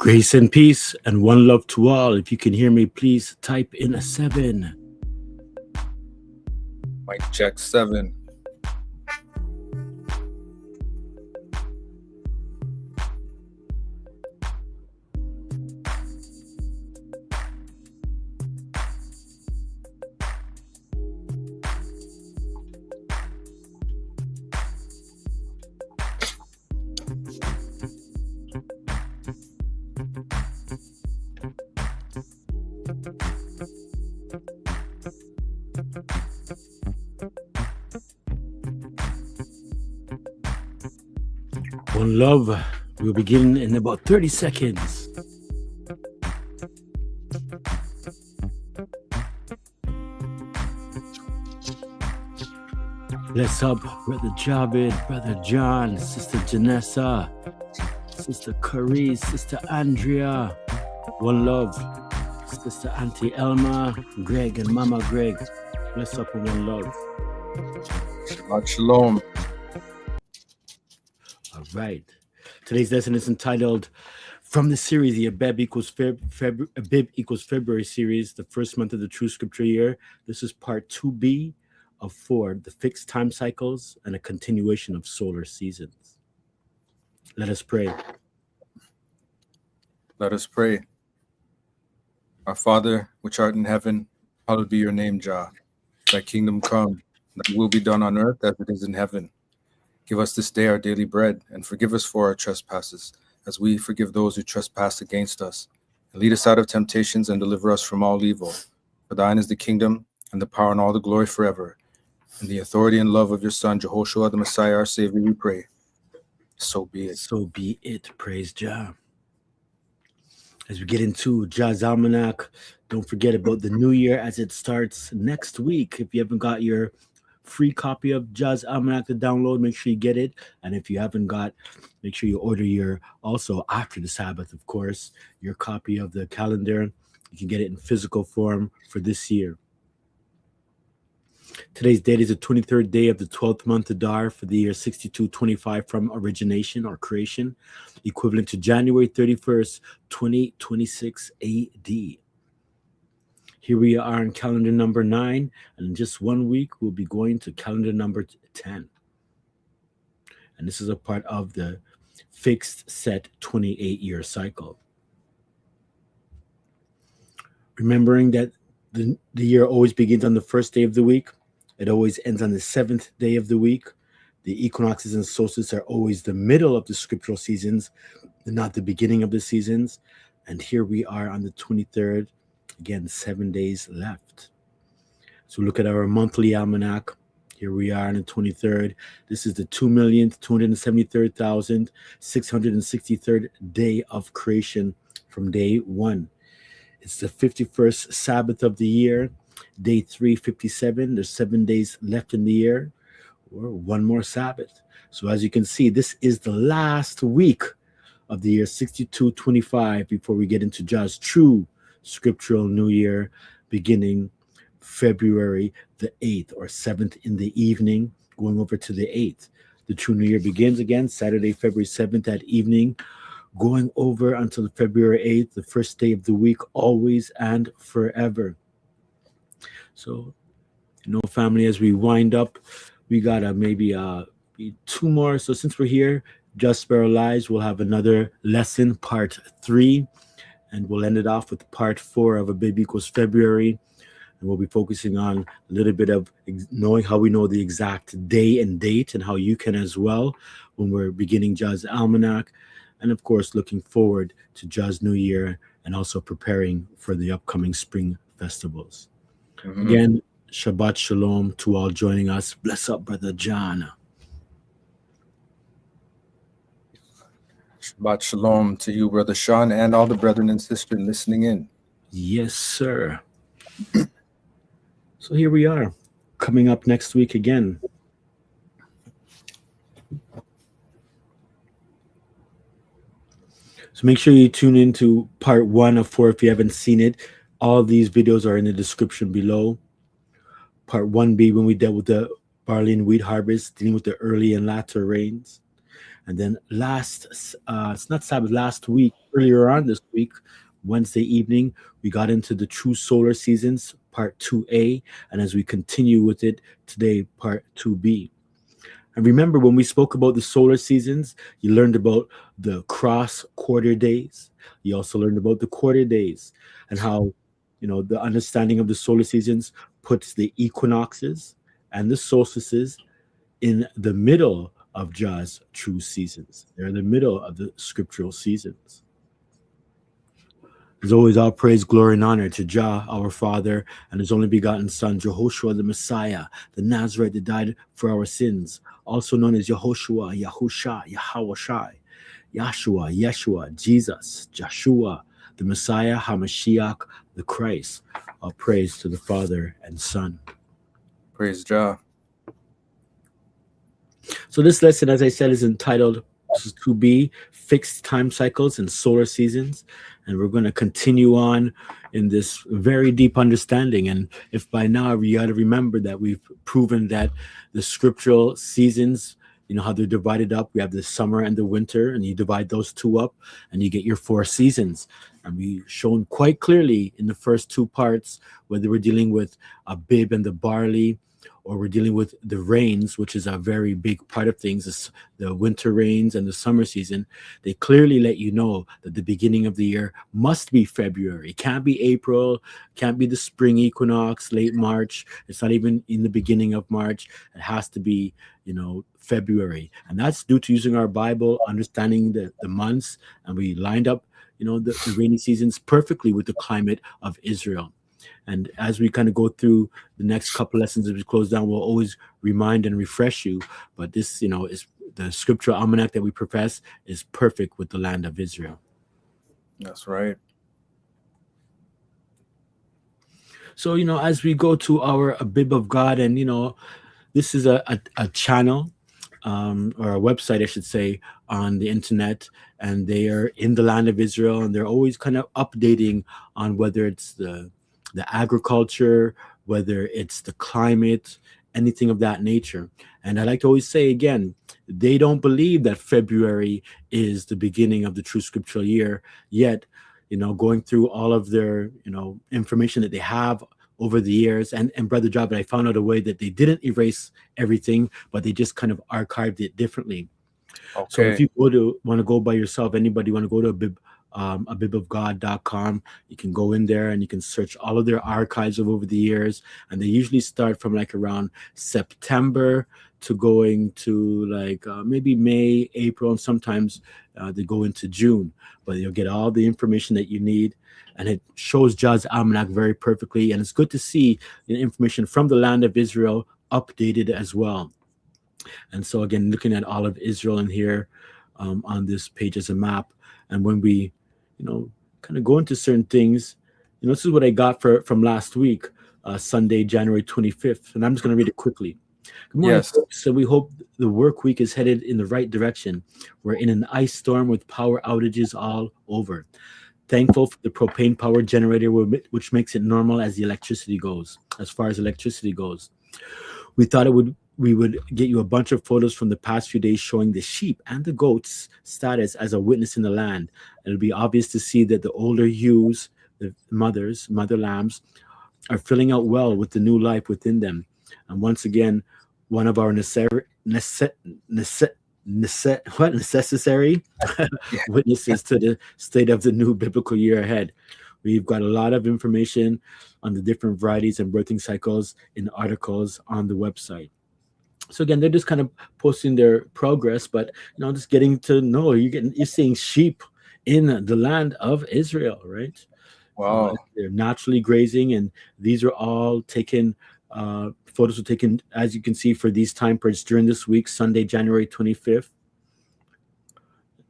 Grace and peace and one love to all. If you can hear me, please type in a 7. Mic check 7. One love. We'll begin in about 30 seconds. Bless up, Brother Javed, Brother John, Sister Janessa, Sister Carice, Sister Andrea. One love. Sister Auntie Elma, Greg, and Mama Greg. Bless up and one love. Shabbat Shalom. All right. Today's lesson is entitled from the series, the ABIB equals February series, the first month of the True Scripture year. This is part 2B of 4, the fixed time cycles and a continuation of solar seasons. Let us pray. Let us pray. Our Father, which art in heaven, hallowed be your name, Jah. Thy kingdom come, thy will be done on earth as it is in heaven. Give us this day our daily bread, and forgive us for our trespasses, as we forgive those who trespass against us. And lead us out of temptations and deliver us from all evil. For thine is the kingdom, and the power, and all the glory forever. In the authority and love of your Son, Jehoshua the Messiah, our Savior, we pray. So be it. So be it. Praise Jah. As we get into Jah's Almanack, don't forget about the new year as it starts next week. If you haven't got your free copy of Jah's Almanack to download, make sure you get it. And if you haven't got, make sure you order your, also after the Sabbath, of course, your copy of the calendar. You can get it in physical form for this year. Today's date is the 23rd day of the 12th month Adar for the year 6225 from origination or creation, equivalent to January 31st, 2026 AD. Here we are on calendar number 9, and in just 1 week, we'll be going to calendar number 10. And this is a part of the fixed set 28-year cycle. Remembering that the year always begins on the first day of the week. It always ends on the 7th day of the week. The equinoxes and solstices are always the middle of the scriptural seasons, not the beginning of the seasons. And here we are on the 23rd. Again, 7 days left. So look at our monthly almanac. Here we are on the 23rd. This is the 2,273,663rd day of creation from day 1. It's the 51st Sabbath of the year, day 357. There's 7 days left in the year, or one more Sabbath. So as you can see, this is the last week of the year 6225 before we get into Jah's true scriptural new year, beginning February the 8th or 7th in the evening, going over to the 8th. The true new year begins again Saturday, February 7th at evening, going over until February 8th, the first day of the week, always and forever. So, family, as we wind up, we got maybe 2 more. So since we're here, Just Sparrow Lives, we'll have another lesson, part 3. And we'll end it off with part 4 of ABIB equals February. And we'll be focusing on a little bit of knowing how we know the exact day and date and how you can as well when we're beginning Jah's Almanack. And of course, looking forward to Jah's New Year and also preparing for the upcoming spring festivals. Mm-hmm. Again, Shabbat Shalom to all joining us. Bless up, Brother John. Shabbat Shalom to you, Brother Sean, and all the brethren and sisters listening in. Yes, sir. So here we are, coming up next week again. So make sure you tune into part 1 of 4 if you haven't seen it. All these videos are in the description below. Part 1B, when we dealt with the barley and wheat harvest, dealing with the early and latter rains. And then it's not Sabbath, last week, earlier on this week, Wednesday evening, we got into the True Solar Seasons, part 2A. And as we continue with it today, part 2B. And remember, when we spoke about the solar seasons, you learned about the cross quarter days. You also learned about the quarter days and how, the understanding of the solar seasons puts the equinoxes and the solstices in the middle of Jah's true seasons. They're in the middle of the scriptural seasons. There's always all praise, glory, and honor to Jah, our Father, and his only begotten Son, Jehoshua the Messiah, the Nazarite that died for our sins, also known as Yehoshua, Yahusha, Yahawashai, Yahshua, Yeshua, Jesus, Joshua, the Messiah, HaMashiach, the Christ. All praise to the Father and Son. Praise Jah. So this lesson, as I said, is entitled to be fixed time cycles and solar seasons. And we're going to continue on in this very deep understanding. And if by now you got to remember that we've proven that the scriptural seasons, how they're divided up. We have the summer and the winter, and you divide those two up and you get your 4 seasons. And we've shown quite clearly in the first 2 parts, whether we're dealing with ABIB and the barley, or we're dealing with the rains, which is a very big part of things, the winter rains and the summer season. They clearly let you know that the beginning of the year must be February. It can't be April, can't be the spring equinox, late March. It's not even in the beginning of March. It has to be, February. And that's due to using our Bible, understanding the months, and we lined up, the rainy seasons perfectly with the climate of Israel. And as we kind of go through the next couple lessons as we close down, we'll always remind and refresh you. But this, is the scriptural almanac that we profess is perfect with the land of Israel. That's right. So, as we go to our ABIB of God, and, this is a channel or a website, I should say, on the internet, and they are in the land of Israel, and they're always kind of updating on whether it's the agriculture, whether it's the climate, anything of that nature. And I like to always say again, they don't believe that February is the beginning of the true scriptural year, yet, going through all of their, information that they have over the years. And Brother Job, I found out a way that they didn't erase everything, but they just kind of archived it differently. Okay. So if you want to go by yourself, anybody want to go to abibofgod.com, you can go in there and you can search all of their archives of over the years. And they usually start from like around September to going to like maybe May, April, and sometimes they go into June. But you'll get all the information that you need. And it shows Jah's almanac very perfectly. And it's good to see the information from the land of Israel updated as well. And so again, looking at all of Israel in here on this page as a map. And when we, kind of go into certain things, this is what I got from last week, Sunday, January 25th. And I'm just going to read it quickly. Good morning, Yes. folks. So we hope the work week is headed in the right direction. We're in an ice storm with power outages all over. Thankful for the propane power generator, which makes it normal as far as electricity goes. We thought we would get you a bunch of photos from the past few days showing the sheep and the goats' status as a witness in the land. It'll be obvious to see that the older ewes, the mother lambs, are filling out well with the new life within them. And once again, one of our necessary witnesses to the state of the new biblical year ahead. We've got a lot of information on the different varieties and birthing cycles in articles on the website. So again, they're just kind of posting their progress, but just getting to know you're seeing sheep in the land of Israel, right? Wow. They're naturally grazing, and these are all taken. Photos were taken, as you can see, for these time periods during this week, Sunday, January 25th.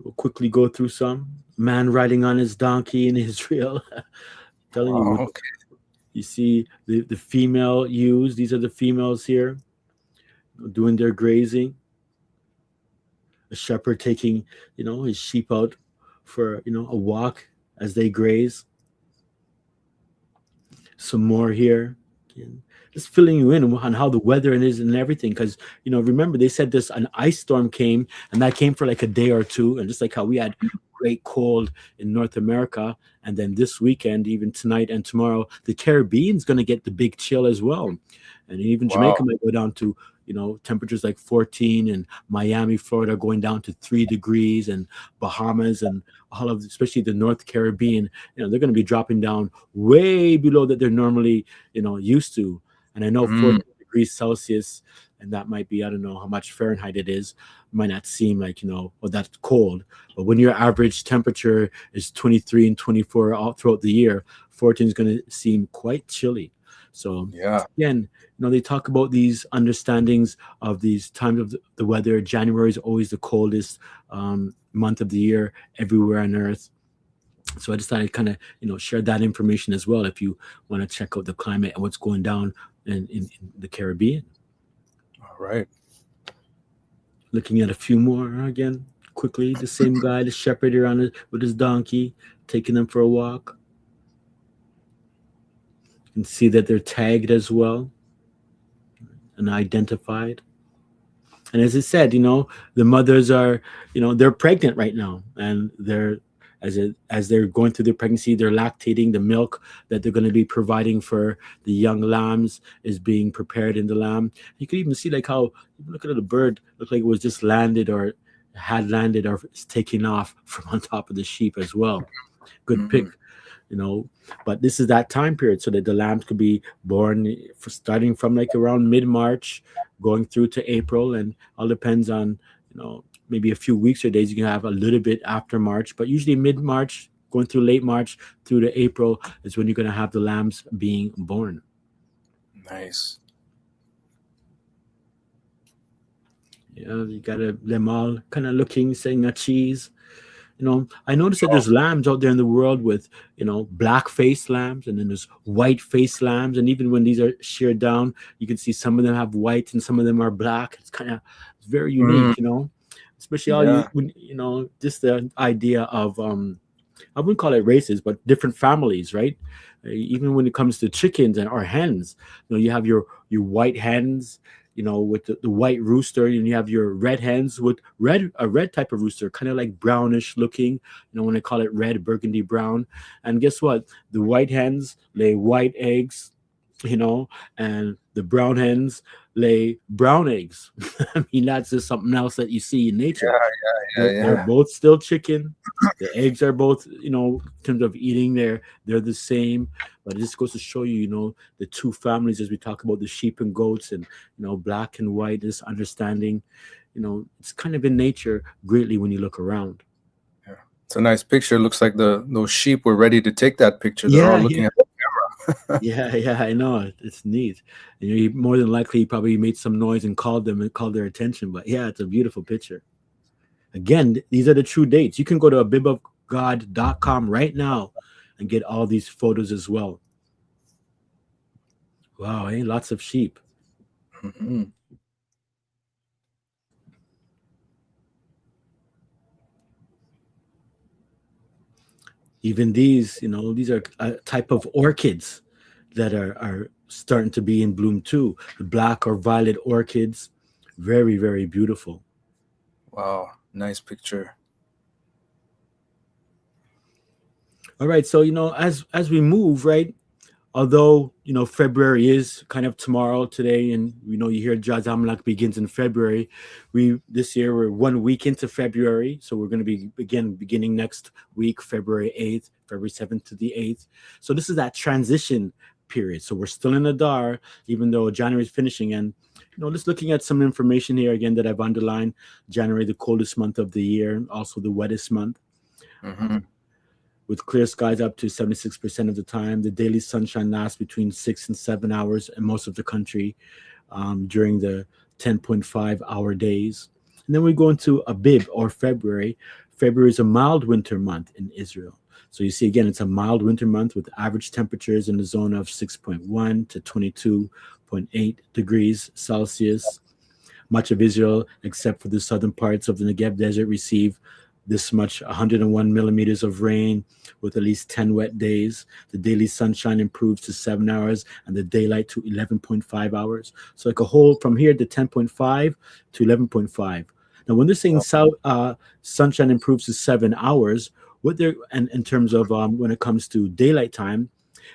We'll quickly go through some. Man riding on his donkey in Israel. Telling you, Okay. You see the female ewes. These are the females here doing their grazing. A shepherd taking, his sheep out for, a walk as they graze. Some more here. And just filling you in on how the weather is and everything, because remember they said this an ice storm came, and that came for like a day or two, and just like how we had great cold in North America, and then this weekend, even tonight and tomorrow, the Caribbean's going to get the big chill as well, and even Jamaica might go down to temperatures like 14, and Miami, Florida going down to 3 degrees, and Bahamas and all of, especially the North Caribbean, they're going to be dropping down way below that they're normally, used to. And I know 14 degrees Celsius, and that might be, I don't know how much Fahrenheit it is, might not seem like, well, that's cold. But when your average temperature is 23 and 24 all throughout the year, 14 is going to seem quite chilly. So again, they talk about these understandings of these times of the weather. January is always the coldest month of the year everywhere on Earth. So I decided to kind of, share that information as well if you want to check out the climate and what's going down in the Caribbean. All right. Looking at a few more again, quickly. The same guy, the shepherd here with his donkey, taking them for a walk. You can see that they're tagged as well and identified. And as I said, the mothers are, they're pregnant right now, and they're as they're going through their pregnancy, they're lactating. The milk that they're going to be providing for the young lambs is being prepared in the lamb. You can even see like how, look at the bird, looked like it was just landed or had landed or is taking off from on top of the sheep as well. Good pick. But this is that time period so that the lambs could be born starting from like around mid-March going through to April, and all depends on maybe a few weeks or days. You can have a little bit after March, but usually mid-March going through late March through to April is when you're going to have the lambs being born. Nice. You got them all kind of looking, saying a cheese. I noticed that there's lambs out there in the world with, black-faced lambs, and then there's white-faced lambs. And even when these are sheared down, you can see some of them have white and some of them are black. It's very unique, especially just the idea of, I wouldn't call it races, but different families, right? Even when it comes to chickens or hens, you have your white hens, with the white rooster, and you have your red hens with a red type of rooster, kind of like brownish looking, when they call it red, burgundy brown. And guess what? The white hens lay white eggs, and the brown hens lay brown eggs. I mean, that's just something else that you see in nature. They're both still chicken. The eggs are both, in terms of eating, they're the same. But it just goes to show you, the two families as we talk about the sheep and goats, and black and white. This understanding, it's kind of in nature greatly when you look around. Yeah, it's a nice picture. It looks like those sheep were ready to take that picture. They're all looking at the camera. yeah, I know. It's neat. And more than likely, he probably made some noise and called them and called their attention. But yeah, it's a beautiful picture. Again, these are the true dates. You can go to abibofgod.com right now and get all these photos as well. Wow, lots of sheep. Mm-hmm. Even these, these are a type of orchids that are starting to be in bloom too. The black or violet orchids, very, very beautiful. Wow, nice picture. All right, so as we move, right, although February is kind of tomorrow today, and you hear God's Almanack begins in February. This year we're 1 week into February, so we're going to be beginning next week, February 8th, February 7th to the 8th. So this is that transition period. So we're still in Adar, even though January is finishing. And just looking at some information here again that I've underlined. January, the coldest month of the year, also the wettest month. With clear skies up to 76% of the time. The daily sunshine lasts between 6 and 7 hours in most of the country during the 10.5-hour days. And then we go into ABIB, or February. February is a mild winter month in Israel. So you see, again, it's a mild winter month with average temperatures in the zone of 6.1 to 22.8 degrees Celsius. Much of Israel, except for the southern parts of the Negev desert, receive this much 101 millimeters of rain with at least 10 wet days. The daily sunshine improves to 7 hours and the daylight to 11.5 hours. So like a whole from here to 10.5 to 11.5. Now, when they're saying sunshine improves to 7 hours, what they're and in terms of when it comes to daylight time,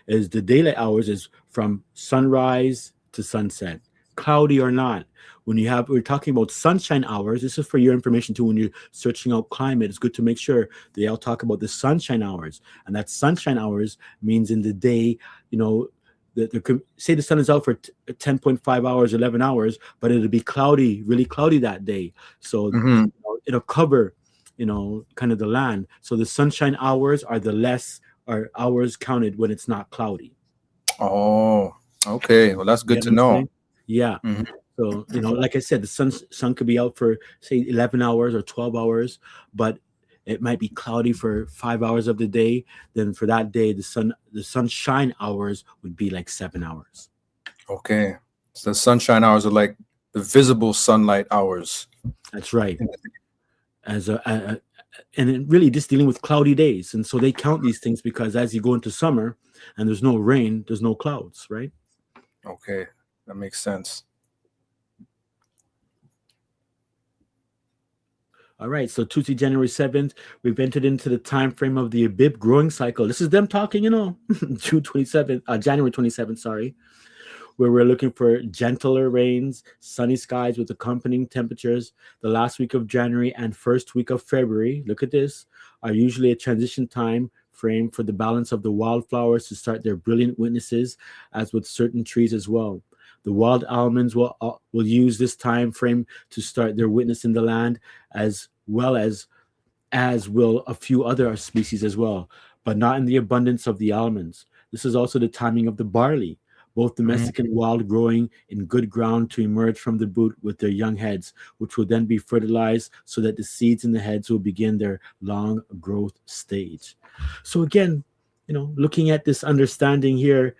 is the daylight hours is from sunrise to sunset, cloudy or not. When we're talking about sunshine hours, this is for your information too. When you're searching out climate, it's good to make sure they all talk about the sunshine hours. And that sunshine hours means in the day, say the sun is out for 10.5 hours, 11 hours, but it'll be cloudy, really cloudy that day. So it'll cover, kind of the land. So the sunshine hours are the less are hours counted when it's not cloudy. Oh, okay. Well, that's good to know. Yeah. Mm-hmm. So, like I said, the sun could be out for, say, 11 hours or 12 hours, but it might be cloudy for 5 hours of the day. Then for that day, the sunshine hours would be like 7 hours. Okay. So the sunshine hours are like the visible sunlight hours. That's right. And it really just dealing with cloudy days. And so they count these things because as you go into summer and there's no rain, there's no clouds, right? Okay. That makes sense. All right, so Tuesday, January 7th, we've entered into the time frame of the ABIB growing cycle. This is them talking, January 27th, sorry, where we're looking for gentler rains, sunny skies with accompanying temperatures. The last week of January and first week of February, look at this, are usually a transition time frame for the balance of the wildflowers to start their brilliant witnesses, as with certain trees as well. The wild almonds will use this time frame to start their witness in the land, as well as will a few other species as well, but not in the abundance of the almonds. This is also the timing of the barley, both domestic and wild, growing in good ground to emerge from the boot with their young heads, which will then be fertilized so that the seeds in the heads will begin their long growth stage. So again, looking at this understanding here,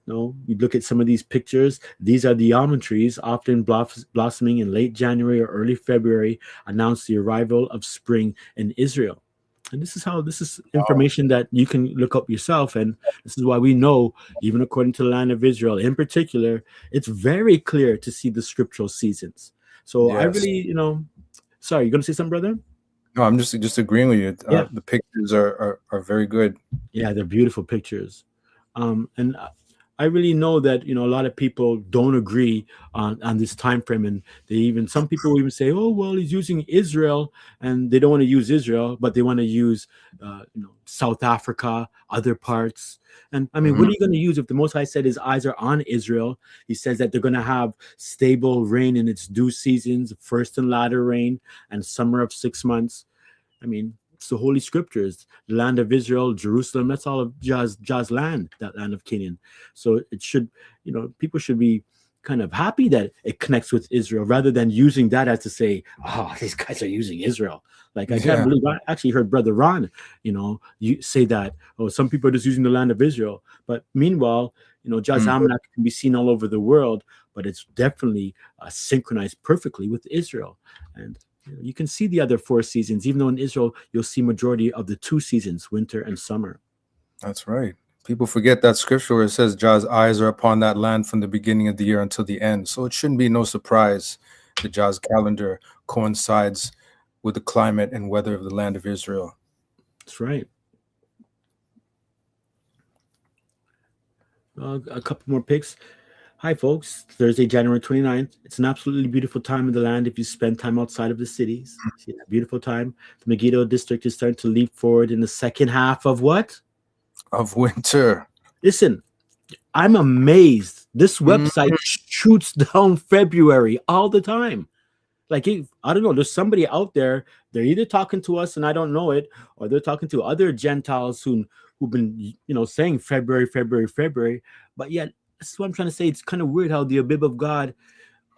you look at some of these pictures. These are the almond trees, often blossoming in late January or early February, announce the arrival of spring in Israel. And this is information that you can look up yourself. And this is why we know, even according to the land of Israel in particular, it's very clear to see the scriptural seasons. So yes. I really, sorry, you going to say something, brother? No, I'm just agreeing with you. Yeah. The pictures are very good. Yeah, they're beautiful pictures. And I really know that a lot of people don't agree on this time frame, and some people will even say, "Oh, well, he's using Israel," and they don't want to use Israel, but they want to use South Africa, other parts. And I mean, what are you going to use if the Most High said His eyes are on Israel? He says that they're going to have stable rain in its due seasons, first and latter rain, and summer of 6 months. I mean, it's the Holy Scriptures, the land of Israel, Jerusalem. That's all of Jah's land, that land of Canaan. So it should, people should be kind of happy that it connects with Israel rather than using that as to say, "Oh, these guys are using Israel." Like I can't believe I actually heard Brother Ron, you say that, "Oh, some people are just using the land of Israel." But meanwhile, Jah's almanac can be seen all over the world, but it's definitely synchronized perfectly with Israel. And you can see the other 4 seasons, even though in Israel, you'll see majority of the 2 seasons, winter and summer. That's right. People forget that scripture where it says Jah's eyes are upon that land from the beginning of the year until the end. So it shouldn't be no surprise that Jah's calendar coincides with the climate and weather of the land of Israel. That's right. A couple more picks. Hi, folks. Thursday, January 29th. It's an absolutely beautiful time in the land if you spend time outside of the cities. See that beautiful time? The Megiddo district is starting to leap forward in the second half of what? Of winter. Listen, I'm amazed. This website shoots down February all the time. Like, I don't know, there's somebody out there, they're either talking to us and I don't know it, or they're talking to other Gentiles who've been, saying February. But yet, that's what I'm trying to say. It's kind of weird how the ABIB of God,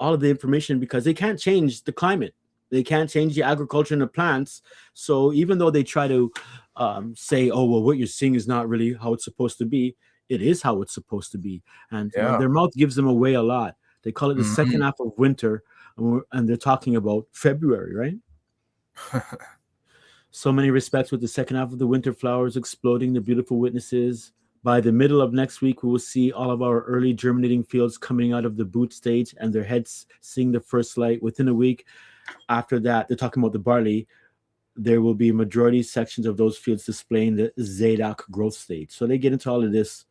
all of the information, because they can't change the climate. They can't change the agriculture and the plants. So even though they try to say, "Oh, well, what you're seeing is not really how it's supposed to be," it is how it's supposed to be. And their mouth gives them away a lot. They call it the second half of winter, and they're talking about February, right? So many respects with the second half of the winter flowers exploding, the beautiful witnesses. By the middle of next week, we will see all of our early germinating fields coming out of the boot stage and their heads seeing the first light. Within a week after that, they're talking about the barley. There will be majority sections of those fields displaying the Zadok growth stage. So they get into all of this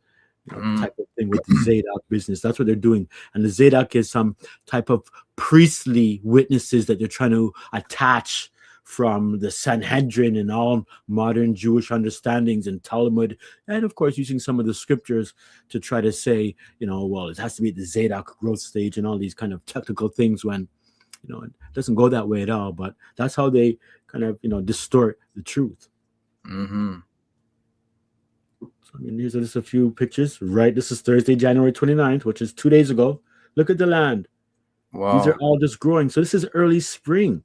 type of thing with the Zadok business. That's what they're doing. And the Zadok is some type of priestly witnesses that they're trying to attach from the Sanhedrin and all modern Jewish understandings and Talmud, and of course using some of the scriptures to try to say, well, it has to be the Zadok growth stage and all these kind of technical things when, it doesn't go that way at all. But that's how they kind of, distort the truth. Mm-hmm. So, here's just a few pictures. Right, this is Thursday, January 29th, which is 2 days ago. Look at the land. Wow. These are all just growing. So this is early spring.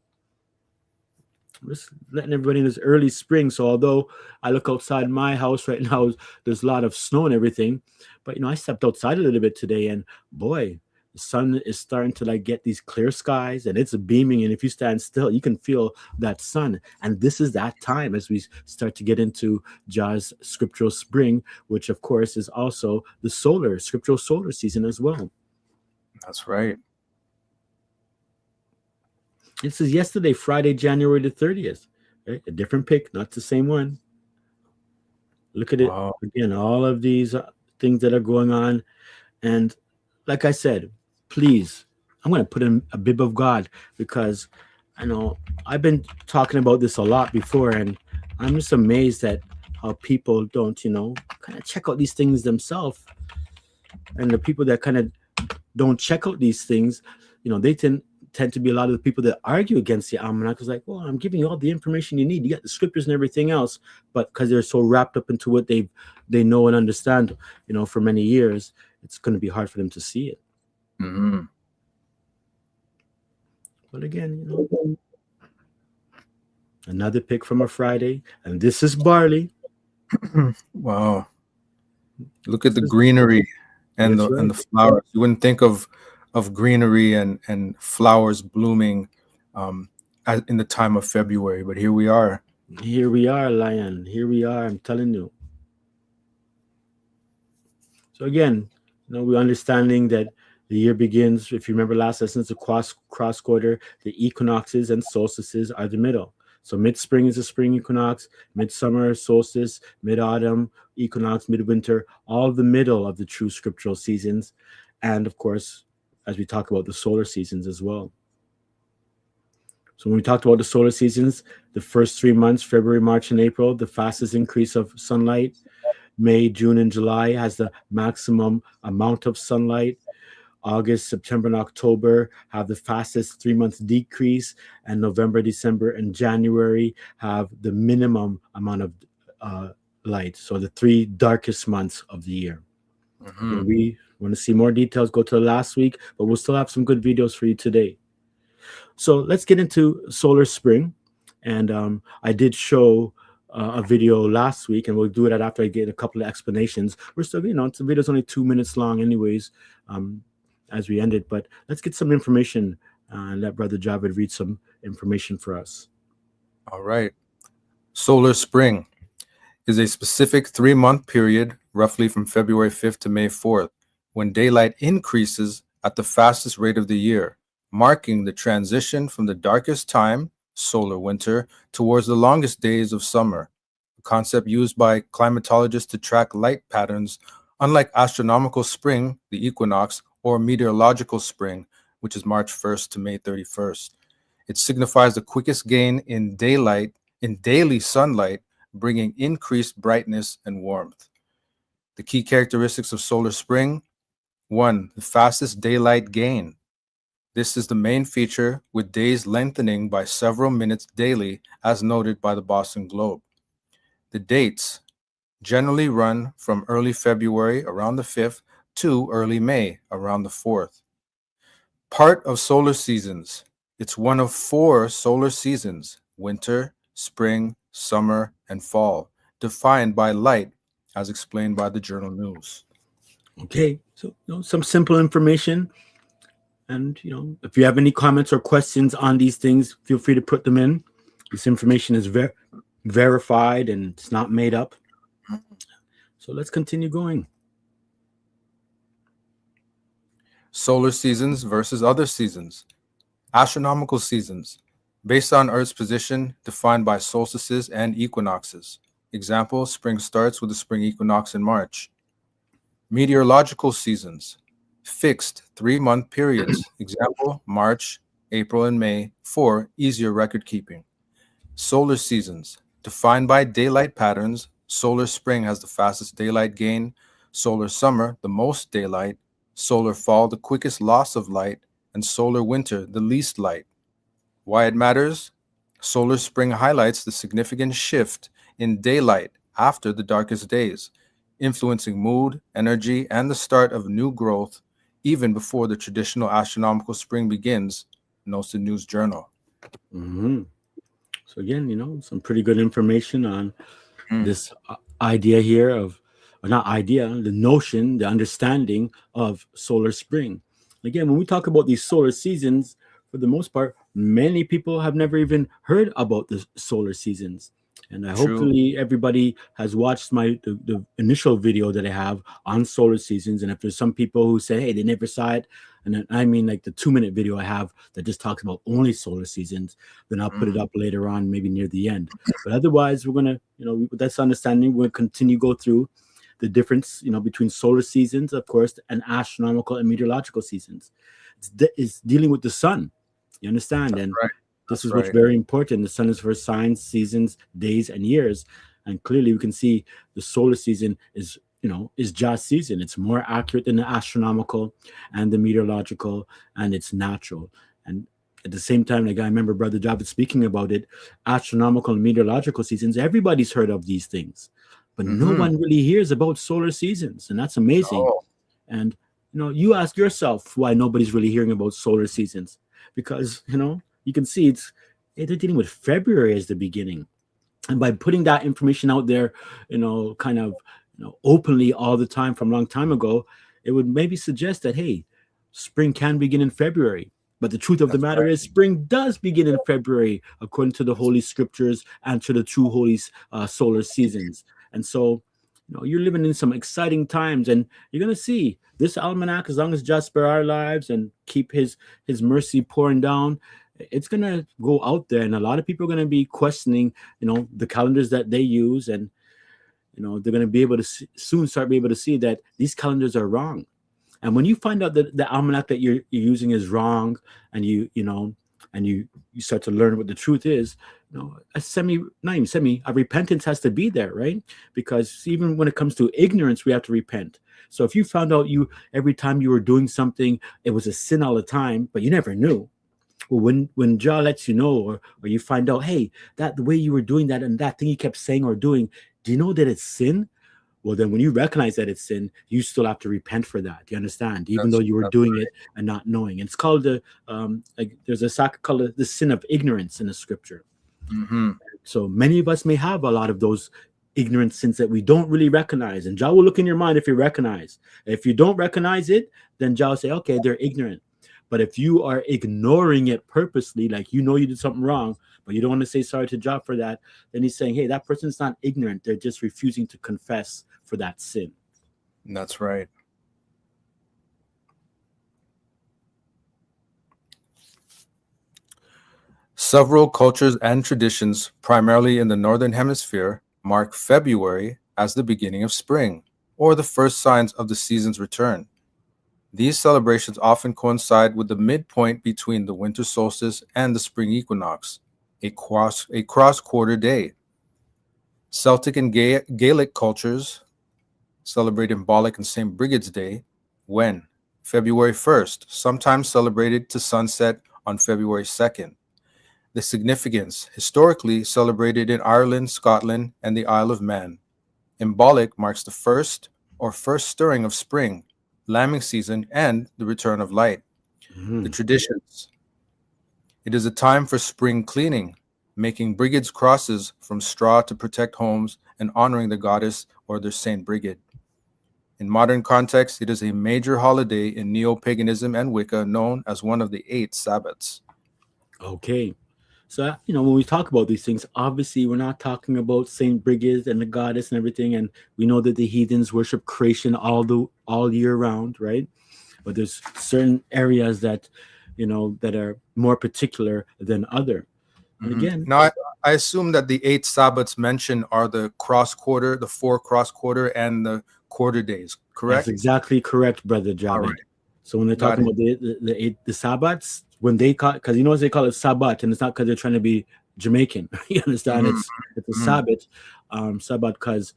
I'm just letting everybody in this early spring. So although I look outside my house right now, there's a lot of snow and everything. But, I stepped outside a little bit today and boy, the sun is starting to get these clear skies and it's beaming. And if you stand still, you can feel that sun. And this is that time as we start to get into Jah's scriptural spring, which of course is also the scriptural solar season as well. That's right. This is yesterday, Friday, January the 30th. Okay? A different pic, not the same one. Look at it. Again, all of these things that are going on. And like I said, please, I'm going to put in a bib of God because I know I've been talking about this a lot before, and I'm just amazed at how people don't, kind of check out these things themselves. And the people that kind of don't check out these things, they tend to be a lot of the people that argue against the almanac. Is like, well, I'm giving you all the information you need. You got the scriptures and everything else, but because they're so wrapped up into what they know and understand, for many years, it's going to be hard for them to see it. Mm-hmm. But again, another pick from a Friday, and this is barley. Wow! Look at the greenery and the flowers. You wouldn't think of greenery and flowers blooming in the time of February, but here we are. Here we are, Lion. Here we are. I'm telling you. So again, we're understanding that the year begins. If you remember last lesson, it's a cross quarter. The equinoxes and solstices are the middle. So mid-spring is the spring equinox, midsummer solstice, mid-autumn equinox, midwinter, all the middle of the true scriptural seasons, and of course, as we talk about the solar seasons as well. So when we talked about the solar seasons, the first 3 months, February, March, and April, the fastest increase of sunlight. May, June, and July has the maximum amount of sunlight. August, September, and October have the fastest 3 month decrease, and November, December, and January have the minimum amount of light. So the 3 darkest months of the year. Mm-hmm. We want to see more details, go to last week, but we'll still have some good videos for you today. So let's get into solar spring. And I did show a video last week, and we'll do that after I get a couple of explanations. We're still, the video's only 2 minutes long anyways, as we ended, but let's get some information and let Brother Javed read some information for us. All right. Solar spring is a specific 3 month period, roughly from February 5th to May 4th, when daylight increases at the fastest rate of the year, marking the transition from the darkest time, solar winter, towards the longest days of summer, a concept used by climatologists to track light patterns, unlike astronomical spring, the equinox, or meteorological spring, which is March 1st to May 31st. It signifies the quickest gain in daily sunlight, bringing increased brightness and warmth. The key characteristics of solar spring: 1, the fastest daylight gain. This is the main feature, with days lengthening by several minutes daily, as noted by the Boston Globe. The dates generally run from early February, around the 5th, to early May, around the 4th. Part of solar seasons. It's one of 4 solar seasons: winter, spring, summer, and fall, defined by light, as explained by the Journal News. Okay, so some simple information. And, if you have any comments or questions on these things, feel free to put them in. This information is very, verified and it's not made up. So let's continue going. Solar seasons versus other seasons. Astronomical seasons, based on Earth's position, defined by solstices and equinoxes. Example, spring starts with the spring equinox in March. Meteorological seasons, fixed 3-month periods. Example, March, April, and May for easier record keeping. Solar seasons, defined by daylight patterns. Solar spring has the fastest daylight gain, solar summer the most daylight, solar fall the quickest loss of light, and solar winter the least light. Why it matters? Solar spring highlights the significant shift in daylight after the darkest days, influencing mood, energy, and the start of new growth even before the traditional astronomical spring begins, notes the News Journal. Mm-hmm. So again, some pretty good information on Mm. this idea here of, or not idea, the notion, the understanding of solar spring. Again, when we talk about these solar seasons, for the most part, many people have never even heard about the solar seasons. And True. hopefully everybody has watched the initial video that I have on solar seasons. And if there's some people who say, hey, they never saw it, and then, I mean like the 2-minute video I have that just talks about only solar seasons, then I'll put it up later on, maybe near the end. But otherwise, we're gonna, with that understanding, we'll continue go through the difference, between solar seasons, of course, and astronomical and meteorological seasons. It's dealing with the sun. You understand? And Right. this That's is what's right. very important. The sun is for signs, seasons, days, and years. And clearly we can see the solar season is Jah's season. It's more accurate than the astronomical and the meteorological, and it's natural. And at the same time, like I remember Brother Javid speaking about it, astronomical and meteorological seasons, everybody's heard of these things, but no Mm-hmm. one really hears about solar seasons. And that's amazing. Oh, And you ask yourself why nobody's really hearing about solar seasons, because you can see they're dealing with February as the beginning, and by putting that information out there, kind of openly all the time from a long time ago, it would maybe suggest that, hey, spring can begin in February. But the truth of the that's matter right. is, spring does begin in February, according to the Holy Scriptures and to the true holy solar seasons. And so, you're living in some exciting times, and you're gonna see this almanac, as long as just spare our lives and keep His mercy pouring down, it's gonna go out there, and a lot of people are gonna be questioning, the calendars that they use, and they're gonna be able to soon start be able to see that these calendars are wrong. And when you find out that the almanac that you're using is wrong, and you start to learn what the truth is, a repentance has to be there, right? Because even when it comes to ignorance, we have to repent. So if you found out every time you were doing something, it was a sin all the time, but you never knew. Well, when Jah lets you know, or you find out, hey, that the way you were doing that and that thing you kept saying or doing, do you know that it's sin? Well, then when you recognize that it's sin, you still have to repent for that. You understand? Even though you were That's doing right. it and not knowing. And it's called there's a sac called the sin of ignorance in the scripture. Mm-hmm. So many of us may have a lot of those ignorant sins that we don't really recognize. And Jah will look in your mind if you recognize. If you don't recognize it, then Jah will say, okay, they're ignorant. But if you are ignoring it purposely, like you did something wrong, but you don't want to say sorry to Jah for that, then he's saying, hey, that person's not ignorant. They're just refusing to confess for that sin. That's right. Several cultures and traditions, primarily in the Northern Hemisphere, mark February as the beginning of spring, or the first signs of the season's return. These celebrations often coincide with the midpoint between the winter solstice and the spring equinox, a cross-quarter day. Celtic and Gaelic cultures celebrate Symbolic and St. Brigid's Day when? February 1st, sometimes celebrated to sunset on February 2nd. The significance, historically celebrated in Ireland, Scotland, and the Isle of Man. Symbolic marks the first stirring of spring, lambing season, and the return of light. The traditions. It is a time for spring cleaning, making Brigid's crosses from straw to protect homes, and honoring the goddess or their Saint Brigid. In modern context, it is a major holiday in neo-paganism and Wicca known as one of the 8 Sabbats. Okay. So, when we talk about these things, obviously we're not talking about Saint Brigid and the goddess and everything. And we know that the heathens worship creation all year round, right? But there's certain areas that, that are more particular than other. And again, Now, I assume that the 8 Sabbats mentioned are the cross quarter, the 4 cross quarter, and the quarter days, correct? that's exactly correct, Brother All Javed. right. So when they're Got talking it. about the Sabbats, when they call, because they call it Sabbat, and it's not because they're trying to be Jamaican. You understand? Mhm, It's a mhm. Sabbath, Sabbat, because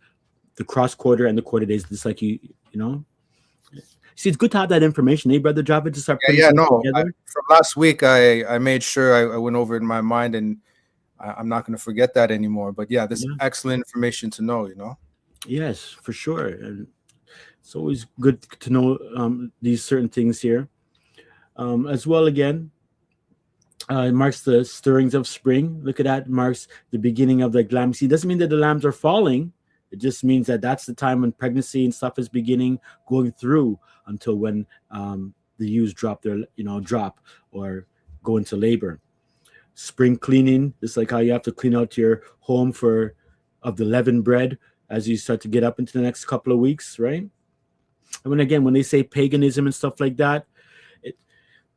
the cross quarter and the quarter days, just like you know. See, it's good to have that information, eh, Brother Javed, to start putting Yeah, things no. together. From last week, I made sure I went over it in my mind, and I'm not going to forget that anymore. But yeah, this is Yeah. excellent information to know. Yes, for sure. And it's always good to know these certain things here. As well, again, it marks the stirrings of spring. Look at that. It marks the beginning of the lambs. See, it doesn't mean that the lambs are falling. It just means that that's the time when pregnancy and stuff is beginning, going through until when the ewes drop or go into labor. Spring cleaning, just like how you have to clean out your home of the leavened bread as you start to get up into the next couple of weeks, right? And when they say paganism and stuff like that, it,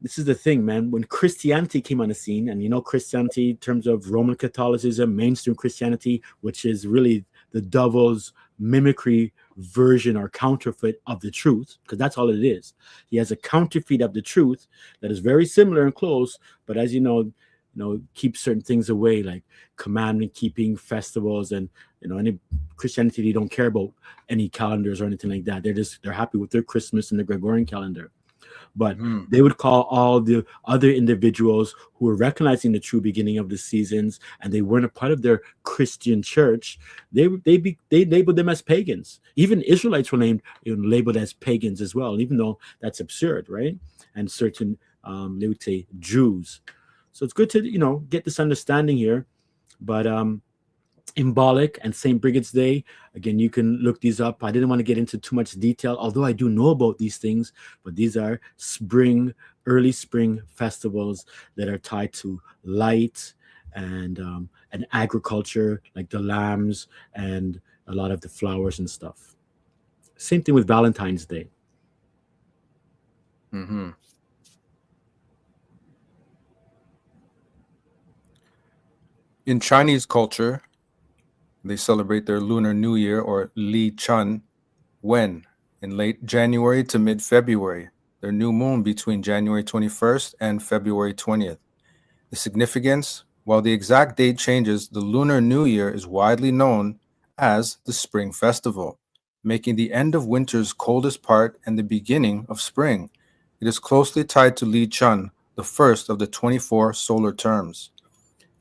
this is the thing, man. When Christianity came on the scene, and Christianity in terms of Roman Catholicism, mainstream Christianity, which is really the devil's mimicry version or counterfeit of the truth, because that's all it is. He has a counterfeit of the truth that is very similar and close, but as keep certain things away, like commandment keeping, festivals, and any Christianity. They don't care about any calendars or anything like that. They're happy with their Christmas and the Gregorian calendar. But Mhm. they would call all the other individuals who were recognizing the true beginning of the seasons, and they weren't a part of their Christian church. They labeled them as pagans. Even Israelites were labeled as pagans as well, even though that's absurd, right? And certain they would say Jews. So it's good to get this understanding here. But Symbolic and St. Brigid's Day. Again, you can look these up. I didn't want to get into too much detail, although I do know about these things, but these are early spring festivals that are tied to light and agriculture, like the lambs and a lot of the flowers and stuff. Same thing with Valentine's Day. Mhm. In Chinese culture, they celebrate their Lunar New Year, or Li Chun, when in late January to mid-February, their new moon between January 21st and February 20th. The significance, while the exact date changes, the Lunar New Year is widely known as the Spring Festival, making the end of winter's coldest part and the beginning of spring. It is closely tied to Li Chun, the first of the 24 solar terms.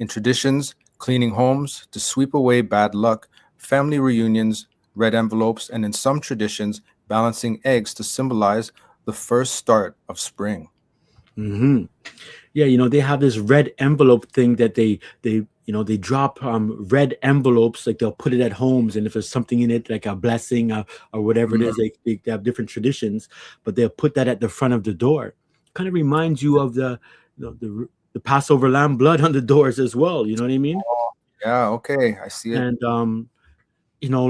In traditions, cleaning homes to sweep away bad luck, family reunions, red envelopes, and in some traditions, balancing eggs to symbolize the first start of spring. Mm-hmm. Yeah, they have this red envelope thing that they drop red envelopes, like they'll put it at homes, and if there's something in it, like a blessing or whatever it is, Mhm. they have different traditions, but they'll put that at the front of the door. Kind of reminds you of the Passover lamb blood on the doors as well. You know what I mean? Yeah, okay, I see it. And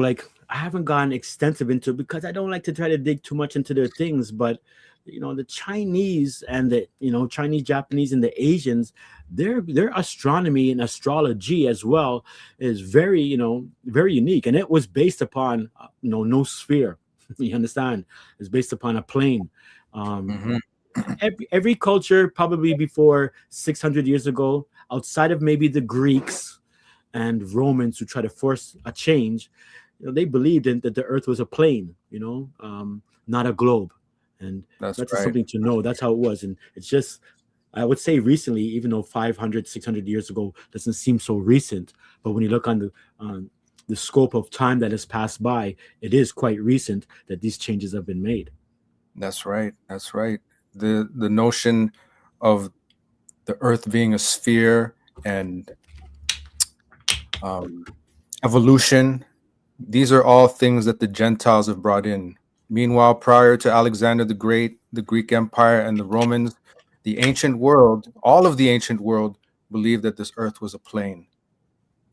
like I haven't gone extensive into it because I don't like to try to dig too much into their things, but the Chinese and the Chinese, Japanese, and the Asians, their astronomy and astrology as well is very very unique, and it was based upon no sphere. You understand? It's based upon a plane. Um, Mhm. every culture probably before 600 years ago, outside of maybe the Greeks and Romans who try to force a change, they believed that the Earth was a plane, not a globe, and That's that's just right. something to know. That's how it was, and it's just I would say recently, even though 500, 600 years ago doesn't seem so recent, but when you look on the scope of time that has passed by, it is quite recent that these changes have been made. That's right. That's right. The notion of the Earth being a sphere and um, evolution, these are all things that the Gentiles have brought in. Meanwhile, prior to Alexander the Great, the Greek Empire, and the Romans, the ancient world, all of the ancient world, believed that this earth was a plane,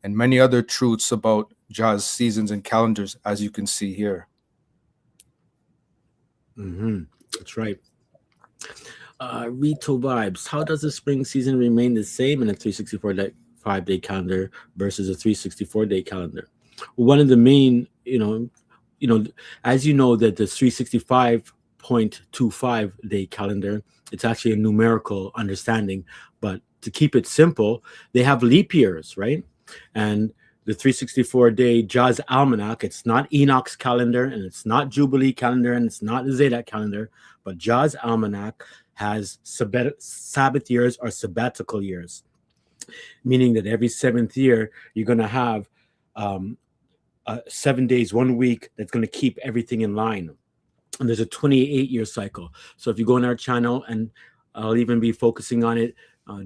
and many other truths about Jah's seasons and calendars, as you can see here. That's right. Rito Vibes. How does the spring season remain the same in a 365-day calendar versus a 364-day calendar? Well, one of the main, as you know, that the 365.25-day calendar, it's actually a numerical understanding, but to keep it simple, they have leap years, right? And the 364-day Jah's Almanack, it's not Enoch's calendar, and it's not Jubilee calendar, and it's not the Zadok calendar, but Jah's Almanack has Sabbath years or sabbatical years, meaning that every 7th year, you're going to have 7 days, 1 week that's going to keep everything in line. And there's a 28-year cycle. So if you go on our channel, and I'll even be focusing on it,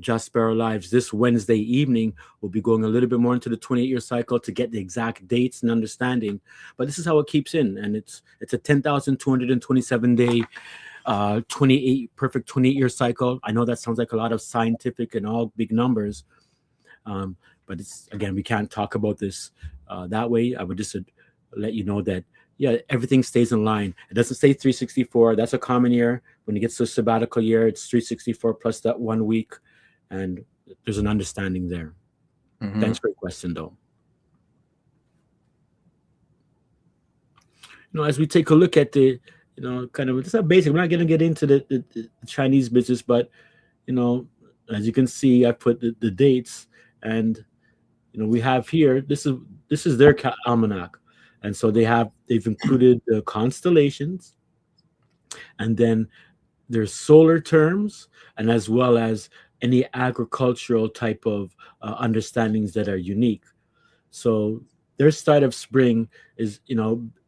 Just Sparrow Lives this Wednesday evening, we'll be going a little bit more into the 28-year cycle to get the exact dates and understanding. But this is how it keeps in, and it's a 10,227-day, 28-year cycle. I know that sounds like a lot of scientific and all big numbers, but it's, again, we can't talk about this that way. I would just let you know that, yeah, everything stays in line. It doesn't say 364. That's a common year. When it gets to a sabbatical year, it's 364 plus that 1 week, and there's an understanding there. Thanks for your question, though. As we take a look at the, kind of, it's not basic. We're not going to get into the Chinese business, but, as you can see, I put the dates, and, we have here, this is their almanac. And so they've included the constellations, and then there's solar terms, and as well as any agricultural type of understandings that are unique. So their start of spring is, in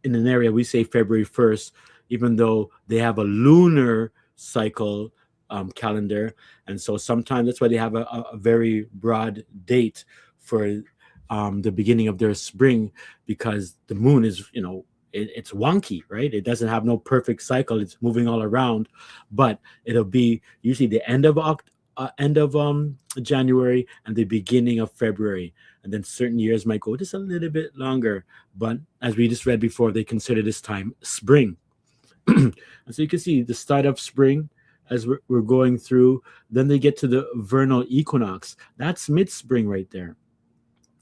an area we say February 1st, even though they have a lunar cycle calendar. And so sometimes that's why they have a very broad date for the beginning of their spring, because the moon is, it's wonky, right? It doesn't have no perfect cycle. It's moving all around, but it'll be usually the end of January and the beginning of February. And then certain years might go just a little bit longer. But as we just read before, they consider this time spring. And so you can see the start of spring as we're going through. Then they get to the vernal equinox. That's mid-spring right there,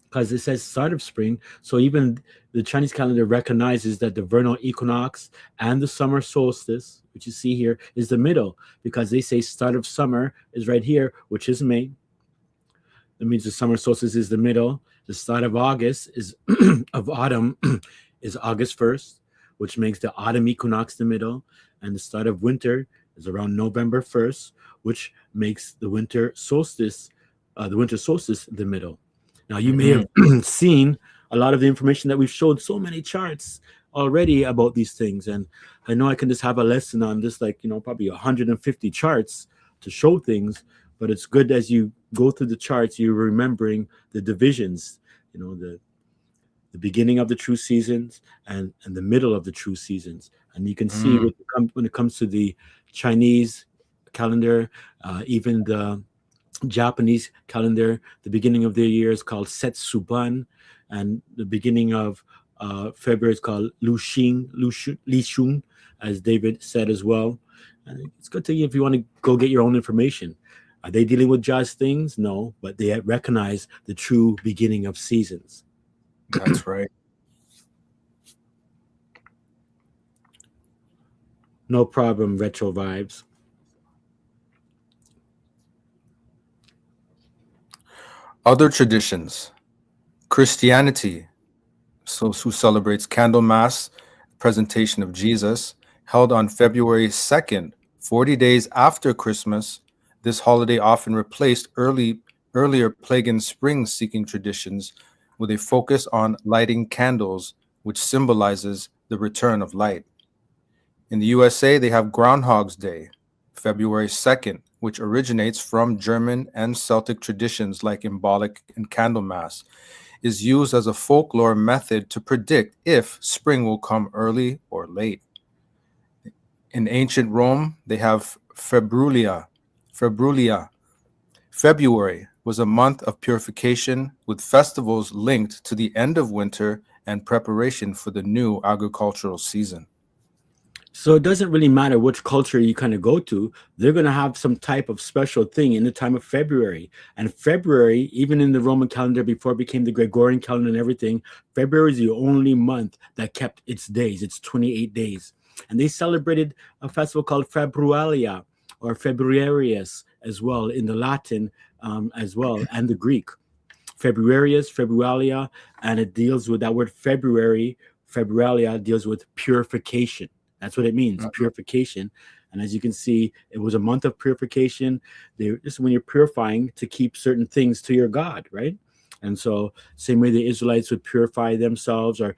because it says start of spring. So even the Chinese calendar recognizes that the vernal equinox and the summer solstice, which you see here, is the middle, because they say start of summer is right here, which is May. That means the summer solstice is the middle. The start of August is of autumn is August 1st, which makes the autumn equinox the middle. And the start of winter is around November 1st, which makes the winter solstice the middle. Now, you may have seen a lot of the information that we've showed, so many charts already about these things. And I know I can just have a lesson on this, probably 150 charts to show things. But it's good as you go through the charts, you're remembering the divisions, the beginning of the true seasons and the middle of the true seasons. And you can see when it comes to the Chinese calendar, even the Japanese calendar, the beginning of their year is called Setsuban, and the beginning of February is called Lishun, as David said as well. And it's good to you if you want to go get your own information. Are they dealing with Jah's things? No, but they recognize the true beginning of seasons. That's right. No problem, Retro Vibes. Other traditions. Christianity, who celebrates Candlemas, presentation of Jesus, held on February 2nd, 40 days after Christmas. This holiday often replaced earlier pagan spring-seeking traditions with a focus on lighting candles, which symbolizes the return of light. In the USA, they have Groundhog's Day, February 2nd, which originates from German and Celtic traditions like Embolic and Candlemas, is used as a folklore method to predict if spring will come early or late. In ancient Rome, they have Februaria. February was a month of purification with festivals linked to the end of winter and preparation for the new agricultural season. So it doesn't really matter which culture you kind of go to. They're going to have some type of special thing in the time of February. And February, even in the Roman calendar before it became the Gregorian calendar and everything, February is the only month that kept its days. It's 28 days. And they celebrated a festival called Februalia or Februarius as well in the Latin as well and the Greek. Februarius, Februalia, and it deals with that word February. Februalia deals with purification. That's what it means, purification. And as you can see, it was a month of purification. This is when you're purifying to keep certain things to your God, right? And so same way the Israelites would purify themselves, or,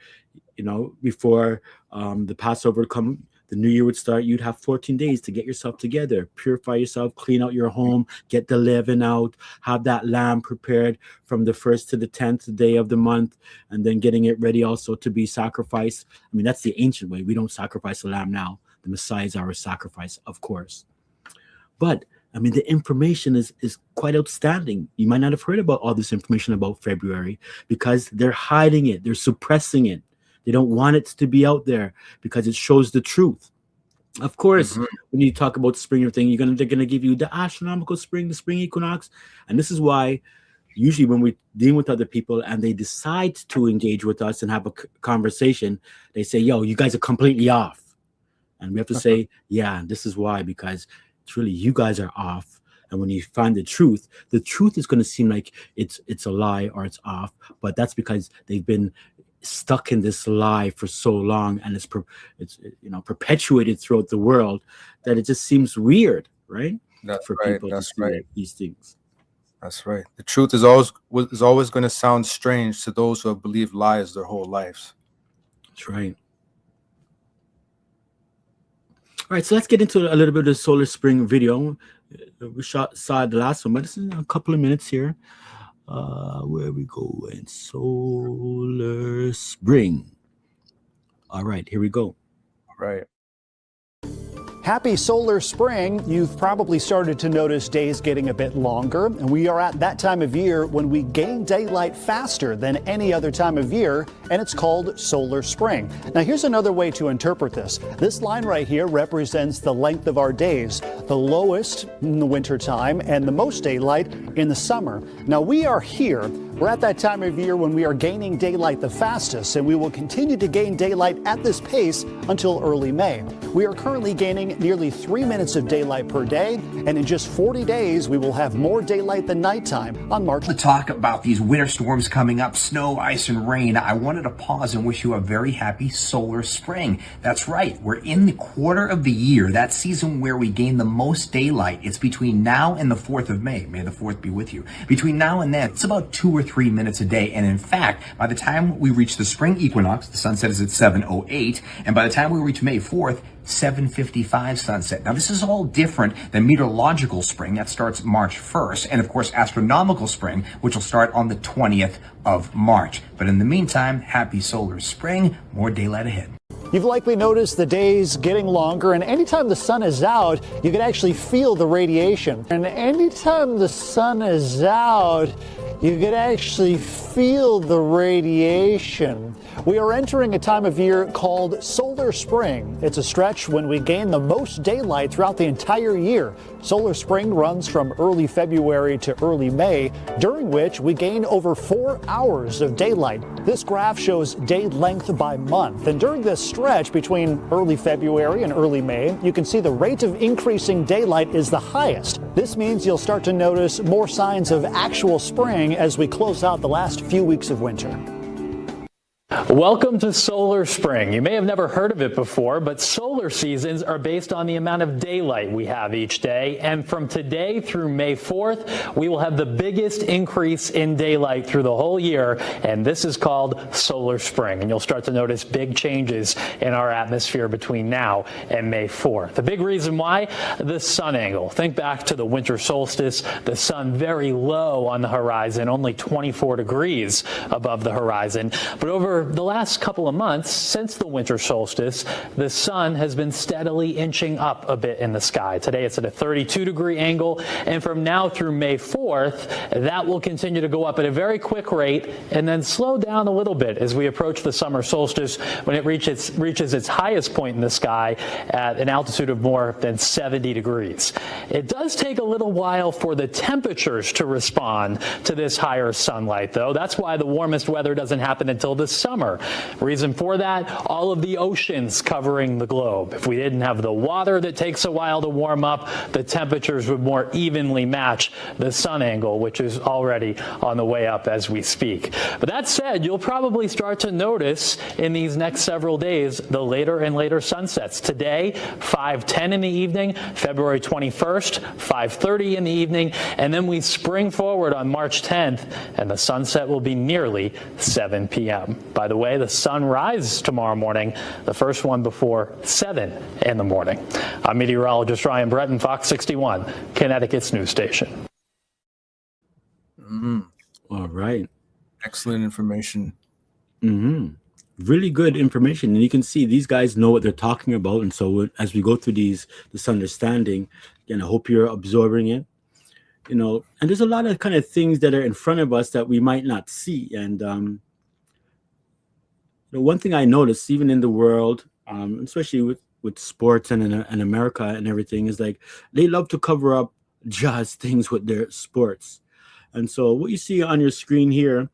before the Passover come, the new year would start, you'd have 14 days to get yourself together, purify yourself, clean out your home, get the leaven out, have that lamb prepared from the 1st to the 10th day of the month, and then getting it ready also to be sacrificed. I mean, that's the ancient way. We don't sacrifice a lamb now. The Messiah is our sacrifice, of course. But, I mean, the information is quite outstanding. You might not have heard about all this information about February because they're hiding it. They're suppressing it. They don't want it to be out there because it shows the truth. Of course, when you talk about spring or thing, they're gonna give you the astronomical spring, the spring equinox, and this is why usually when we deal with other people and they decide to engage with us and have a conversation, they say, "Yo, you guys are completely off," and we have to say, "Yeah, this is why, because it's really you guys are off." And when you find the truth is going to seem like it's a lie or it's off, but that's because they've been stuck in this lie for so long, and it's perpetuated throughout the world that it just seems weird, right? That's for right. people That's to see right. these things. That's right. The truth is always going to sound strange to those who have believed lies their whole lives. That's right. All right, so let's get into a little bit of the solar spring video. We saw the last one, but it's in a couple of minutes here. Where we go in solar spring. All right, here we go. Right. Happy solar spring. You've probably started to notice days getting a bit longer, and we are at that time of year when we gain daylight faster than any other time of year, and it's called solar spring. Now here's another way to interpret this. This line right here represents the length of our days, the lowest in the winter time and the most daylight in the summer. Now we are here. We're at that time of year when we are gaining daylight the fastest, and we will continue to gain daylight at this pace until early May. We are currently gaining nearly 3 minutes of daylight per day, and in just 40 days, we will have more daylight than nighttime on March. To talk about these winter storms coming up, snow, ice, and rain, I wanted to pause and wish you a very happy solar spring. That's right, we're in the quarter of the year, that season where we gain the most daylight. It's between now and the 4th of May. May the 4th be with you. Between now and then, it's about 2 or 3 minutes a day, and in fact, by the time we reach the spring equinox, the sunset is at 7:08, and by the time we reach May 4th, 7:55 sunset. Now, this is all different than meteorological spring that starts March 1st, and of course, astronomical spring, which will start on the 20th of March. But in the meantime, happy solar spring, more daylight ahead. You've likely noticed the days getting longer, and anytime the sun is out, you can actually feel the radiation. And anytime the sun is out, you can actually feel the radiation. We are entering a time of year called solar spring. It's a stretch when we gain the most daylight throughout the entire year. Solar spring runs from early February to early May, during which we gain over 4 hours of daylight. This graph shows day length by month, and during this stretch between early February and early May, you can see the rate of increasing daylight is the highest. This means you'll start to notice more signs of actual spring as we close out the last few weeks of winter. Welcome to solar spring. You may have never heard of it before, but solar seasons are based on the amount of daylight we have each day. And from today through May 4th, we will have the biggest increase in daylight through the whole year. And this is called solar spring. And you'll start to notice big changes in our atmosphere between now and May 4th. The big reason why? The sun angle. Think back to the winter solstice, the sun very low on the horizon, only 24 degrees above the horizon. But over the the last couple of months, since the winter solstice, the sun has been steadily inching up a bit in the sky. Today it's at a 32-degree angle, and from now through May 4th, that will continue to go up at a very quick rate and then slow down a little bit as we approach the summer solstice, when it reaches its highest point in the sky at an altitude of more than 70 degrees. It does take a little while for the temperatures to respond to this higher sunlight, though. That's why the warmest weather doesn't happen until the summer. Reason for that, all of the oceans covering the globe. If we didn't have the water that takes a while to warm up, the temperatures would more evenly match the sun angle, which is already on the way up as we speak. But that said, you'll probably start to notice in these next several days the later and later sunsets. Today, 5:10 in the evening, February 21st, 5:30 in the evening, and then we spring forward on March 10th, and the sunset will be nearly 7 p.m. By the way, the sun rises tomorrow morning, the first one before 7 in the morning. I'm meteorologist Ryan Breton, Fox 61, Connecticut's news station. All right. Excellent information. Really good information, and you can see these guys know what they're talking about. And so as we go through this understanding, again, I hope you're absorbing it. And there's a lot of kind of things that are in front of us that we might not see. And the one thing I noticed, even in the world, especially with sports and in America and everything, is like they love to cover up just things with their sports. And so what you see on your screen here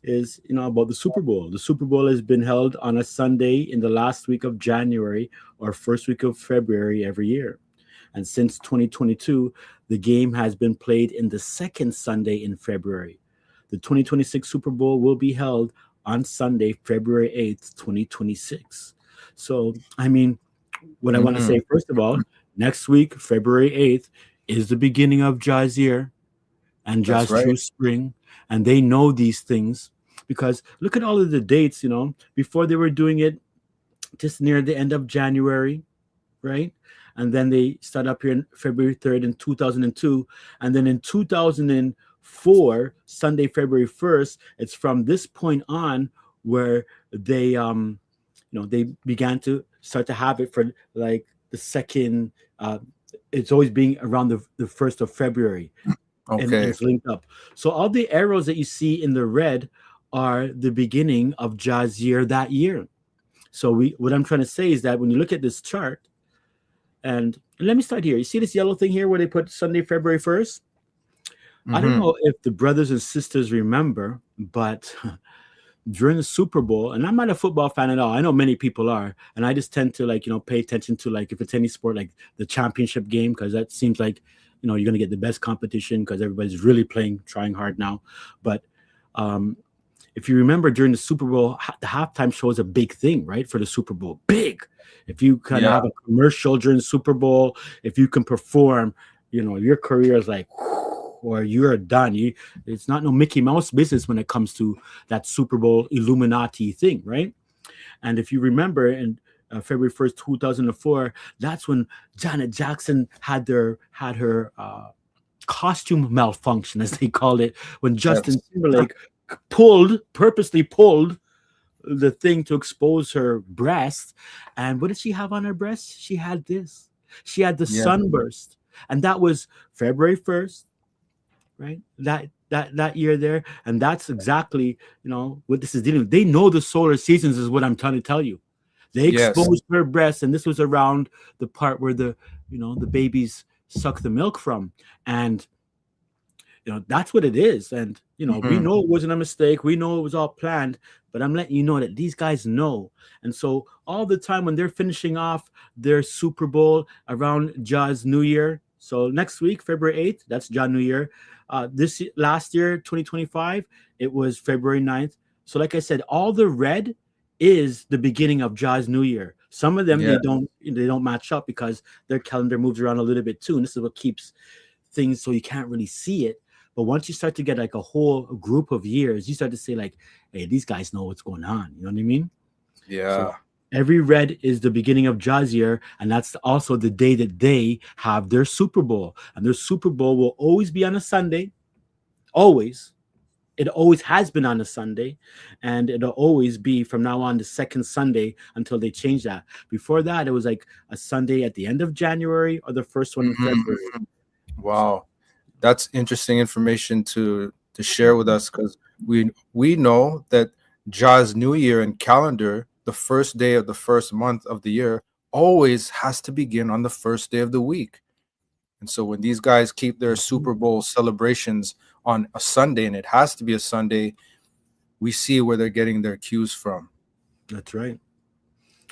is, about the Super Bowl. The Super Bowl has been held on a Sunday in the last week of January or first week of February every year. And since 2022, the game has been played in the second Sunday in February. The 2026 Super Bowl will be held on Sunday, February 8th, 2026. So, what I want to say, first of all, next week, February 8th, is the beginning of Jah's year and Jah's true spring. And they know these things because look at all of the dates, before they were doing it just near the end of January, right? And then they start up here in February 3rd in 2002. And then in 2004, Sunday, February 1st, it's from this point on where they, they began to start to have it for like the second, it's always being around the 1st of February. Okay. And it's linked up. So all the arrows that you see in the red are the beginning of Jah's year that year. So what I'm trying to say is that when you look at this chart, and let me start here. You see this yellow thing here where they put Sunday, February 1st? I don't know if the brothers and sisters remember, but during the Super Bowl, and I'm not a football fan at all. I know many people are, and I just tend to pay attention to if it's any sport like the championship game, because that seems like you're going to get the best competition because everybody's really trying hard now. But if you remember during the Super Bowl, the halftime show is a big thing, right? For the Super Bowl, big. If you kind of have a commercial during the Super Bowl, if you can perform, your career is like, or you're done. It's not no Mickey Mouse business when it comes to that Super Bowl Illuminati thing, right? And if you remember in February 1st, 2004, that's when Janet Jackson had her costume malfunction, as they called it, when Justin Timberlake purposely pulled the thing to expose her breast. And what did she have on her breast? She had this. She had the sunburst. And that was February 1st, right? That year there. And that's exactly, what this is dealing with. They know the solar seasons is what I'm trying to tell you. They exposed her breast, and this was around the part where the babies suck the milk from. And, that's what it is. And, we know it wasn't a mistake. We know it was all planned, but I'm letting you know that these guys know. And so all the time when they're finishing off their Super Bowl around Jah's New Year, so next week, February 8th, that's Jah New Year. This last year, 2025, it was February 9th. So like I said, all the red is the beginning of Jah's New Year. Some of them, they don't match up because their calendar moves around a little bit too. And this is what keeps things so you can't really see it. But once you start to get like a whole group of years, you start to say like, hey, these guys know what's going on. You know what I mean? Yeah. So every red is the beginning of Jah's year. And that's also the day that they have their Super Bowl. And their Super Bowl will always be on a Sunday. Always. it always has been on a Sunday, and it'll always be from now on the second Sunday until they change that. Before that, it was like a Sunday at the end of January or the first one in February. Wow, that's interesting information to share with us, because we know that Jah's New Year and calendar, the first day of the first month of the year, always has to begin on the first day of the week. And so when these guys keep their Super Bowl celebrations on a Sunday, and it has to be a Sunday, we see where they're getting their cues from. That's right.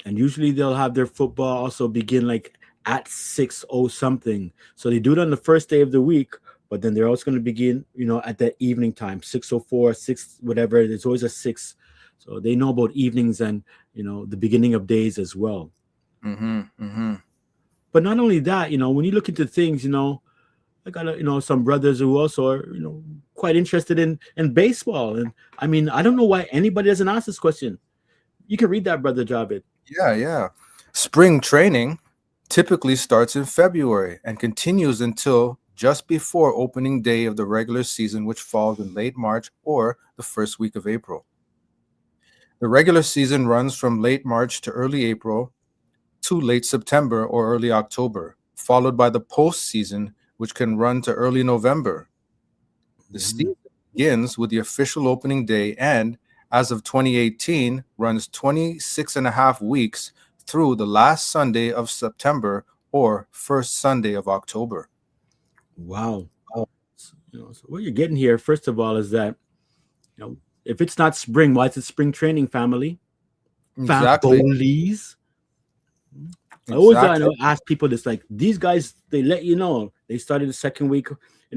And usually they'll have their football also begin like at 6:00 something. So they do it on the first day of the week, but then they're also going to begin, at the evening time, 6:04, 6, whatever. There's always a 6. So they know about evenings and, the beginning of days as well. But not only that, when you look into things, I got, some brothers who also are, quite interested in baseball. And I mean, I don't know why anybody doesn't ask this question. You can read that, Brother Javed. Yeah. Spring training typically starts in February and continues until just before opening day of the regular season, which falls in late March or the first week of April. The regular season runs from late March to early April to late September or early October, followed by the postseason, which can run to early November. The season begins with the official opening day and, as of 2018, runs 26 and a half weeks through the last Sunday of September or first Sunday of October. Wow. So what you're getting here, first of all, is that, if it's not spring, why is it spring training, family? Exactly. Families. I always ask people this, like, these guys, they let you know they started the second week.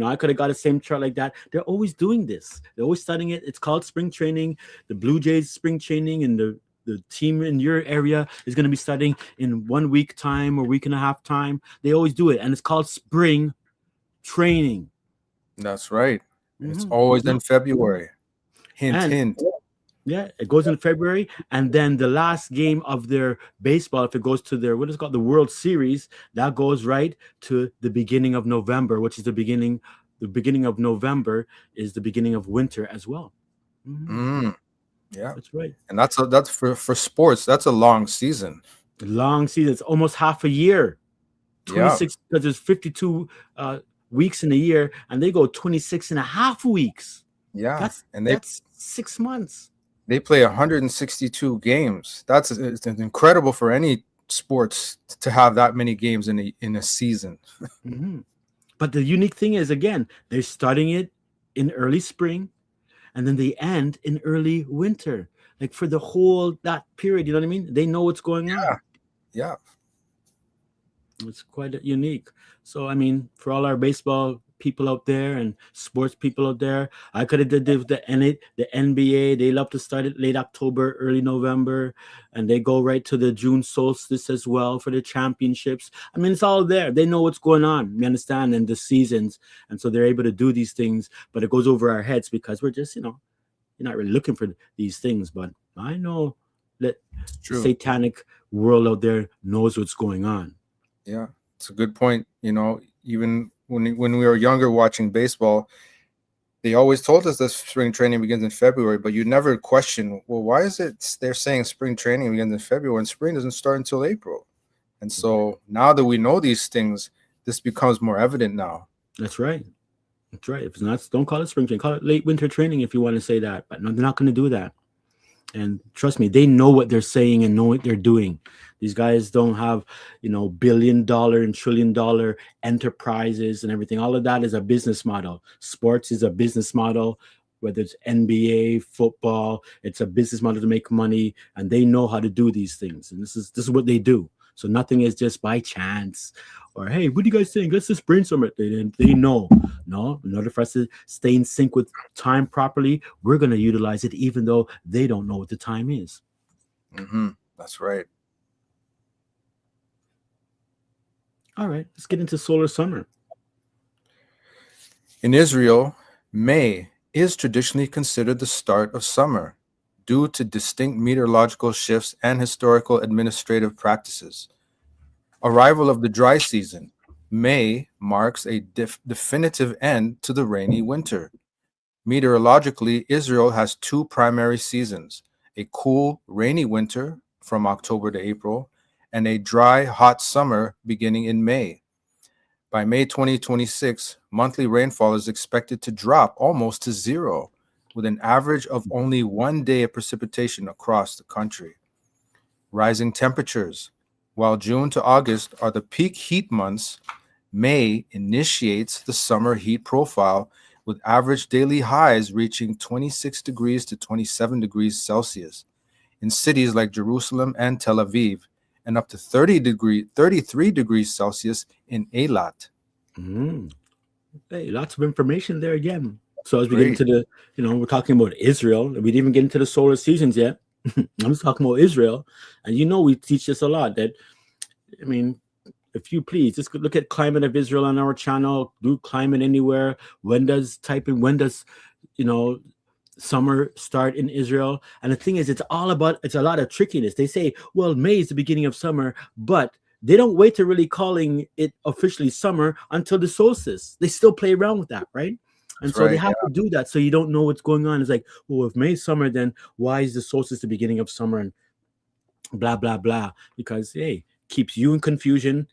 I could have got a same chart like that. They're always doing this. They're always studying it. It's called spring training. The Blue Jays spring training, and the team in your area is going to be studying in 1 week time or week and a half time. They always do it, and it's called spring training. That's right. It's always in February. Hint. Yeah, it goes in February, and then the last game of their baseball, if it goes to their, what is it called, the World Series, that goes right to the beginning of November, which is the beginning of November is the beginning of winter as well. Yeah, that's right. And that's for sports. That's a long season. Long season. It's almost half a year. 26, because there's 52 weeks in a year, and they go 26 and a half weeks. Yeah, that's 6 months. They play 162 games. It's incredible for any sports to have that many games in a season. But the unique thing is, again, they're starting it in early spring, and then they end in early winter, like for the whole that period. You know what I mean? They know what's going on. Yeah, it's quite unique. So, I mean, for all our baseball people out there and sports people out there, I could have did the NBA. They love to start it late October, early November, and they go right to the June solstice as well for the championships. I mean, it's all there. They know what's going on, you understand, and the seasons, and so they're able to do these things, but it goes over our heads because we're just, you're not really looking for these things. But I know that the satanic world out there knows what's going on. Yeah, it's a good point. Even when we were younger watching baseball, they always told us that spring training begins in February, but you never question, well, why is it they're saying spring training begins in February and spring doesn't start until April? And so now that we know these things, this becomes more evident now. That's right. That's right. If it's not, don't call it spring training. Call it late winter training if you want to say that. But no, they're not going to do that. And trust me, they know what they're saying and know what they're doing. These guys don't have, $1 billion and $1 trillion enterprises and everything. All of that is a business model. Sports is a business model, whether it's NBA, football, it's a business model to make money, and they know how to do these things. And this is what they do. So nothing is just by chance or, hey, what do you guys think? Let's just brainstorm it. They know. No, in order for us to stay in sync with time properly, we're going to utilize it even though they don't know what the time is. That's right. All right, let's get into solar summer. In Israel, May is traditionally considered the start of summer due to distinct meteorological shifts and historical administrative practices. Arrival of the dry season. May marks a definitive end to the rainy winter. Meteorologically, Israel has two primary seasons: a cool, rainy winter from October to April, and a dry, hot summer beginning in May. By May 2026, monthly rainfall is expected to drop almost to zero, with an average of only 1 day of precipitation across the country. Rising temperatures. While June to August are the peak heat months, May initiates the summer heat profile, with average daily highs reaching 26 degrees to 27 degrees Celsius in cities like Jerusalem and Tel Aviv, and up to 33 degrees Celsius in Eilat. Hey, lots of information there again. So as we get into the, we're talking about Israel, and we didn't even get into the solar seasons yet. I'm just talking about Israel. And we teach this a lot, that, if you please, just look at climate of Israel on our channel, do climate anywhere. When does summer start in Israel? And the thing is, it's a lot of trickiness. They say, well, May is the beginning of summer, but they don't wait to really calling it officially summer until the solstice. They still play around with that, right? And so they have to do that, so you don't know what's going on. It's like, well, if May's summer, then why is the solstice the beginning of summer, and blah, blah, blah? Because, hey, keeps you in confusion,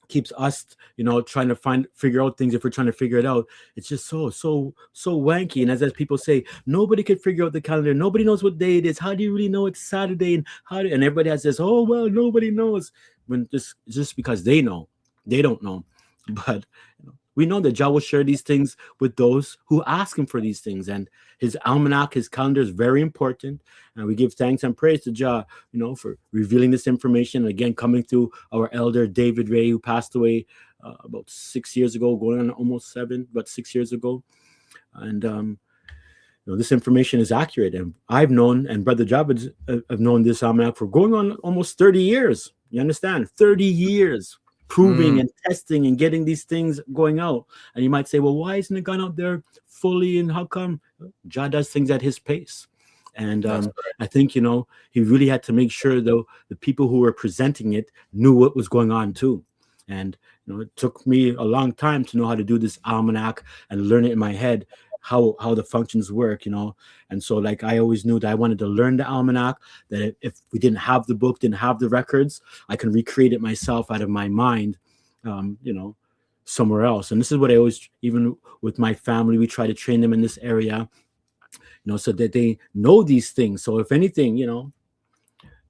keeps us, trying to figure out things. If we're trying to figure it out, it's just so wanky. And as people say, nobody could figure out the calendar. Nobody knows what day it is. How do you really know it's Saturday? And and everybody has this, oh, well, nobody knows. When just because they know, they don't know. But we know that Jah will share these things with those who ask him for these things. And his almanac, his calendar, is very important. And we give thanks and praise to Jah, for revealing this information. Again, coming through our elder David Ray, who passed away about 6 years ago, going on almost 7, but 6 years ago. And this information is accurate. And I've known, and Brother Javid have known this almanac for going on almost 30 years. You understand? 30 years. Proving and testing and getting these things going out. And you might say, well, why isn't it gone out there fully? And how come? Jah does things at his pace. And I think, he really had to make sure, though, the people who were presenting it knew what was going on, too. And, it took me a long time to know how to do this almanac and learn it in my head, how the functions work, And so, like, I always knew that I wanted to learn the almanac, that if we didn't have the book, didn't have the records, I can recreate it myself out of my mind, somewhere else. And this is what I always, even with my family, we try to train them in this area, so that they know these things. So if anything, you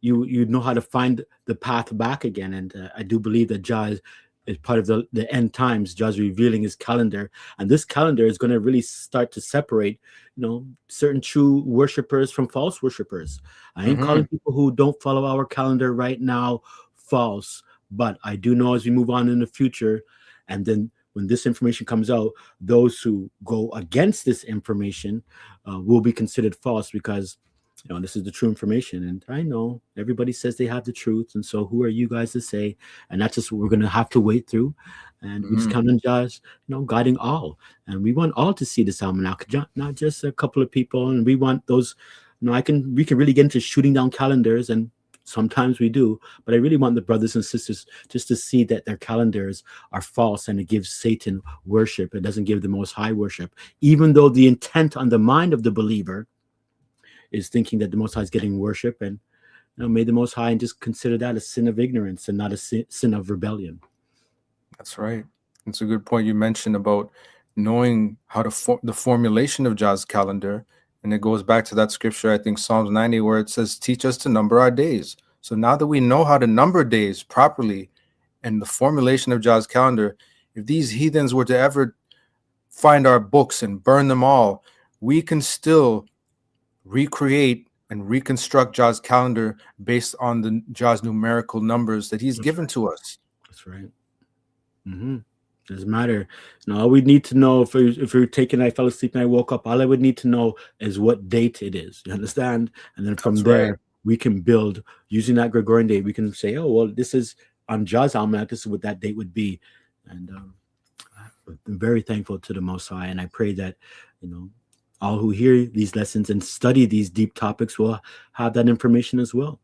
know how to find the path back again. And I do believe that Jah is part of the end times. Jah's revealing his calendar, and this calendar is going to really start to separate, certain true worshipers from false worshipers. I ain't calling people who don't follow our calendar right now false, but I do know as we move on in the future, and then when this information comes out, those who go against this information will be considered false, because this is the true information. And I know everybody says they have the truth. And so who are you guys to say? And that's just what we're going to have to wait through. And we just count on God's, guiding all. And we want all to see this almanac, not just a couple of people. And we want those, we can really get into shooting down calendars, and sometimes we do. But I really want the brothers and sisters just to see that their calendars are false, and it gives Satan worship. It doesn't give the Most High worship, even though the intent on the mind of the believer is thinking that the Most High is getting worship. And may the Most High and just consider that a sin of ignorance and not a sin of rebellion. That's right. It's a good point you mentioned about knowing how to the formulation of Jah's calendar. And it goes back to that scripture, I think Psalms 90, where it says, teach us to number our days. So now that we know how to number days properly and the formulation of Jah's calendar, if these heathens were to ever find our books and burn them all, we can still recreate and reconstruct Jah's calendar based on the Jah's numerical numbers that he's given to us. That's right. Doesn't matter. All we need to know, if we're taking, I fell asleep and I woke up, all I would need to know is what date it is. You understand? And then from there, we can build, using that Gregorian date, we can say, oh, well, this is on Jah's almanac, this is what that date would be. And I'm very thankful to the Most High. And I pray that, all who hear these lessons and study these deep topics will have that information as well.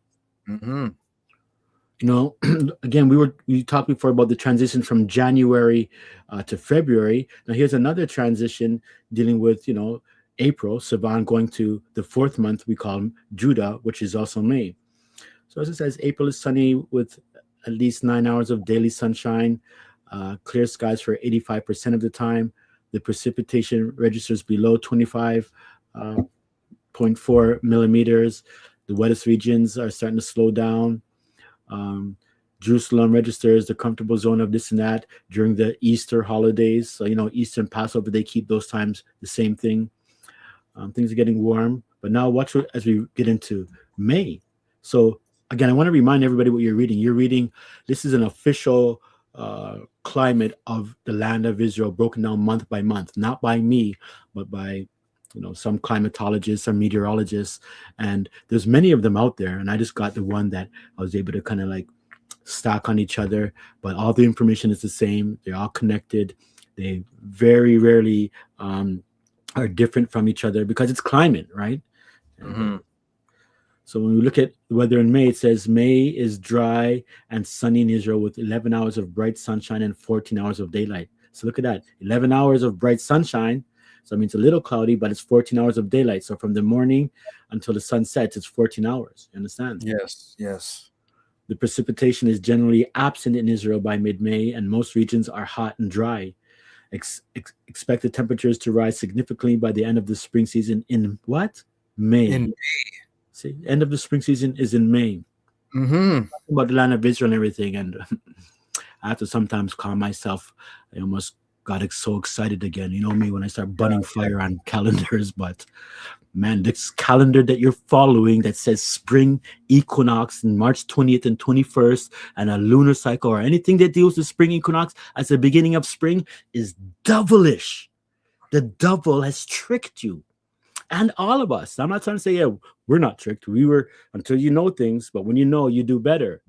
Again, we talked before about the transition from January to February. Now here's another transition dealing with April, Savan, going to the fourth month we call Judah, which is also May. So as it says, April is sunny with at least 9 hours of daily sunshine, clear skies for 85% of the time. The precipitation registers below 25.4 millimeters. The wettest regions are starting to slow down. Jerusalem registers the comfortable zone of this and that during the Easter holidays. So, Easter and Passover, they keep those times the same thing. Things are getting warm. But now watch as we get into May. So, again, I want to remind everybody what you're reading. You're reading, this is an official climate of the land of Israel, broken down month by month, not by me, but by some climatologists, some meteorologists, and there's many of them out there. And I just got the one that I was able to kind of like stack on each other, but all the information is the same. They're all connected. They very rarely are different from each other because it's climate, right? Mm-hmm. So when we look at the weather in May, it says May is dry and sunny in Israel with 11 hours of bright sunshine and 14 hours of daylight. So look at that, 11 hours of bright sunshine. So it means a little cloudy, but it's 14 hours of daylight. So from the morning until the sun sets, it's 14 hours. You understand? Yes. The precipitation is generally absent in Israel by mid-May, and most regions are hot and dry. Expect the temperatures to rise significantly by the end of the spring season in what? May. In May. See, end of the spring season is in May. Mm-hmm. About the land of Israel and everything, and I have to sometimes calm myself. I almost got so excited again. You know me when I start burning fire on calendars, but man, this calendar that you're following that says spring equinox in March 20th and 21st and a lunar cycle or anything that deals with spring equinox as the beginning of spring is devilish. The devil has tricked you and all of us. I'm not trying to say, we're not tricked. We were until you know things, but when you know, you do better.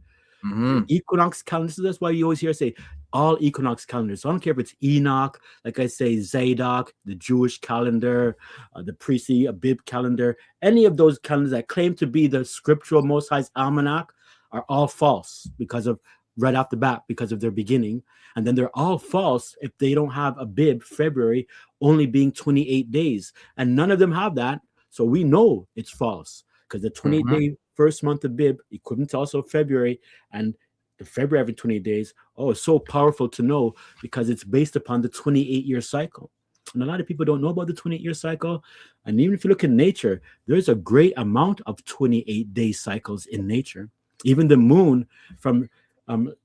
Mm-hmm. Equinox calendars. So that's why you always hear say all equinox calendars. So I don't care if it's Enoch, like I say, Zadok, the Jewish calendar, the priestly ABIB calendar, any of those calendars that claim to be the scriptural Most High's almanac are all false because of right off the bat because of their beginning. And then they're all false if they don't have ABIB, February, only being 28 days. And none of them have that. So we know it's false because the 28-day first month of ABIB, equivalent to also February, and the February every 28 days. Oh, it's so powerful to know because it's based upon the 28-year cycle. And a lot of people don't know about the 28-year cycle. And even if you look in nature, there's a great amount of 28-day cycles in nature. Even the moon from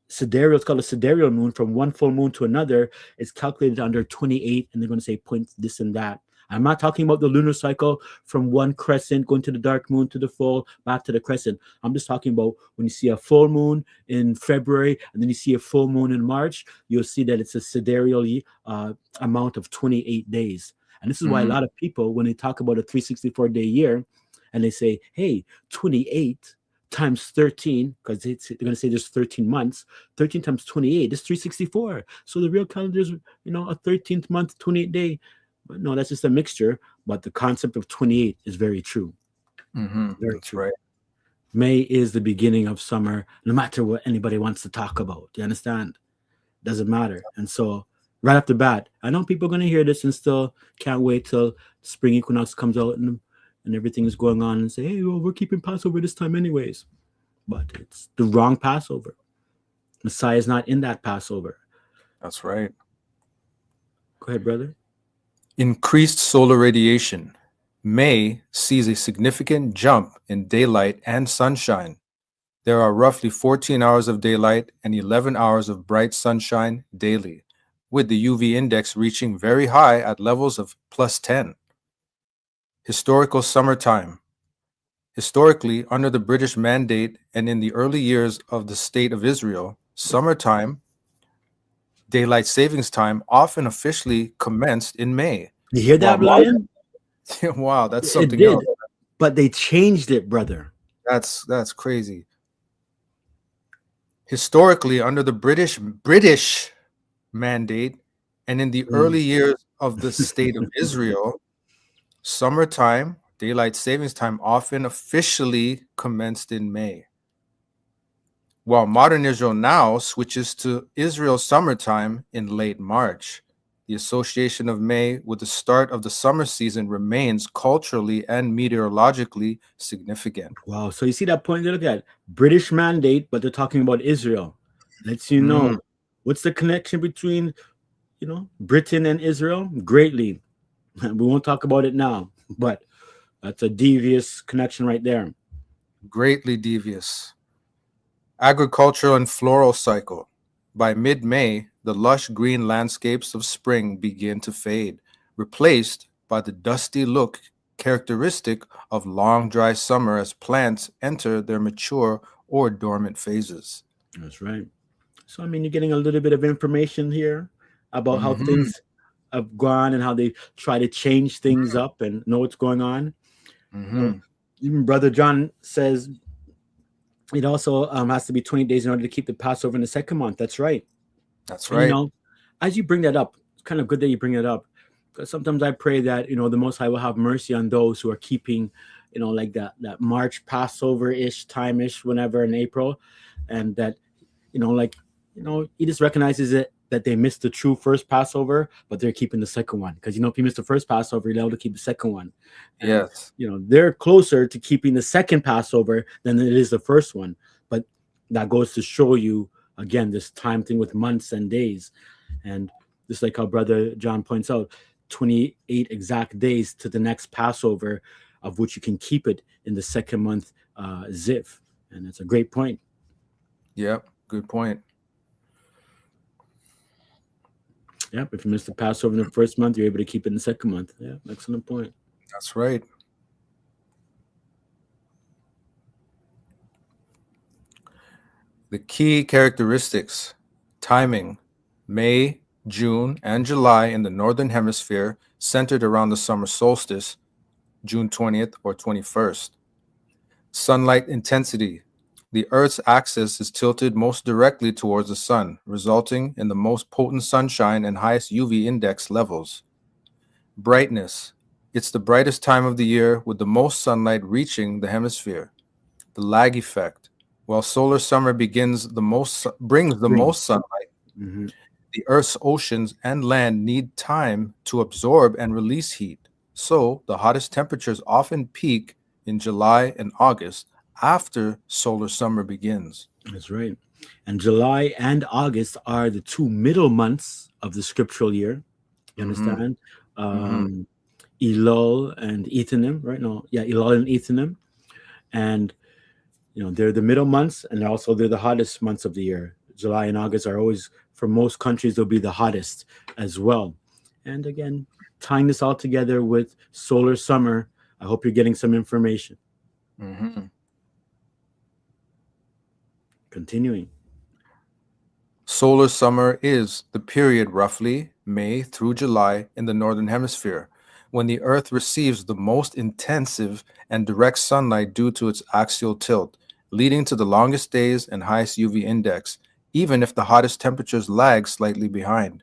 sidereal, it's called a sidereal moon, from one full moon to another is calculated under 28, and they're going to say point this and that. I'm not talking about the lunar cycle from one crescent going to the dark moon to the full back to the crescent. I'm just talking about when you see a full moon in February and then you see a full moon in March, you'll see that it's a sidereal amount of 28 days. And this is why a lot of people, when they talk about a 364-day year and they say, hey, 28 times 13, because they're going to say there's 13 months, 13 times 28 is 364. So the real calendar is, a 13th month, 28 day. But no, that's just a mixture. But the concept of 28 is very true. Very That's true. right. May is the beginning of summer, no matter what anybody wants to talk about. You understand? Doesn't matter. And so right off the bat, I know people are going to hear this and still can't wait till spring equinox comes out and everything is going on and say, hey, well, we're keeping Passover this time anyways. But it's the wrong Passover. Messiah is not in that Passover. That's right. Go ahead, brother. Increased solar radiation. May sees a significant jump in daylight and sunshine. There are roughly 14 hours of daylight and 11 hours of bright sunshine daily, with the UV index reaching very high at levels of +10. Historical summertime. Historically, under the British Mandate and in the early years of the State of Israel, summertime, daylight savings time, often officially commenced in May. You hear that, Lion? Wow, that's something it did, else. But they changed it, brother. That's crazy. Historically, under the British Mandate and in the early years of the State of Israel, summertime, daylight savings time, often officially commenced in May. while modern Israel now switches to Israel's summertime in late March. The association of May with the start of the summer season remains culturally and meteorologically significant. Wow. So you see that point? Look at British mandate, but they're talking about Israel. Lets you know what's the connection between, Britain and Israel? Greatly. We won't talk about it now, but that's a devious connection right there. Greatly devious. Agricultural and floral cycle. By mid-May, the lush green landscapes of spring begin to fade, replaced by the dusty look characteristic of long, dry summer as plants enter their mature or dormant phases. That's right. So, you're getting a little bit of information here about how things have gone and how they try to change things up and know what's going on. Even Brother John says it also has to be 20 days in order to keep the Passover in the second month. That's right. That's right. And, as you bring that up, it's kind of good that you bring it up, because sometimes I pray that, the Most High will have mercy on those who are keeping, like that March Passover-ish time-ish, whenever in April, and that, he just recognizes it that they missed the true first Passover, but they're keeping the second one. Because, if you miss the first Passover, you're able to keep the second one. And, yes. They're closer to keeping the second Passover than it is the first one. But that goes to show you, again, this time thing with months and days. And just like how Brother John points out, 28 exact days to the next Passover, of which you can keep it in the second month Ziv. And that's a great point. Yep, good point. Yep, if you miss the Passover in the first month, you're able to keep it in the second month. Yeah, excellent point. That's right. The key characteristics: timing, May, June, and July in the Northern Hemisphere, centered around the summer solstice, June 20th or 21st. Sunlight intensity. The Earth's axis is tilted most directly towards the sun, resulting in the most potent sunshine and highest UV index levels. Brightness. It's the brightest time of the year with the most sunlight reaching the hemisphere. The lag effect. While solar summer brings the most sunlight, the Earth's oceans and land need time to absorb and release heat. So the hottest temperatures often peak in July and August after solar summer begins. That's right. And July and August are the two middle months of the scriptural year. You understand? Elul and Ethanim, right? Elul and Ethanim. And, they're the middle months, and also they're the hottest months of the year. July and August are always, for most countries, they'll be the hottest as well. And again, tying this all together with solar summer, I hope you're getting some information. Continuing. Solar summer is the period roughly May through July in the Northern Hemisphere, when the Earth receives the most intensive and direct sunlight due to its axial tilt, leading to the longest days and highest UV index, even if the hottest temperatures lag slightly behind.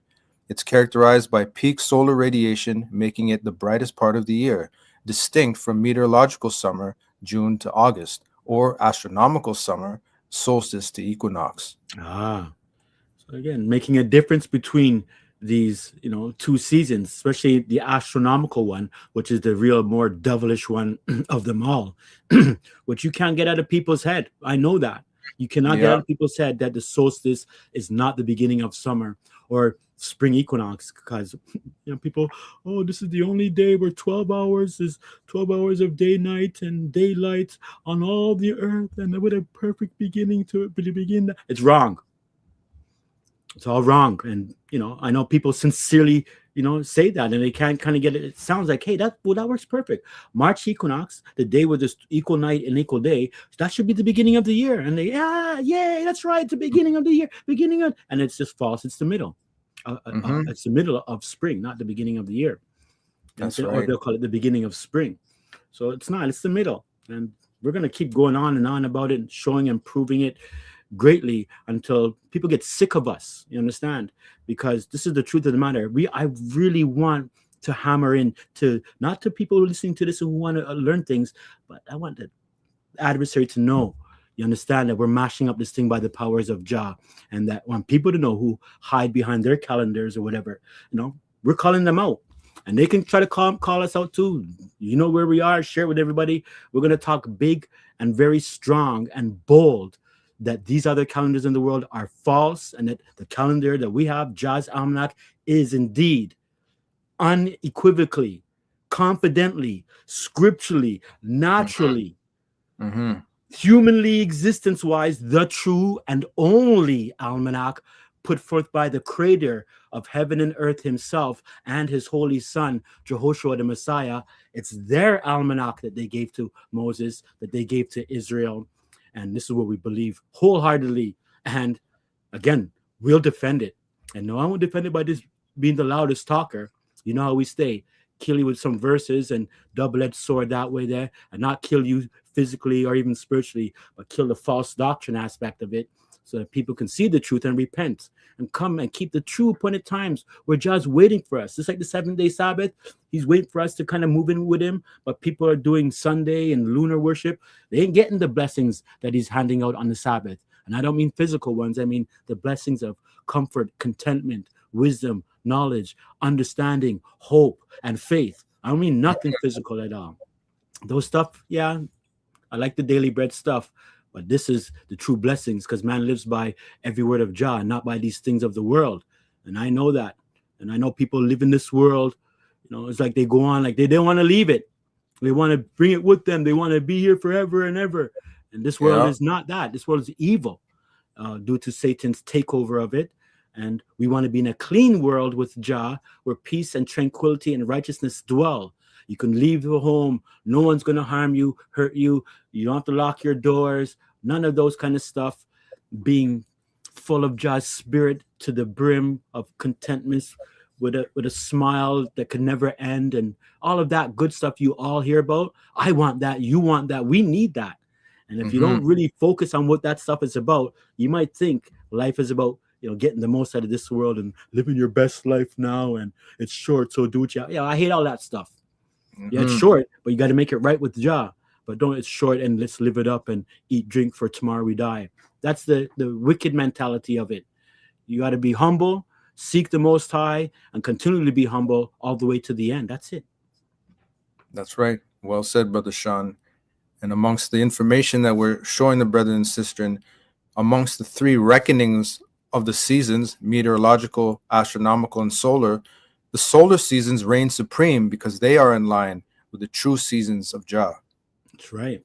It's characterized by peak solar radiation, making it the brightest part of the year, distinct from meteorological summer, June to August, or astronomical summer, solstice to equinox. So again, making a difference between these, two seasons, especially the astronomical one, which is the real more devilish one of them all, which you can't get out of people's head. I know that. You cannot get out of people's head that the solstice is not the beginning of summer or spring equinox, because people, this is the only day where 12 hours is 12 hours of day, night, and daylight on all the earth, and with a perfect beginning to begin. It's wrong. It's all wrong. And I know people sincerely say that, and they can't kind of get it. It sounds like, hey, that works perfect. March equinox, the day with this equal night and equal day, that should be the beginning of the year. And they, yay, that's right, the beginning of the year, and it's just false. It's the middle. It's the middle of spring, not the beginning of the year. That's right. right. Or they'll call it the beginning of spring. So it's not. It's the middle, and we're gonna keep going on and on about it, and showing and proving it greatly until people get sick of us. You understand? Because this is the truth of the matter. I really want to hammer in to, not to people listening to this who want to learn things, but I want the adversary to know, You understand that we're mashing up this thing by the powers of Jah, and that want people to know who hide behind their calendars or whatever. We're calling them out, and they can try to call us out too. You know where we are. Share it with everybody. We're going to talk big and very strong and bold that these other calendars in the world are false, and that the calendar that we have, Jah's Almanac, is indeed unequivocally, confidently, scripturally, naturally, humanly, existence-wise, the true and only almanac put forth by the creator of heaven and earth himself and his holy son, Jehoshua the Messiah. It's their almanac that they gave to Moses, that they gave to Israel. And this is what we believe wholeheartedly. And again, we'll defend it. And no, I won't defend it by this being the loudest talker. You know how we stay. Kill you with some verses and double-edged sword that way there, and not kill you physically or even spiritually, but kill the false doctrine aspect of it, so that people can see the truth and repent and come and keep the true appointed times where God's waiting for us. Just like the 7-day Sabbath, he's waiting for us to kind of move in with him, but people are doing Sunday and lunar worship. They ain't getting the blessings that he's handing out on the Sabbath. And I don't mean physical ones. I mean the blessings of comfort, contentment, wisdom, knowledge, understanding, hope, and faith. I don't mean nothing physical at all. Those stuff, yeah, I like the daily bread stuff, but this is the true blessings, because man lives by every word of Jah, not by these things of the world. And I know that. And I know people live in this world, it's like they go on, like they don't want to leave it. They want to bring it with them. They want to be here forever and ever. And this world is not that. This world is evil due to Satan's takeover of it. And we want to be in a clean world with Jah, where peace and tranquility and righteousness dwell. You can leave the home. No one's going to harm you, hurt you. You don't have to lock your doors. None of those kind of stuff. Being full of Jah's spirit to the brim of contentment, with a smile that can never end, and all of that good stuff you all hear about. I want that. You want that. We need that. And if you don't really focus on what that stuff is about, you might think life is about getting the most out of this world and living your best life now, and it's short, so do what you. I hate all that stuff. Yeah, it's short, but you got to make it right with Jah. But don't, it's short and let's live it up and eat, drink, for tomorrow we die. That's the wicked mentality of it. You got to be humble, seek the Most High, and continually be humble all the way to the end. That's it. That's right. Well said, Brother Sean. And amongst the information that we're showing the brethren and sisters, amongst the 3 reckonings of the seasons, meteorological, astronomical, and solar, the solar seasons reign supreme because they are in line with the true seasons of Jah. That's right.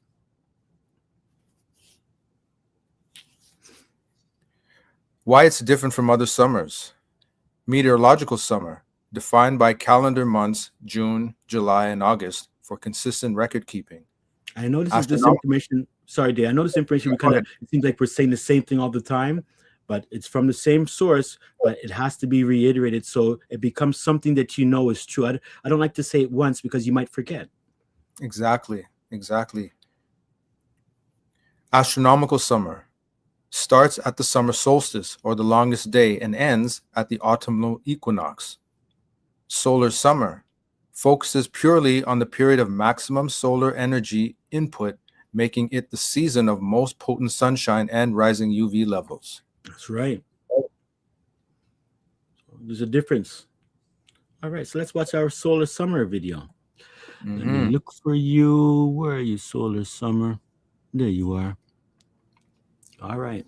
Why it's different from other summers. Meteorological summer, defined by calendar months June, July, and August for consistent record keeping. I notice this information. Sorry, Dave. I know this information. It seems like we're saying the same thing all the time, but it's from the same source, but it has to be reiterated so it becomes something that is true. I don't like to say it once because you might forget. Exactly. Astronomical summer starts at the summer solstice, or the longest day, and ends at the autumnal equinox. Solar summer focuses purely on the period of maximum solar energy input, making it the season of most potent sunshine and rising UV levels. That's right. There's a difference. All right, so let's watch our solar summer video. Let me look for you. Where are you, solar summer? There you are. All right.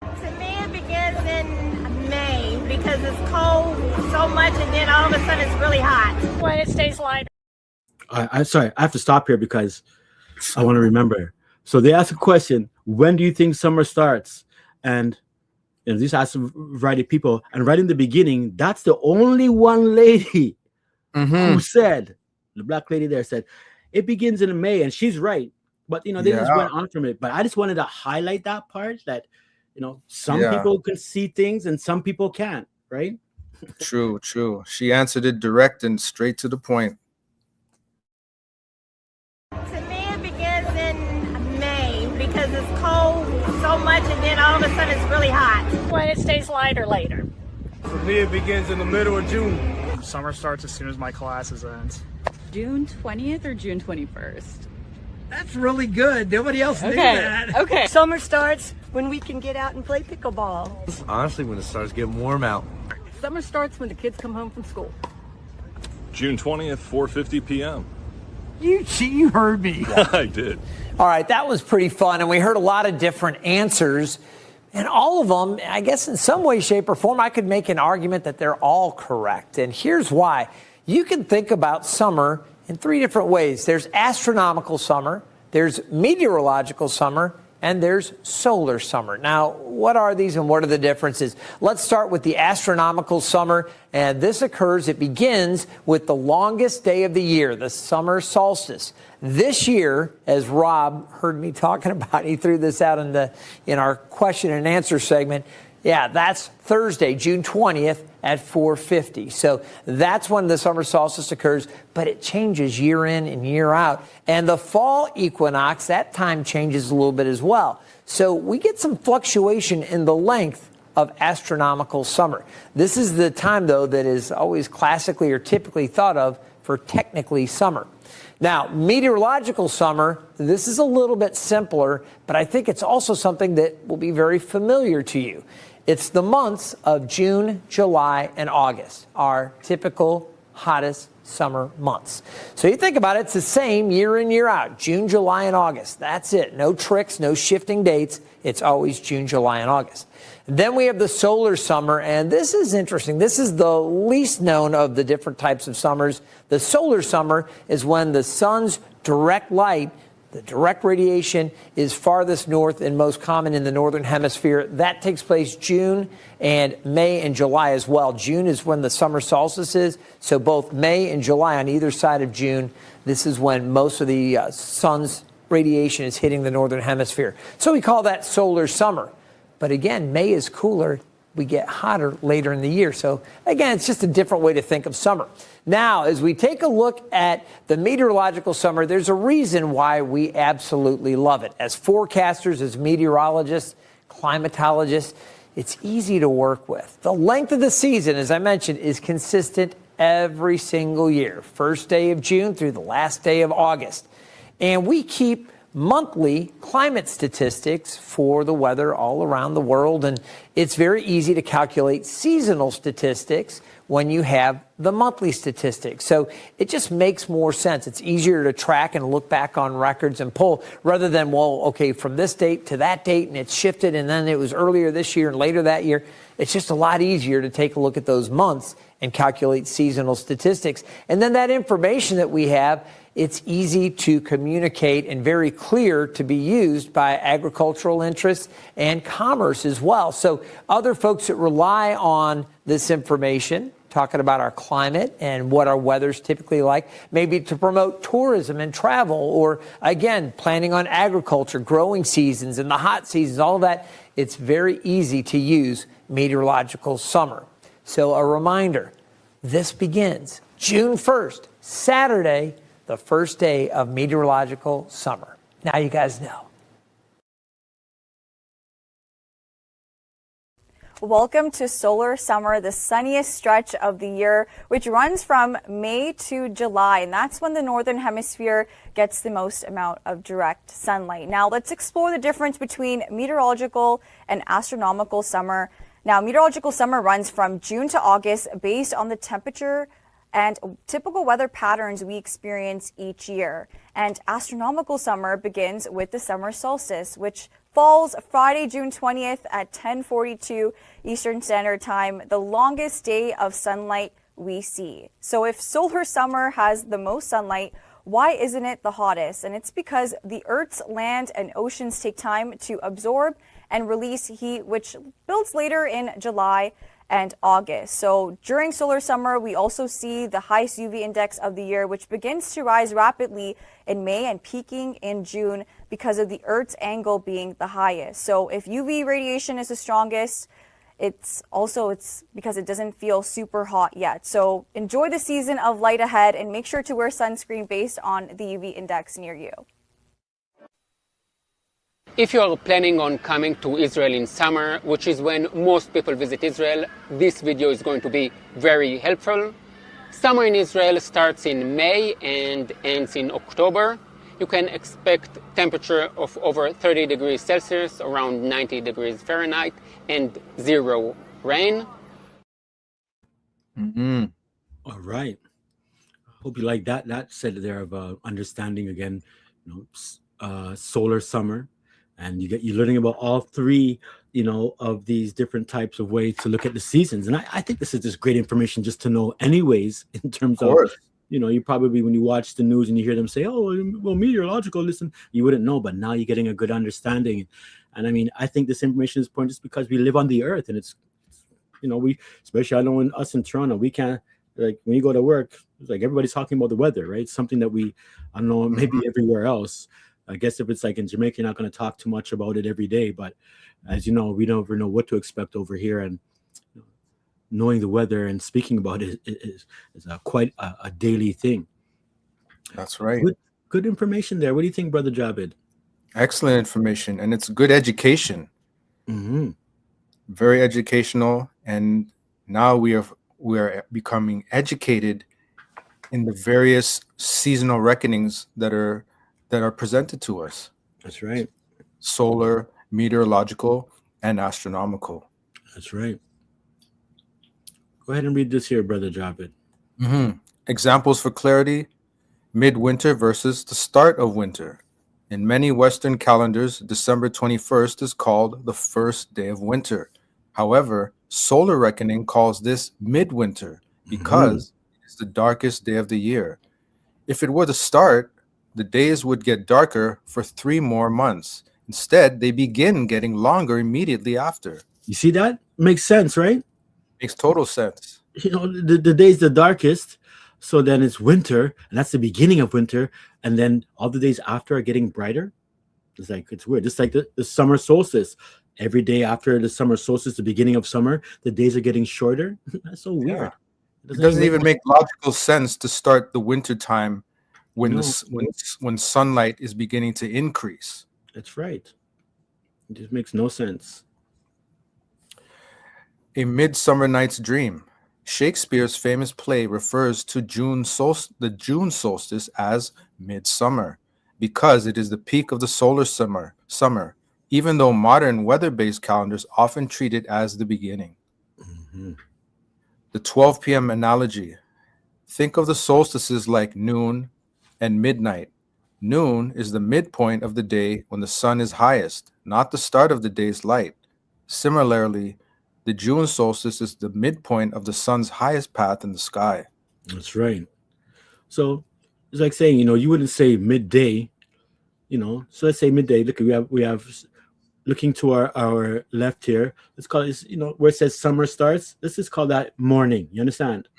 To me, it begins in May because it's cold so much, and then all of a sudden it's really hot. When it stays lighter. I'm sorry, I have to stop here because I want to remember. So they ask a question: when do you think summer starts? And these ask a variety of people. And right in the beginning, that's the only one lady who said, the black lady there said, it begins in May, and she's right. But they just went on from it. But I just wanted to highlight that part that some people can see things and some people can't, right? True. She answered it direct and straight to the point. To me, it begins in May because it's cold so much, and then all of a sudden it's really hot. When it stays lighter later. For me, it begins in the middle of June. Summer starts as soon as my classes end. June 20th or June 21st? That's really good. Nobody else knew that. Okay. Summer starts when we can get out and play pickleball. Honestly, when it starts getting warm out. Summer starts when the kids come home from school. June 20th, 4:50 p.m. You heard me. I did. All right, that was pretty fun, and we heard a lot of different answers. And all of them, I guess in some way, shape, or form, I could make an argument that they're all correct. And here's why. You can think about summer in three different ways. There's astronomical summer, there's meteorological summer, and there's solar summer. Now, what are these and what are the differences? Let's start with the astronomical summer, and this occurs, it begins with the longest day of the year, the summer solstice. This year, as Rob heard me talking about, he threw this out in our question and answer segment. Yeah, that's Thursday, June 20th at 4:50. So that's when the summer solstice occurs, but it changes year in and year out. And the fall equinox, that time changes a little bit as well. So we get some fluctuation in the length of astronomical summer. This is the time, though, that is always classically or typically thought of for technically summer. Now, meteorological summer, this is a little bit simpler, but I think it's also something that will be very familiar to you. It's the months of June, July, and August, our typical hottest summer months. So you think about it, it's the same year in, year out, June, July, and August. That's it. No tricks, no shifting dates. It's always June, July, and August. Then we have the solar summer, and this is interesting. This is the least known of the different types of summers. The solar summer is when the sun's direct light, the direct radiation, is farthest north and most common in the northern hemisphere. That takes place June and May and July as well. June is when the summer solstice is, so both May and July on either side of June, this is when most of the sun's radiation is hitting the northern hemisphere. So we call that solar summer. But again, May is cooler. We get hotter later in the year. So again, it's just a different way to think of summer. Now, as we take a look at the meteorological summer, there's a reason why we absolutely love it. As forecasters, as meteorologists, climatologists, it's easy to work with. The length of the season, as I mentioned, is consistent every single year. First day of June through the last day of August. And we keep monthly climate statistics for the weather all around the world, and it's very easy to calculate seasonal statistics when you have the monthly statistics. So it just makes more sense. It's easier to track and look back on records and pull rather than, well, okay, from this date to that date and it's shifted and then it was earlier this year and later that year. It's just a lot easier to take a look at those months and calculate seasonal statistics. And then that information that we have, it's easy to communicate and very clear to be used by agricultural interests and commerce as well. So other folks that rely on this information, talking about our climate and what our weather's typically like, maybe to promote tourism and travel, or again, planning on agriculture, growing seasons and the hot seasons, all of that, it's very easy to use meteorological summer. So a reminder, this begins June 1st, Saturday, the first day of meteorological summer. Now you guys know. Welcome to solar summer, the sunniest stretch of the year, which runs from May to July, and that's when the northern hemisphere gets the most amount of direct sunlight. Now let's explore the difference between meteorological and astronomical summer. Now, meteorological summer runs from June to August based on the temperature and typical weather patterns we experience each year. And astronomical summer begins with the summer solstice, which falls Friday, June 20th at 10:42 Eastern Standard Time, the longest day of sunlight we see. So if solar summer has the most sunlight, why isn't it the hottest? And it's because the Earth's land and oceans take time to absorb and release heat, which builds later in July and August. So during solar summer, we also see the highest UV index of the year, which begins to rise rapidly in May and peaking in June because of the Earth's angle being the highest. So if UV radiation is the strongest, it's because it doesn't feel super hot yet. So enjoy the season of light ahead and make sure to wear sunscreen based on the UV index near you. If you are planning on coming to Israel in summer, which is when most people visit Israel, this video is going to be very helpful. Summer in Israel starts in May and ends in October. You can expect temperature of over 30 degrees Celsius, around 90 degrees Fahrenheit, and 0 rain. Mm-hmm. All right. Hope you like that set there of understanding again, solar summer, and you're learning about all three, of these different types of ways to look at the seasons. And I think this is just great information just to know anyways, in terms of, you probably, when you watch the news and you hear them say, oh, well, meteorological, listen, you wouldn't know, but now you're getting a good understanding. And I mean, I think this information is important just because we live on the earth, and it's, especially I know in us in Toronto, we can't, like when you go to work, it's like everybody's talking about the weather, right? Something that I don't know, maybe everywhere else. I guess if it's like in Jamaica, you're not going to talk too much about it every day. But as you know, we don't ever know what to expect over here. And knowing the weather and speaking about it is quite a daily thing. That's right. Good information there. What do you think, Brother Javed? Excellent information. And it's good education. Mm-hmm. Very educational. And now we are becoming educated in the various seasonal reckonings that are presented to us. That's right. Solar, meteorological, and astronomical. That's right. Go ahead and read this here, Brother Javed. Mm-hmm. Examples for clarity: midwinter versus the start of winter. In many Western calendars, December 21st is called the first day of winter. However, solar reckoning calls this midwinter because it's the darkest day of the year. If it were the start, the days would get darker for 3 more months. Instead, they begin getting longer immediately after. You see that? Makes sense, right? Makes total sense. The day's the darkest, so then it's winter, and that's the beginning of winter, and then all the days after are getting brighter. It's weird. Just like the summer solstice. Every day after the summer solstice, the beginning of summer, the days are getting shorter. That's so weird. Yeah. It doesn't even make logical sense to start the winter time when when sunlight is beginning to increase. That's right. It just makes no sense. A Midsummer Night's Dream. Shakespeare's famous play refers to the June solstice as midsummer because it is the peak of the solar summer, even though modern weather-based calendars often treat it as the beginning. Mm-hmm. The 12 p.m. analogy. Think of the solstices like noon and midnight. Noon is the midpoint of the day when the sun is highest, not the start of the day's light. Similarly, the June solstice is the midpoint of the sun's highest path in the sky. That's right. So it's like saying, you wouldn't say midday, So let's say midday. Look, we have looking to our left here. Let's call it, where it says summer starts. Let's just call that morning. You understand?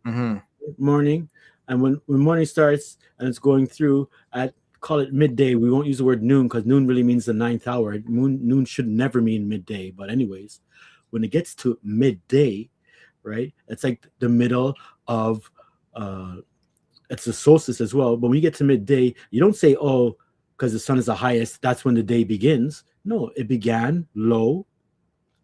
Mm-hmm. Morning. And when morning starts and it's going through call it midday. We won't use the word noon because noon really means the 9th hour. Noon should never mean midday. But anyways, when it gets to midday, right, it's like the middle of it's the solstice as well. But when you get to midday, you don't say, oh, because the sun is the highest, that's when the day begins. No, it began low,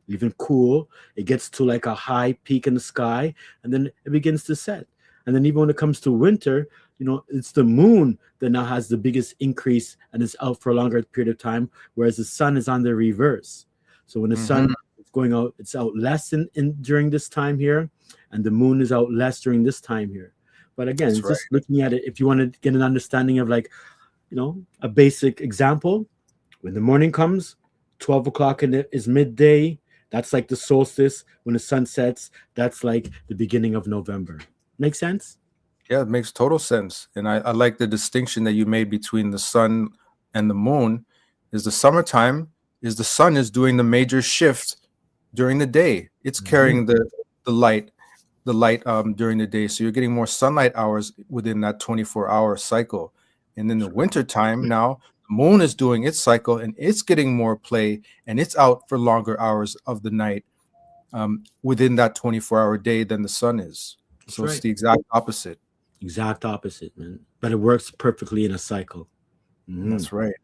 even cool. It gets to like a high peak in the sky, and then it begins to set. And then even when it comes to winter, it's the moon that now has the biggest increase and is out for a longer period of time, whereas the sun is on the reverse. So when the sun is going out, it's out less in during this time here, and the moon is out less during this time here. But again, it's just looking at it, if you want to get an understanding of like, a basic example, when the morning comes, 12 o'clock is midday. That's like the solstice. When the sun sets, that's like the beginning of November. Make sense? Yeah, it makes total sense. And I like the distinction that you made between the sun and the moon. Is the summertime, is the sun is doing the major shift during the day. It's carrying the light during the day. So you're getting more sunlight hours within that 24-hour cycle. And in the winter time now, the moon is doing its cycle and it's getting more play and it's out for longer hours of the night within that 24-hour day than the sun is. So it's the exact opposite. Exact opposite, man. But it works perfectly in a cycle. That's right.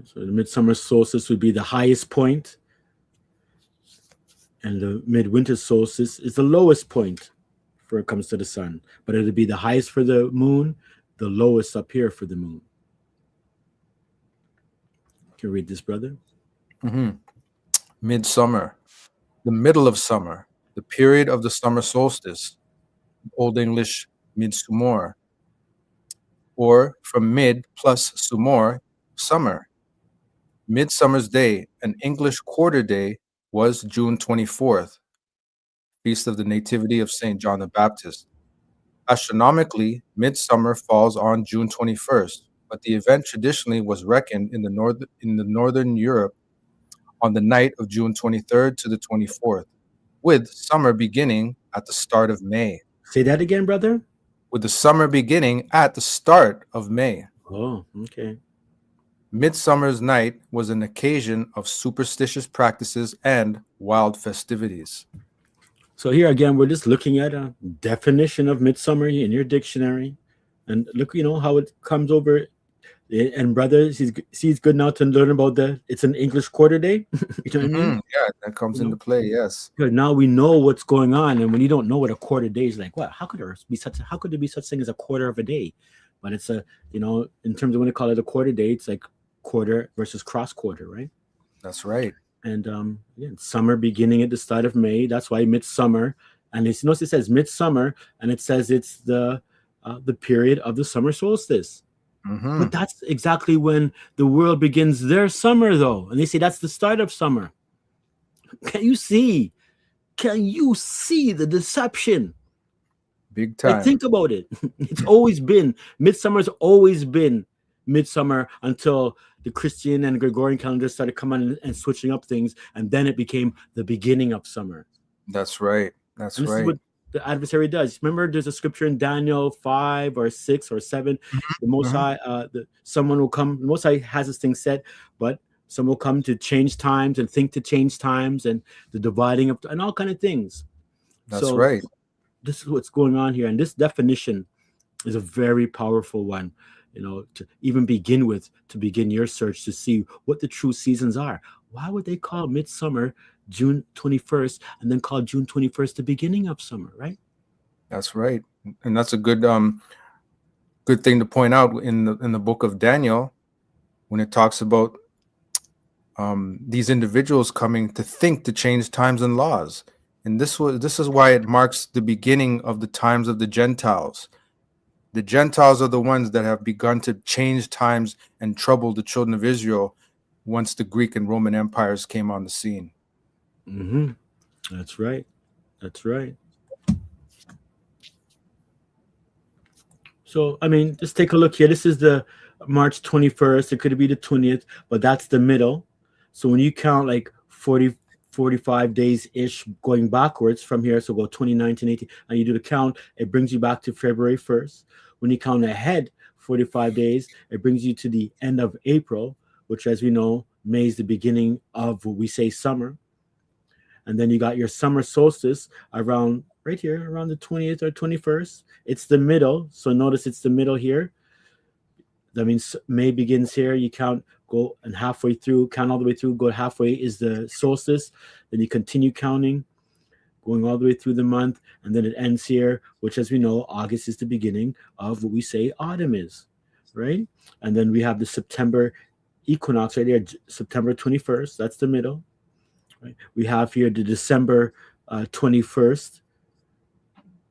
So the midsummer solstice would be the highest point. And the midwinter solstice is the lowest point for it comes to the sun, but it'll be the highest for the moon, the lowest up here for the moon. Can you read this, brother? Midsummer, the middle of summer, the period of the summer solstice, Old English midsummer, or from mid plus sumor, summer. Midsummer's Day, an English quarter day, was June 24th, feast of the Nativity of St. John the Baptist. Astronomically, midsummer falls on June 21st, but the event traditionally was reckoned in the northern Europe on the night of June 23rd to the 24th, with summer beginning at the start of May. Say that again, brother? With the summer beginning at the start of May. Oh, okay. Midsummer's Night was an occasion of superstitious practices and wild festivities. So here again, we're just looking at a definition of midsummer in your dictionary. And look, how it comes over. And brother, he's good now to learn about it's an English quarter day. You know what I mean? Yeah, that comes into play, yes. Because now we know what's going on. And when you don't know what a quarter day is, like, what? How could there be such thing as a quarter of a day? But it's in terms of when they call it a quarter day, it's like quarter versus cross quarter, right? That's right. And summer beginning at the start of May. That's why midsummer. And it says midsummer, and it says it's the period of the summer solstice. But that's exactly when the world begins their summer, though. And they say that's the start of summer. Can you see the deception? Big time. Like, think about it. It's always been, midsummer's always been midsummer until the Christian and Gregorian calendar started coming and switching up things. And then it became the beginning of summer. That's right. That's right. This is what the adversary does. Remember, there's a scripture in Daniel 5 or 6 or 7. The Most High, someone will come. The Most High has this thing set, but someone will come to change times and think to change times and the dividing of and all kind of things. That's right. This is what's going on here, and this definition is a very powerful one. To even begin your search to see what the true seasons are. Why would they call midsummer June 21st and then call June 21st the beginning of summer, right? That's right. And that's a good thing to point out in the book of Daniel when it talks about these individuals coming to think to change times and laws. And this is why it marks the beginning of the times of the Gentiles. The Gentiles are the ones that have begun to change times and trouble the children of Israel once the Greek and Roman empires came on the scene. That's right. That's right. So, just take a look here. This is the March 21st. It could be the 20th, but that's the middle. So when you count like 45 days-ish going backwards from here, so go 2019, 18, and you do the count, it brings you back to February 1st. When you count ahead 45 days, it brings you to the end of April, which, as we know, May is the beginning of what we say summer. And then you got your summer solstice around right here, around the 20th or 21st. It's the middle. So notice it's the middle here. That means May begins here. You count, go and halfway through, count all the way through, go halfway is the solstice. Then you continue counting, going all the way through the month. And then it ends here, which, as we know, August is the beginning of what we say autumn is, right? And then we have the September equinox right here, September 21st. That's the middle. Right. We have here the December 21st.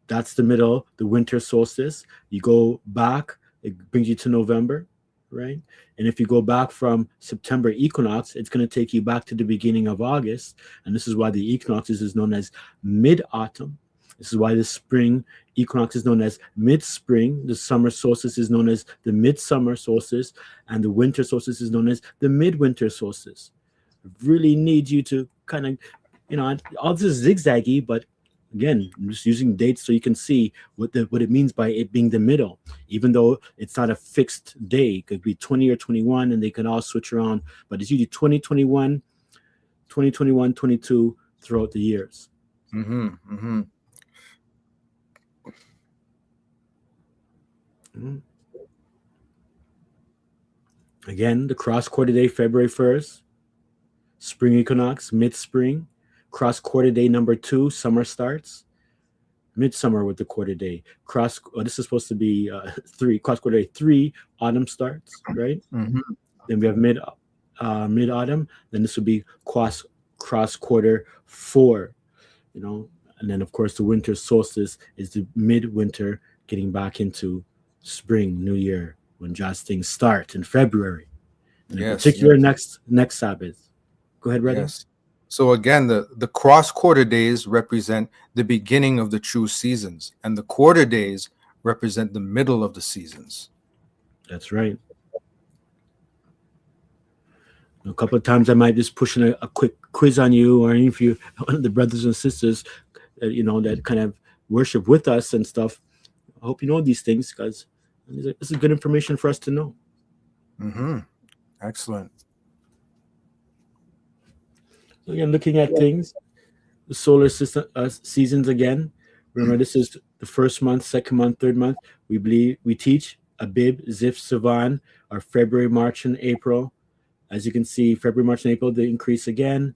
That's the middle, the winter solstice. You go back, it brings you to November, right? And if you go back from September equinox, it's going to take you back to the beginning of August. And this is why the equinox is known as mid-autumn. This is why the spring equinox is known as mid-spring. The summer solstice is known as the midsummer solstice. And the winter solstice is known as the midwinter solstice. Really need you to kind of, all this is zigzaggy, but again, I'm just using dates so you can see what it means by it being the middle, even though it's not a fixed day. It could be 20 or 21, and they can all switch around, but it's usually 2021, 2021, 22 throughout the years. Again, the cross quarter day, February 1st. Spring equinox, mid-spring. Cross quarter day number 2, summer starts. Midsummer with the quarter day. This is supposed to be 3. Cross quarter day 3, autumn starts, right? Mm-hmm. Then we have mid autumn. Then this would be cross quarter 4, and then of course the winter solstice is the midwinter, getting back into spring, new year, when just things start in February. And in particular, next Sabbath. Go ahead, brother. Yes. So again, the cross quarter days represent the beginning of the true seasons, and the quarter days represent the middle of the seasons. That's right. A couple of times I might just push in a quick quiz on you, or any of you, one of the brothers and sisters, that kind of worship with us and stuff. I hope you know these things, because this is good information for us to know. Mm-hmm. Excellent. So again, looking at things, the solar system seasons again. Remember, this is the first month, second month, third month. We teach ABIB, Zif, Sivan, are February, March, and April. As you can see, February, March, and April, they increase again.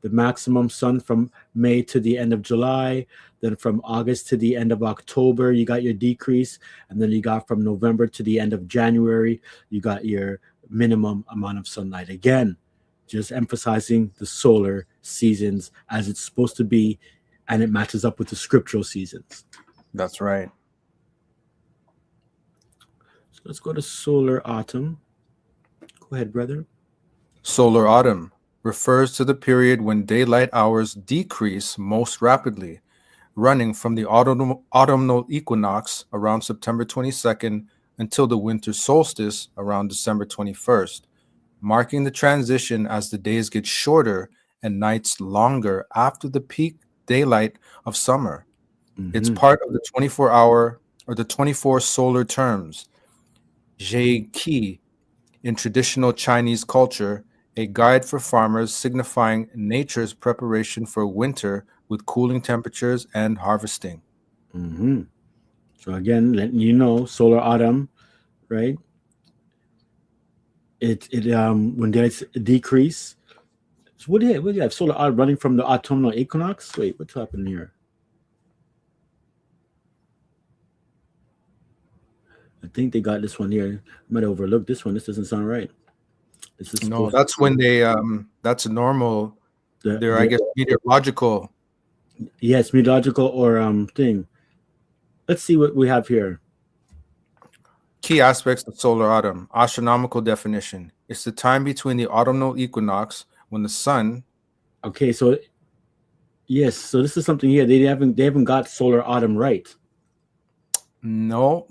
The maximum sun from May to the end of July. Then from August to the end of October, you got your decrease. And then you got from November to the end of January, you got your minimum amount of sunlight. Again, just emphasizing the solar seasons as it's supposed to be, and it matches up with the scriptural seasons. That's right. So let's go to solar autumn. Go ahead, brother. Solar autumn refers to the period when daylight hours decrease most rapidly, running from the autumnal equinox around September 22nd until the winter solstice around December 21st, marking the transition as the days get shorter and nights longer after the peak daylight of summer. Mm-hmm. It's part of the 24-hour or the 24 solar terms, Zhe Qi, in traditional Chinese culture, a guide for farmers signifying nature's preparation for winter with cooling temperatures and harvesting. Mm-hmm. So again, letting you know, solar autumn, right? It when daylights decrease. So what do you have? Solar autumn running from the autumnal equinox? Wait, what's happening here? I think they got this one here. I might overlook this one. This doesn't sound right. This is no. That's when they. That's normal. I guess meteorological. Yes, meteorological or thing. Let's see what we have here. Key aspects of solar autumn. Astronomical definition. It's the time between the autumnal equinox when the sun. Okay, so yes, so this is something here. They haven't got solar autumn right. No.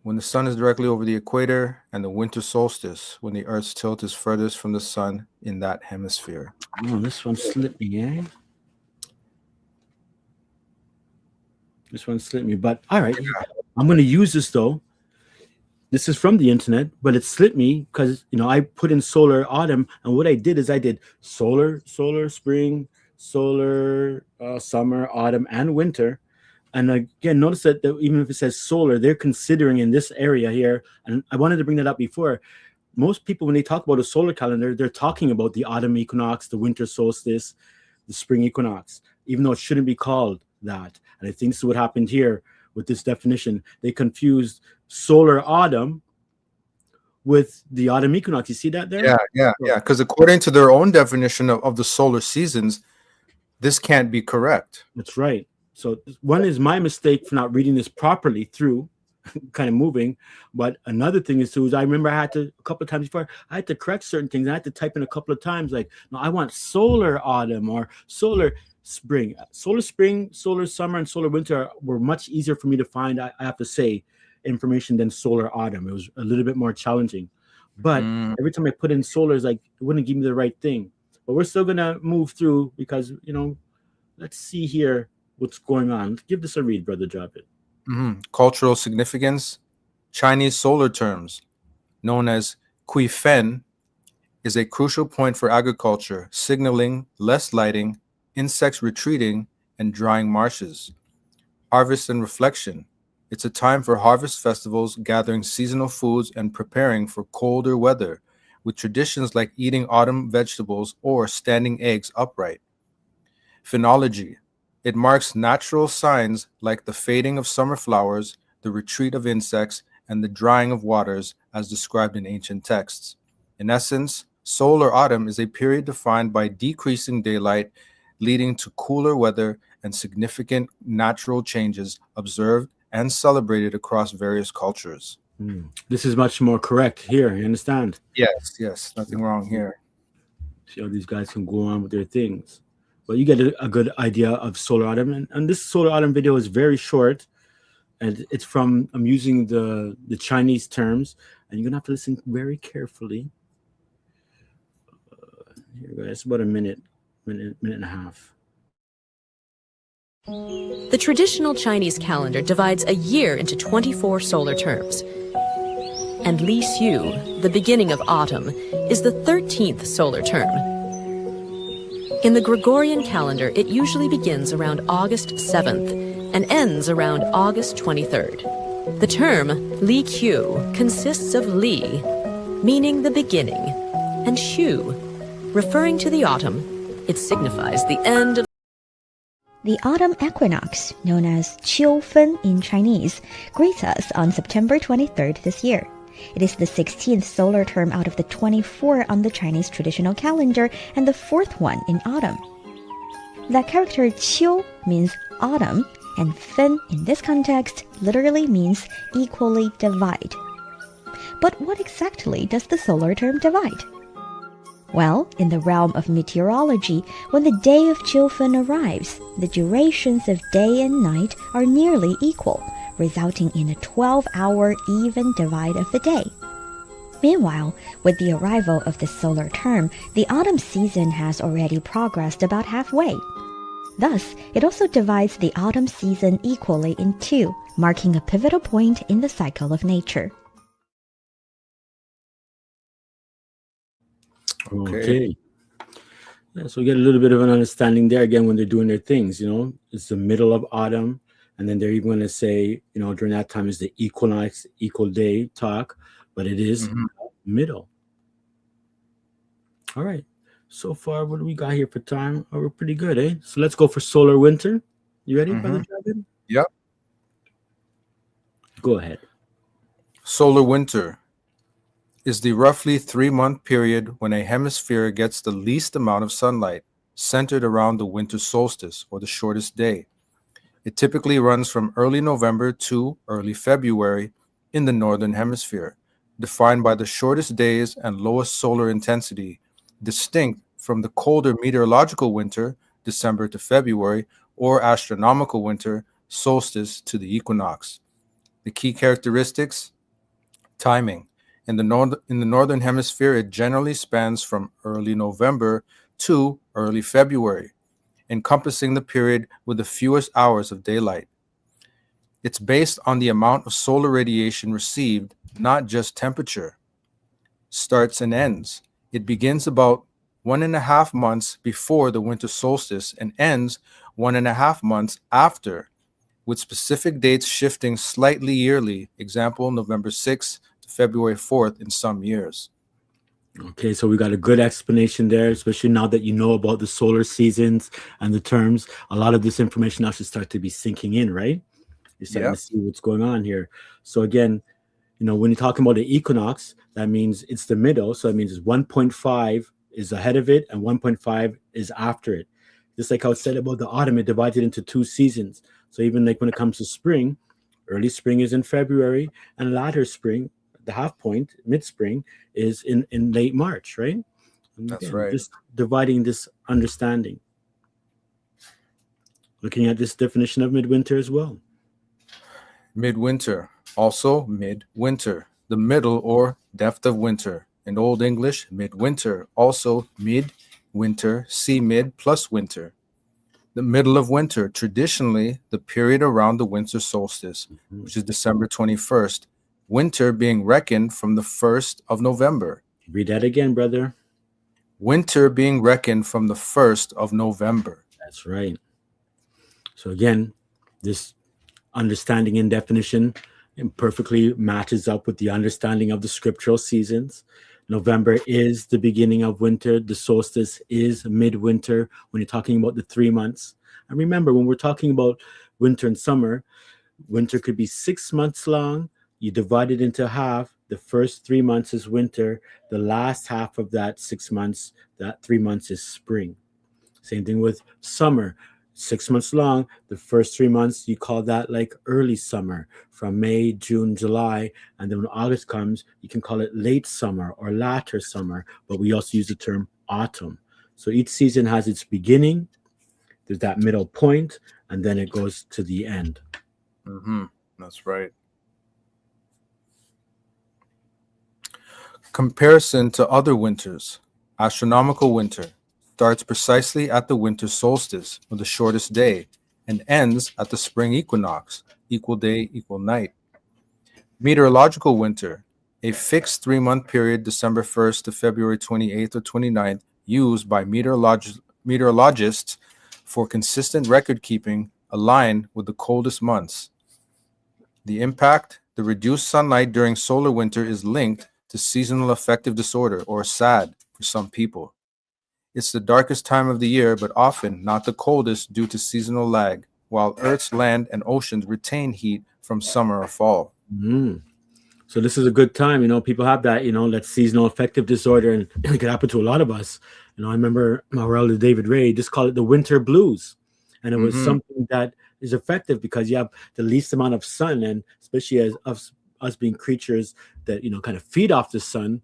When the sun is directly over the equator, and the winter solstice, when the Earth's tilt is furthest from the sun in that hemisphere. Oh, this one slipped me, eh? This one slipped me, but all right. I'm going to use this, though. This is from the internet, but it slipped me because, I put in solar autumn, and what I did is I did solar spring, solar summer, autumn, and winter. And again, notice that even if it says solar, they're considering in this area here, and I wanted to bring that up before. Most people, when they talk about a solar calendar, they're talking about the autumn equinox, the winter solstice, the spring equinox, even though it shouldn't be called that. And I think this is what happened here with this definition. They confused solar autumn with the autumn equinox. You see that there? Yeah. Because according to their own definition of the solar seasons, this can't be correct. That's right. So one is my mistake for not reading this properly through, kind of moving. But another thing is I remember I had to, a couple of times before, I had to correct certain things. I had to type in a couple of times, like, no, I want solar autumn or solar spring. Solar spring, solar summer, and solar winter were much easier for me to find, I have to say, information than solar autumn. It was a little bit more challenging. But every time I put in solar, it's like, it wouldn't give me the right thing. But we're still going to move through because, let's see here what's going on. Give this a read, Brother Javed. Mm-hmm. Cultural significance. Chinese solar terms, known as Kui Fen, is a crucial point for agriculture, signaling less lighting, insects retreating, and drying marshes. Harvest and reflection. It's a time for harvest festivals, gathering seasonal foods, and preparing for colder weather, with traditions like eating autumn vegetables or standing eggs upright. Phenology. It marks natural signs like the fading of summer flowers, the retreat of insects, and the drying of waters as described in ancient texts. In essence, solar autumn is a period defined by decreasing daylight, leading to cooler weather and significant natural changes observed and celebrated across various cultures. This is much more correct here. You understand? Yes, nothing wrong here. See how these guys can go on with their things. But you get a good idea of solar autumn. And this solar autumn video is very short. And it's from, I'm using the Chinese terms. And you're going to have to listen very carefully. Here we go. It's about a minute and a half. The traditional Chinese calendar divides a year into 24 solar terms. And Li Xiu, the beginning of autumn, is the 13th solar term. In the Gregorian calendar, it usually begins around August 7th and ends around August 23rd. The term Li Qiu consists of Li, meaning the beginning, and Xiu, referring to the autumn. It signifies the end of the autumn equinox, known as Qiu Fen in Chinese, greets us on September 23rd this year. It is the 16th solar term out of the 24 on the Chinese traditional calendar and the 4th one in autumn. That character Qiu means autumn, and Fen in this context literally means equally divide. But what exactly does the solar term divide? Well, in the realm of meteorology, when the day of Qiu Fen arrives, the durations of day and night are nearly equal, resulting in a 12-hour even divide of the day. Meanwhile, with the arrival of the solar term, the autumn season has already progressed about halfway. Thus, it also divides the autumn season equally in two, marking a pivotal point in the cycle of nature. Okay. Yeah, so we get a little bit of an understanding there again when they're doing their things, It's the middle of autumn, and then they're even going to say, during that time is the equinox, equal day talk, but it is middle. All right. So far, what do we got here for time? Oh, we're pretty good, eh? So let's go for solar winter. You ready, Brother Dragon? Yep. Go ahead. Solar winter is the roughly 3-month period when a hemisphere gets the least amount of sunlight, centered around the winter solstice, or the shortest day. It typically runs from early November to early February in the northern hemisphere, defined by the shortest days and lowest solar intensity, distinct from the colder meteorological winter, December to February, or astronomical winter, solstice to the equinox. The key characteristics: timing. In the northern hemisphere, it generally spans from early November to early February, encompassing the period with the fewest hours of daylight. It's based on the amount of solar radiation received, not just temperature. Starts and ends. It begins about 1.5 months before the winter solstice and ends 1.5 months after, with specific dates shifting slightly yearly. Example, November 6th to February 4th in some years. Okay, so we got a good explanation there, especially now that you know about the solar seasons and the terms. A lot of this information now should start to be sinking in, right? You're starting to see what's going on here. So again, when you're talking about the equinox, that means it's the middle. So that means it's 1.5 is ahead of it and 1.5 is after it. Just like how it said about the autumn, it divided into 2 seasons. So even like when it comes to spring, early spring is in February and latter spring, the half point, mid-spring, is in late March, right? And That's again, right. Just dividing this understanding. Looking at this definition of midwinter as well. Midwinter, also midwinter, the middle or depth of winter. In Old English, midwinter, also mid-winter, see mid plus winter. The middle of winter, traditionally the period around the winter solstice, which is December 21st, winter being reckoned from the 1st of November. Read that again, brother. Winter being reckoned from the 1st of November. That's right. So again, this understanding and definition perfectly matches up with the understanding of the scriptural seasons. November is the beginning of winter. The solstice is midwinter when you're talking about the 3 months. And remember, when we're talking about winter and summer, winter could be 6 months long. You divide it into half. The first 3 months is winter. The last half of that 6 months, that 3 months is spring. Same thing with summer. 6 months long. The first 3 months, you call that like early summer from May, June, July. And then when August comes, you can call it late summer or latter summer. But we also use the term autumn. So each season has its beginning. There's that middle point, and then it goes to the end. That's right. Comparison to other winters. Astronomical winter starts precisely at the winter solstice, or the shortest day, and ends at the spring equinox, equal day, equal night. Meteorological winter, a fixed 3-month period, December 1st to February 28th or 29th, used by meteorologists for consistent record keeping, aligned with the coldest months. The impact, the reduced sunlight during solar winter is linked to seasonal affective disorder, or SAD, for some people. It's the darkest time of the year, but often not the coldest due to seasonal lag, while Earth's land and oceans retain heat from summer or fall. So this is a good time. People have that, that seasonal affective disorder, and it could happen to a lot of us. I remember our elder David Ray just called it the winter blues. And it was something that is effective because you have the least amount of sun, and especially as us being creatures that, kind of feed off the sun,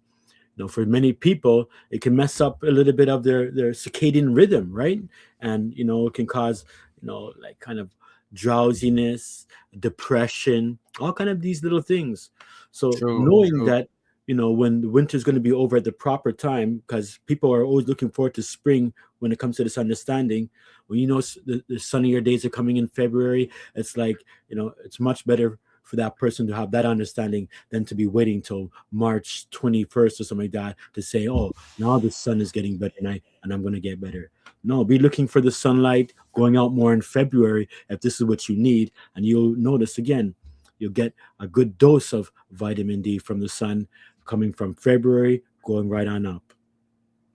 for many people, it can mess up a little bit of their circadian rhythm, right? And, it can cause, like kind of drowsiness, depression, all kind of these little things. So knowing that, when the winter is going to be over at the proper time, because people are always looking forward to spring when it comes to this understanding. When the sunnier days are coming in February, it's like, it's much better for that person to have that understanding than to be waiting till March 21st or something like that to say, oh, now the sun is getting better and I'm going to get better. No, be looking for the sunlight, going out more in February if this is what you need. And you'll notice again, you'll get a good dose of vitamin D from the sun coming from February, going right on up.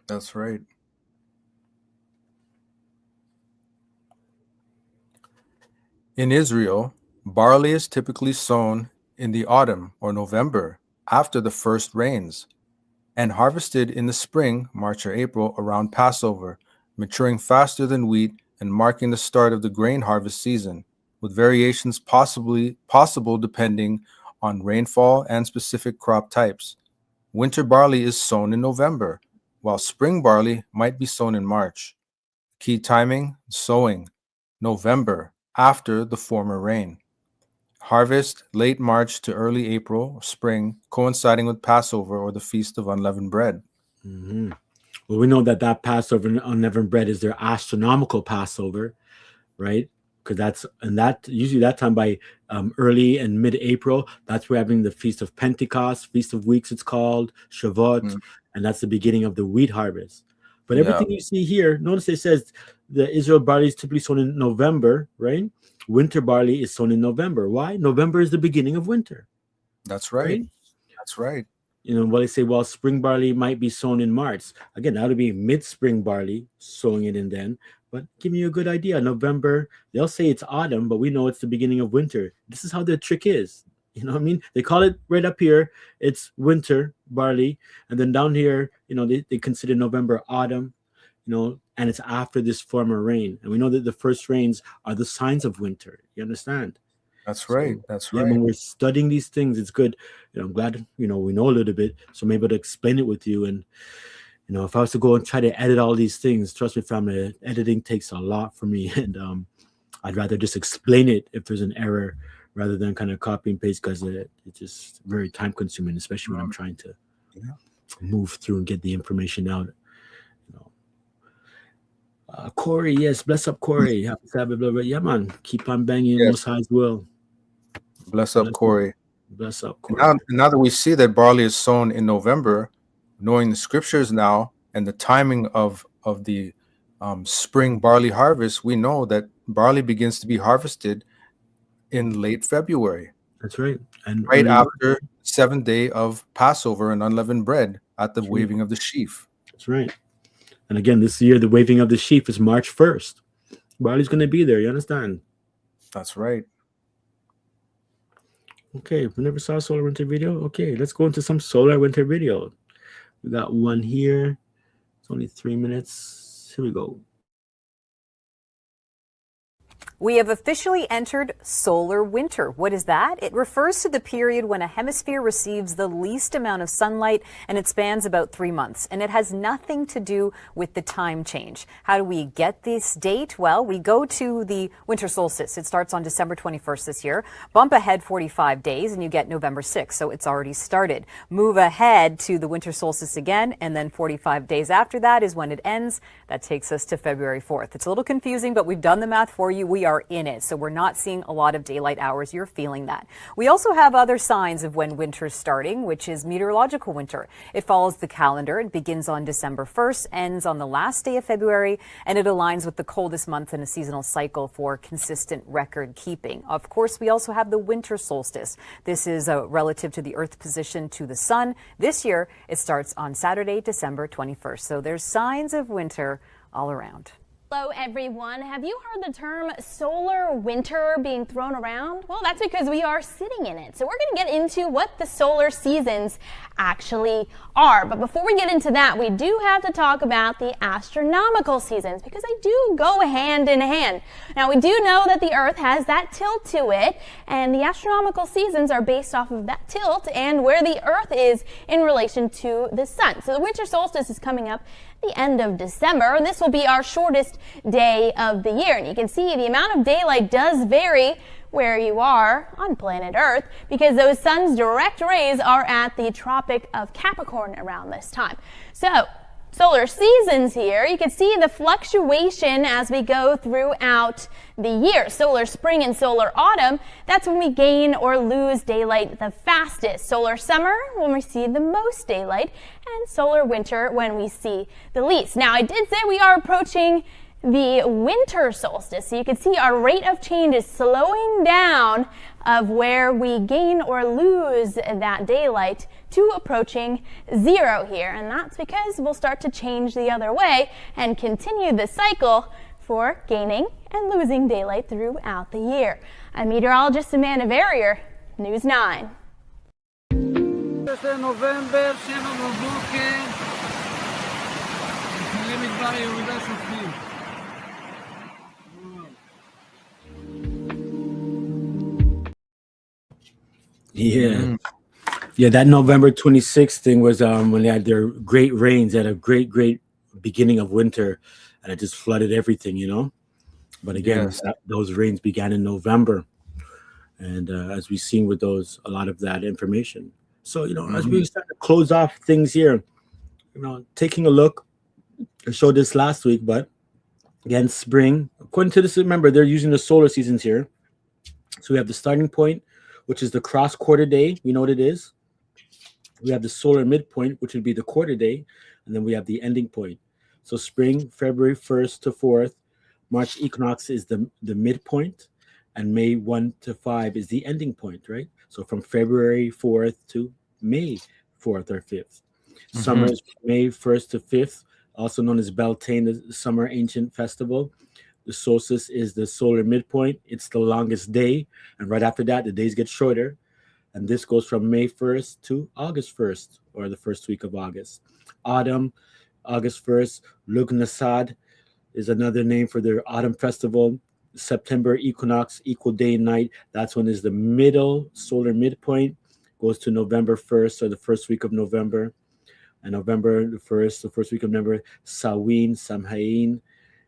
That's right. In Israel, barley is typically sown in the autumn or November after the first rains, and harvested in the spring, March or April, around Passover, maturing faster than wheat and marking the start of the grain harvest season, with variations possible depending on rainfall and specific crop types. Winter barley is sown in November, while spring barley might be sown in March. Key timing, sowing, November, after the former rain. Harvest, late March to early April, or spring, coinciding with Passover or the Feast of Unleavened Bread. Well, we know that Passover and unleavened bread is their astronomical Passover, right? Because usually that time by early and mid-April, that's where having the Feast of Pentecost, Feast of Weeks it's called, Shavuot, and that's the beginning of the wheat harvest. But everything you see here, notice it says the Israel barley is typically sown in November, right? Winter barley is sown in November. Why? November is the beginning of winter. That's right. That's right. What they say, well, spring barley might be sown in March. Again, that would be mid-spring barley, sowing it in then. But give me a good idea. November, they'll say it's autumn, but we know it's the beginning of winter. This is how the trick is. You know what I mean? They call it right up here, it's winter barley. And then down here, they consider November autumn, and it's after this former rain. And we know that the first rains are the signs of winter. You understand? That's right. That's right. When we're studying these things, it's good. I'm glad, we know a little bit. So I'm able to explain it with you. And, if I was to go and try to edit all these things, trust me, family, editing takes a lot for me. And I'd rather just explain it if there's an error rather than kind of copy and paste, because it's just very time consuming, especially when I'm trying to move through and get the information out. Corey, yes, bless up, Corey. Happy Sabbath, blah, blah. Yeah, man, keep on banging Most High's will. Bless up, Corey. Bless up, Corey. Now that we see that barley is sown in November, knowing the scriptures now and the timing of the spring barley harvest, we know that barley begins to be harvested in late February. That's right. And right after 7th day of Passover and unleavened bread at the waving of the sheaf. That's right. And again, this year, the waving of the sheaf is March 1st. Barley's going to be there. You understand? That's right. Okay, we never saw a solar winter video. Okay, let's go into some solar winter video. We got one here. It's only 3 minutes. Here we go. We have officially entered solar winter. What is that? It refers to the period when a hemisphere receives the least amount of sunlight, and it spans about 3 months. And it has nothing to do with the time change. How do we get this date? Well, we go to the winter solstice. It starts on December 21st this year. Bump ahead 45 days, and you get November 6th. So it's already started. Move ahead to the winter solstice again, and then 45 days after that is when it ends. That takes us to February 4th. It's a little confusing, but we've done the math for you. We are in it. So we're not seeing a lot of daylight hours. You're feeling that. We also have other signs of when winter's starting, which is meteorological winter. It follows the calendar. It begins on December 1st, ends on the last day of February, and it aligns with the coldest month in a seasonal cycle for consistent record keeping. Of course, we also have the winter solstice. This is relative to the Earth's position to the sun. This year, it starts on Saturday, December 21st. So there's signs of winter all around. Hello everyone. Have you heard the term solar winter being thrown around? Well, that's because we are sitting in it. So we're going to get into what the solar seasons actually are. But before we get into that, we do have to talk about the astronomical seasons because they do go hand in hand. Now, we do know that the Earth has that tilt to it, and the astronomical seasons are based off of that tilt and where the Earth is in relation to the sun. So the winter solstice is coming up the end of December, and this will be our shortest day of the year. And you can see the amount of daylight does vary where you are on planet Earth because those sun's direct rays are at the Tropic of Capricorn around this time. So solar seasons here, you can see the fluctuation as we go throughout the year. Solar spring and solar autumn, that's when we gain or lose daylight the fastest. Solar summer, when we see the most daylight, and solar winter, when we see the least. Now, I did say we are approaching the winter solstice, so you can see our rate of change is slowing down of where we gain or lose that daylight to approaching zero here, and that's because we'll start to change the other way and continue the cycle for gaining and losing daylight throughout the year. I'm meteorologist Amanda Verrier, News 9. נובמבר, 7 בבוקר, מתחילים מדבר יהודה שופטים. Yeah. Yeah, that November 26th thing was when they had their great rains at a great beginning of winter, and it just flooded everything, you know. But again, those rains began in November, and as we've seen with those, a lot of that information. So, you know, as we start to close off things here, you know, taking a look, I showed this last week, but again, spring, according to this, remember, they're using the solar seasons here. So we have the starting point, which is the cross quarter day. We know what it is. We have the solar midpoint, which would be the quarter day. And then we have the ending point. So spring, February 1st to 4th. March equinox is the midpoint. And May 1 to 5 is the ending point, right? So from February 4th to May 4th or 5th. Summer is May 1st to 5th, also known as Beltane, the summer ancient festival. The solstice is the solar midpoint. It's the longest day. And right after that, the days get shorter. And this goes from May 1st to August 1st, or the first week of August. Autumn, August 1st. Lugnasad is another name for their autumn festival. September equinox, equal day and night. That's when is the middle solar midpoint. Goes to November 1st, or the first week of November. And November the 1st, the first week of November. Samhain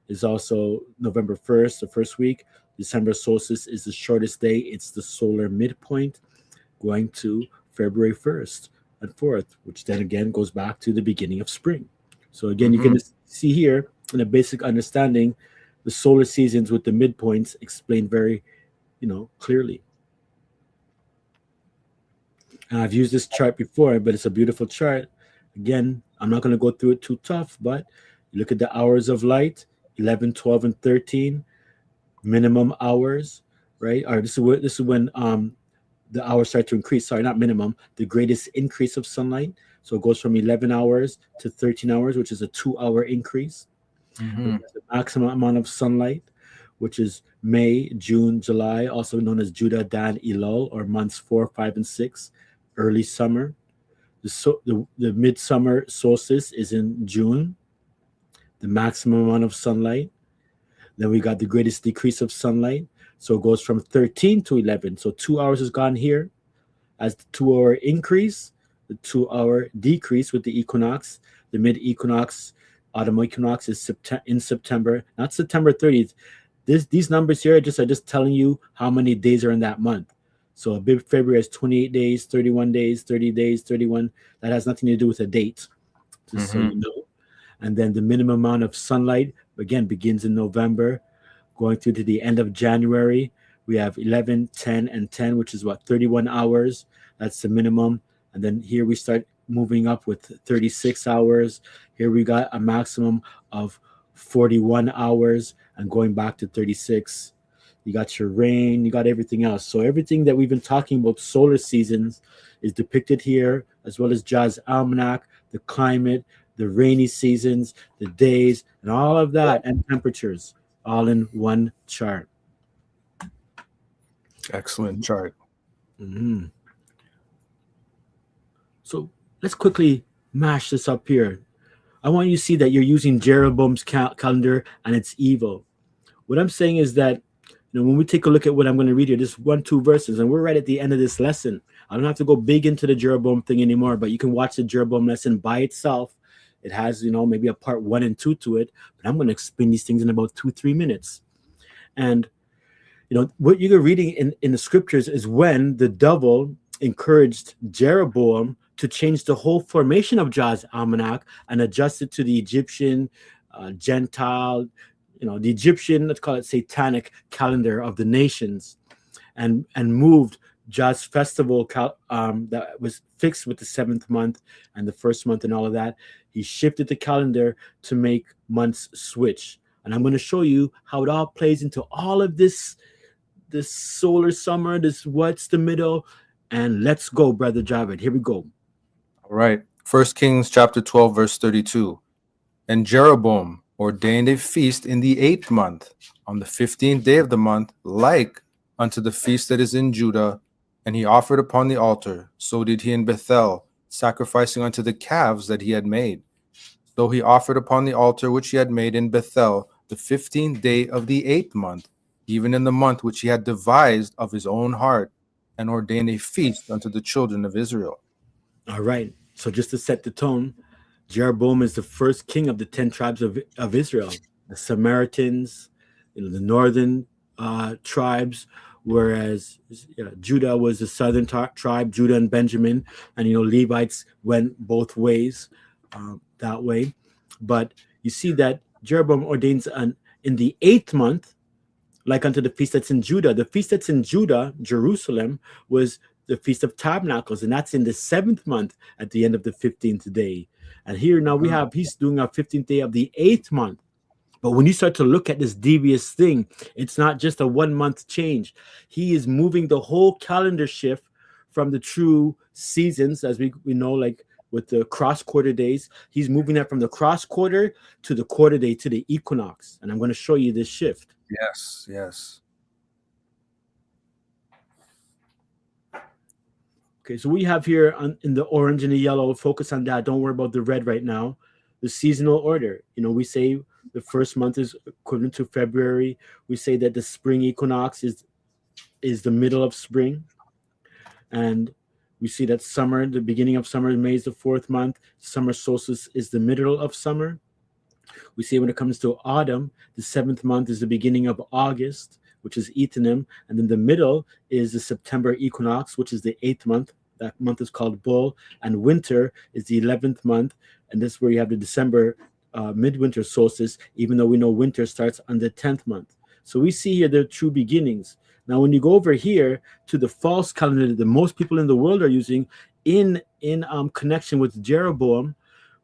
is also November 1st, the first week. December solstice is the shortest day. It's the solar midpoint, going to February 1st and 4th, which then again goes back to the beginning of spring. So again, you can see here in a basic understanding, the solar seasons with the midpoints explained very, clearly. And I've used this chart before, but it's a beautiful chart. Again, I'm not going to go through it too tough, but you look at the hours of light, 11, 12, and 13, minimum hours, right? Or this is when the hours start to increase. Sorry, not minimum, the greatest increase of sunlight. So it goes from 11 hours to 13 hours, which is a 2-hour increase. Mm-hmm. The maximum amount of sunlight, which is May, June, July, also known as Judah, Dan, Elul, or months 4, 5, and 6, early summer. The midsummer solstice is in June, the maximum amount of sunlight. Then we got the greatest decrease of sunlight. So it goes from 13 to 11. So 2 hours is gone here. As the 2-hour increase, the 2-hour decrease with the equinox, the mid-equinox, autumn equinox is in September, not September 30th. These numbers here are just telling you how many days are in that month. So ABIB February has 28 days, 31 days, 30 days, 31. That has nothing to do with a date, just so you know. And then the minimum amount of sunlight, again, begins in November, going through to the end of January. We have 11, 10, and 10, which is 31 hours. That's the minimum. And then here we start moving up with 36 hours. Here we got a maximum of 41 hours and going back to 36. You got your rain, you got everything else. So everything that we've been talking about, solar seasons, is depicted here, as well as Jah's almanac, the climate, the rainy seasons, the days, and all of that, and temperatures, all in one chart. Excellent chart. Mm-hmm. So let's quickly mash this up here. I want you to see that you're using Jeroboam's calendar, and it's evil. What I'm saying is that, when we take a look at what I'm going to read here, just 1-2 verses, and we're right at the end of this lesson. I don't have to go big into the Jeroboam thing anymore, but you can watch the Jeroboam lesson by itself. It has, maybe a part 1 and 2 to it, but I'm going to explain these things in about 2-3 minutes. And, what you're reading in the scriptures is when the devil encouraged Jeroboam to change the whole formation of Jah's almanac and adjust it to the Egyptian, Gentile, the Egyptian, let's call it satanic calendar of the nations, and moved Jah's festival that was fixed with the 7th month and the 1st month and all of that. He shifted the calendar to make months switch. And I'm going to show you how it all plays into all of this solar summer, what's the middle, and let's go, Brother Javed. Here we go. All right. 1 Kings chapter 12, verse 32. And Jeroboam ordained a feast in the 8th month, on the 15th day of the month, like unto the feast that is in Judah, and he offered upon the altar. So did he in Bethel, sacrificing unto the calves that he had made. So he offered upon the altar which he had made in Bethel the 15th day of the 8th month, even in the month which he had devised of his own heart, and ordained a feast unto the children of Israel. All right. So just to set the tone, Jeroboam is the first king of the 10 tribes of Israel. The Samaritans, the northern tribes, whereas Judah was the southern tribe, Judah and Benjamin, and Levites went both ways that way. But you see that Jeroboam ordains in the 8th month, like unto the feast that's in Judah. The feast that's in Judah, Jerusalem, was the Feast of Tabernacles, and that's in the 7th month at the end of the 15th day. And here now he's doing our 15th day of the 8th month. But when you start to look at this devious thing, it's not just a 1-month change. He is moving the whole calendar shift from the true seasons, as we know, like with the cross quarter days. He's moving that from the cross quarter to the quarter day to the equinox. And I'm going to show you this shift. Yes. Okay, so we have here in the orange and the yellow, focus on that. Don't worry about the red right now. The seasonal order. We say the first month is equivalent to February. We say that the spring equinox is the middle of spring. And we see that summer, the beginning of summer, May is the 4th month. Summer solstice is the middle of summer. We see when it comes to autumn, the 7th month is the beginning of August, which is Ethanim. And then the middle is the September equinox, which is the 8th month. That month is called Bull. And winter is the 11th month. And this is where you have the December midwinter solstice, even though we know winter starts on the 10th month. So we see here the true beginnings. Now, when you go over here to the false calendar that most people in the world are using in connection with Jeroboam,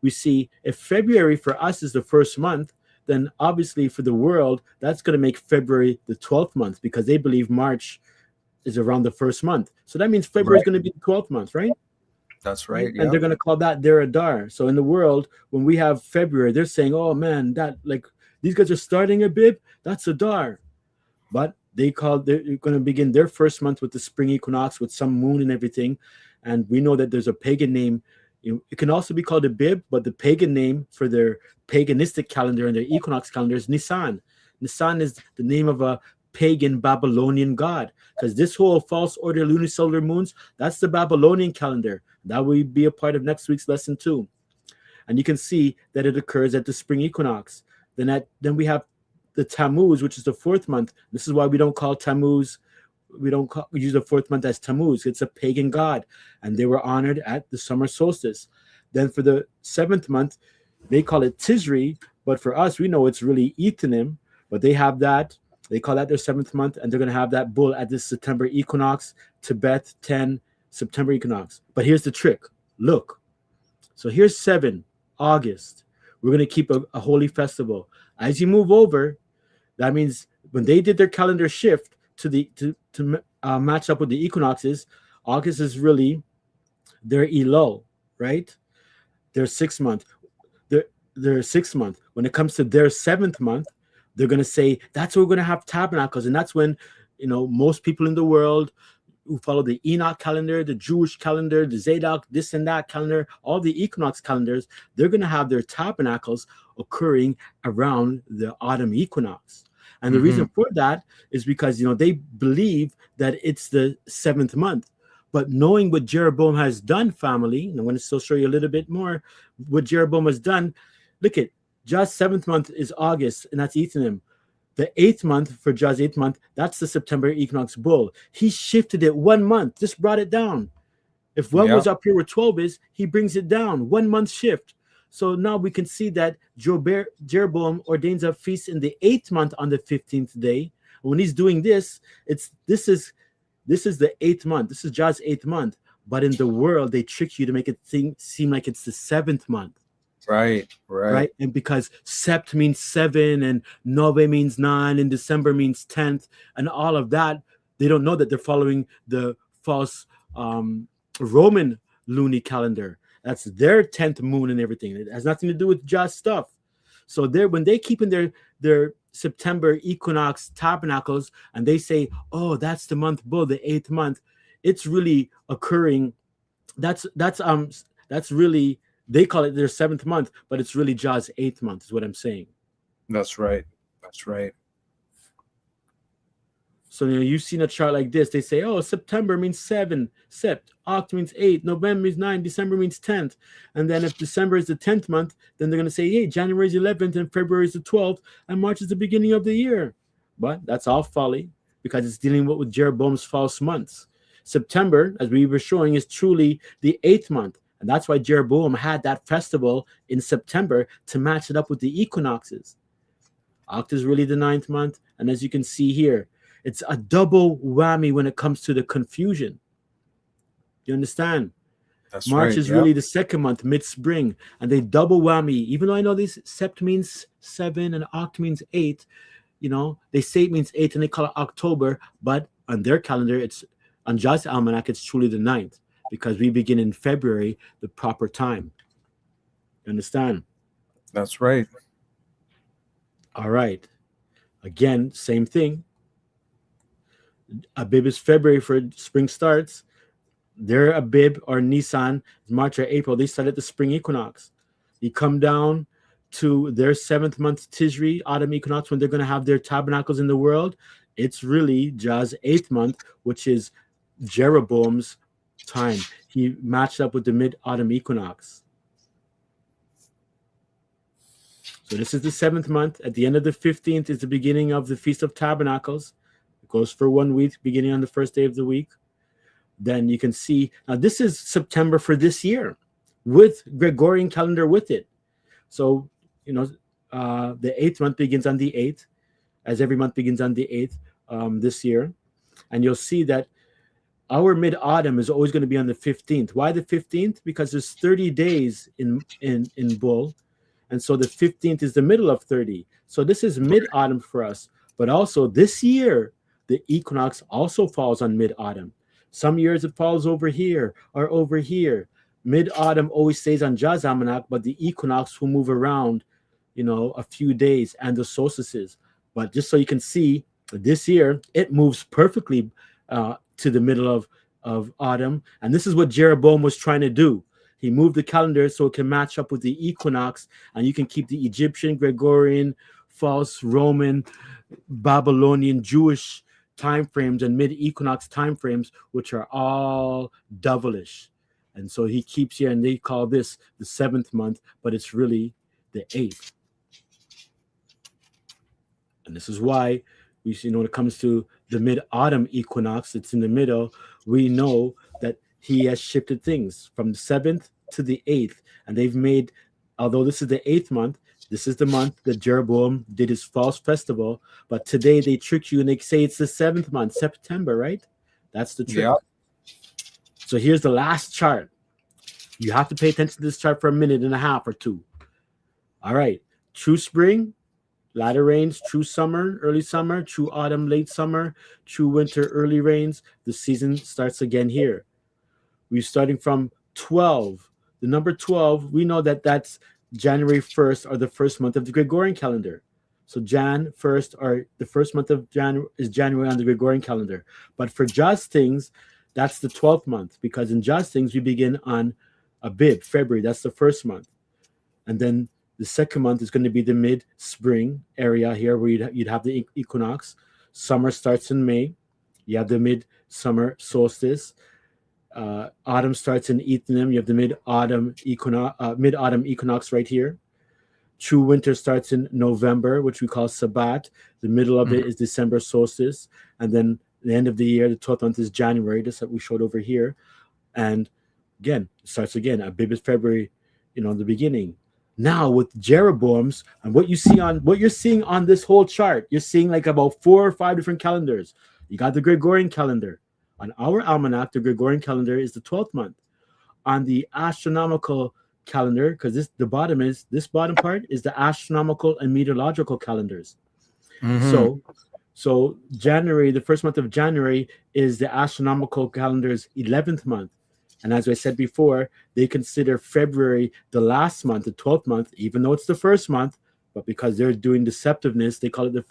we see if February for us is the 1st month, then obviously for the world, that's going to make February the 12th month, because they believe March is around the first month. So that means February is going to be the 12th month, right? That's right. And they're going to call that their Adar. So in the world, when we have February, they're saying, oh man, that like these guys are starting ABIB, that's Adar. But they're going to begin their first month with the spring equinox with some moon and everything. And we know that there's a pagan name. It can also be called ABIB, but the pagan name for their paganistic calendar and their equinox calendar is Nisan. Nisan is the name of a pagan Babylonian god, because this whole false order lunisolar moons, that's the Babylonian calendar. That will be a part of next week's lesson too. And you can see that it occurs at the spring equinox. Then we have the Tammuz, which is the 4th month. This is why we don't call Tammuz, we use the 4th month as Tammuz. It's a pagan god, and they were honored at the summer solstice. Then for the 7th month, they call it Tisri, but for us, we know it's really Ethanim, but they have that. They call that their 7th month, and they're going to have that bull at this September equinox, Tibet 10 September equinox. But here's the trick. Look. So here's 7 August. We're going to keep a holy festival. As you move over, that means when they did their calendar shift to match up with the equinoxes, August is really their Elul, right? Their 6th month. Their 6th month. When it comes to their 7th month, they're going to say that's where we're going to have tabernacles, and that's when most people in the world who follow the Enoch calendar, the Jewish calendar, the Zadok, this and that calendar, all the equinox calendars, they're going to have their tabernacles occurring around the autumn equinox. And the reason for that is because they believe that it's the 7th month. But knowing what Jeroboam has done, family, and I'm going to still show you a little bit more what Jeroboam has done. Look at Jah's 7th month is August, and that's Ethanim. The 8th month for Jah's 8th month, that's the September equinox bull. He shifted it 1 month, just brought it down. If 1 was up here where 12 is, he brings it down, 1 month shift. So now we can see that Jeroboam ordains a feast in the 8th month on the 15th day. When he's doing this, this is the 8th month. This is Jah's 8th month. But in the world, they trick you to make it seem like it's the 7th month. Right. And because Sept means 7 and Nove means 9 and December means 10th and all of that, they don't know that they're following the false Roman luni calendar. That's their 10th moon and everything. It has nothing to do with just stuff. So when they keep in their September equinox tabernacles and they say, oh, that's the month bull, the 8th month, it's really occurring. That's really, they call it their 7th month, but it's really Jah's 8th month is what I'm saying. That's right. So you've seen a chart like this. They say, oh, September means 7, Sept, Oct means 8, November means 9, December means 10th. And then if December is the 10th month, then they're going to say, hey, January is 11th and February is the 12th and March is the beginning of the year. But that's all folly because it's dealing with Jeroboam's false months. September, as we were showing, is truly the 8th month. And that's why Jeroboam had that festival in September to match it up with the equinoxes. Oct is really the 9th month. And as you can see here, it's a double whammy when it comes to the confusion. You understand? That's March right, is really the 2nd month, mid-spring. And they double whammy. Even though I know this Sept means 7 and Oct means 8, they say it means 8 and they call it October. But on their calendar, it's on Jah's Almanac, it's truly the 9th. Because we begin in February, the proper time. You understand? That's right. All right. Again, same thing. ABIB is February for spring starts. Their ABIB or Nisan, March or April, they start at the spring equinox. You come down to their 7th month Tisri, autumn equinox, when they're going to have their tabernacles in the world. It's really Jah's 8th month, which is Jeroboam's time. He matched up with the mid-autumn equinox. So this is the 7th month. At the end of the 15th is the beginning of the Feast of Tabernacles. It goes for 1 week, beginning on the first day of the week. Then you can see, now this is September for this year, with Gregorian calendar with it. So, the 8th month begins on the 8th, as every month begins on the 8th this year. And you'll see that our mid-autumn is always going to be on the 15th. Why the 15th? Because there's 30 days in Bull. And so the 15th is the middle of 30. So this is mid-autumn for us. But also this year, the equinox also falls on mid-autumn. Some years it falls over here or over here. Mid-autumn always stays on Jah's almanac, but the equinox will move around, a few days, and the solstices. But just so you can see, this year it moves perfectly to the middle of autumn, and this is what Jeroboam was trying to do. He moved the calendar so it can match up with the equinox, and you can keep the Egyptian, Gregorian, false Roman, Babylonian, Jewish time frames and mid-equinox time frames, which are all devilish. And so he keeps here, and they call this the 7th month, but it's really the 8th. And this is why we see, when it comes to the mid-autumn equinox, it's in the middle, we know that he has shifted things from the 7th to the 8th. And they've made, although this is the 8th month, this is the month that Jeroboam did his false festival. But today they trick you and they say it's the 7th month, September, right? That's the trick. Yeah. So here's the last chart. You have to pay attention to this chart for a minute and a half or two. All right. True spring, latter rains, true summer, early summer, true autumn, late summer, true winter, early rains. The season starts again here. We're starting from 12. The number 12, we know that that's January 1st, or the first month of the Gregorian calendar. So Jan 1st, or the first month of January, is January on the Gregorian calendar. But for Jah's things, that's the 12th month, because in Jah's things, we begin on ABIB, February. That's the first month. And then the second month is going to be the mid-spring area here, where you'd have the equinox. Summer starts in May. You have the mid-summer solstice. Autumn starts in Ethanim. You have the mid-autumn equinox right here. True winter starts in November, which we call Sabbath. The middle of it is December solstice. And then the end of the year, the 12th month, is January, just like we showed over here. And again, it starts again. ABIB is February, the beginning. Now with Jeroboam's, and what you're seeing on this whole chart, you're seeing like about 4 or 5 different calendars. You got the Gregorian calendar. On our almanac, the Gregorian calendar is the 12th month. On the astronomical calendar, because this bottom part is the astronomical and meteorological calendars. So January, the first month of January, is the astronomical calendar's 11th month. And as I said before, they consider February the last month, the 12th month, even though it's the first month, but because they're doing deceptiveness, they call it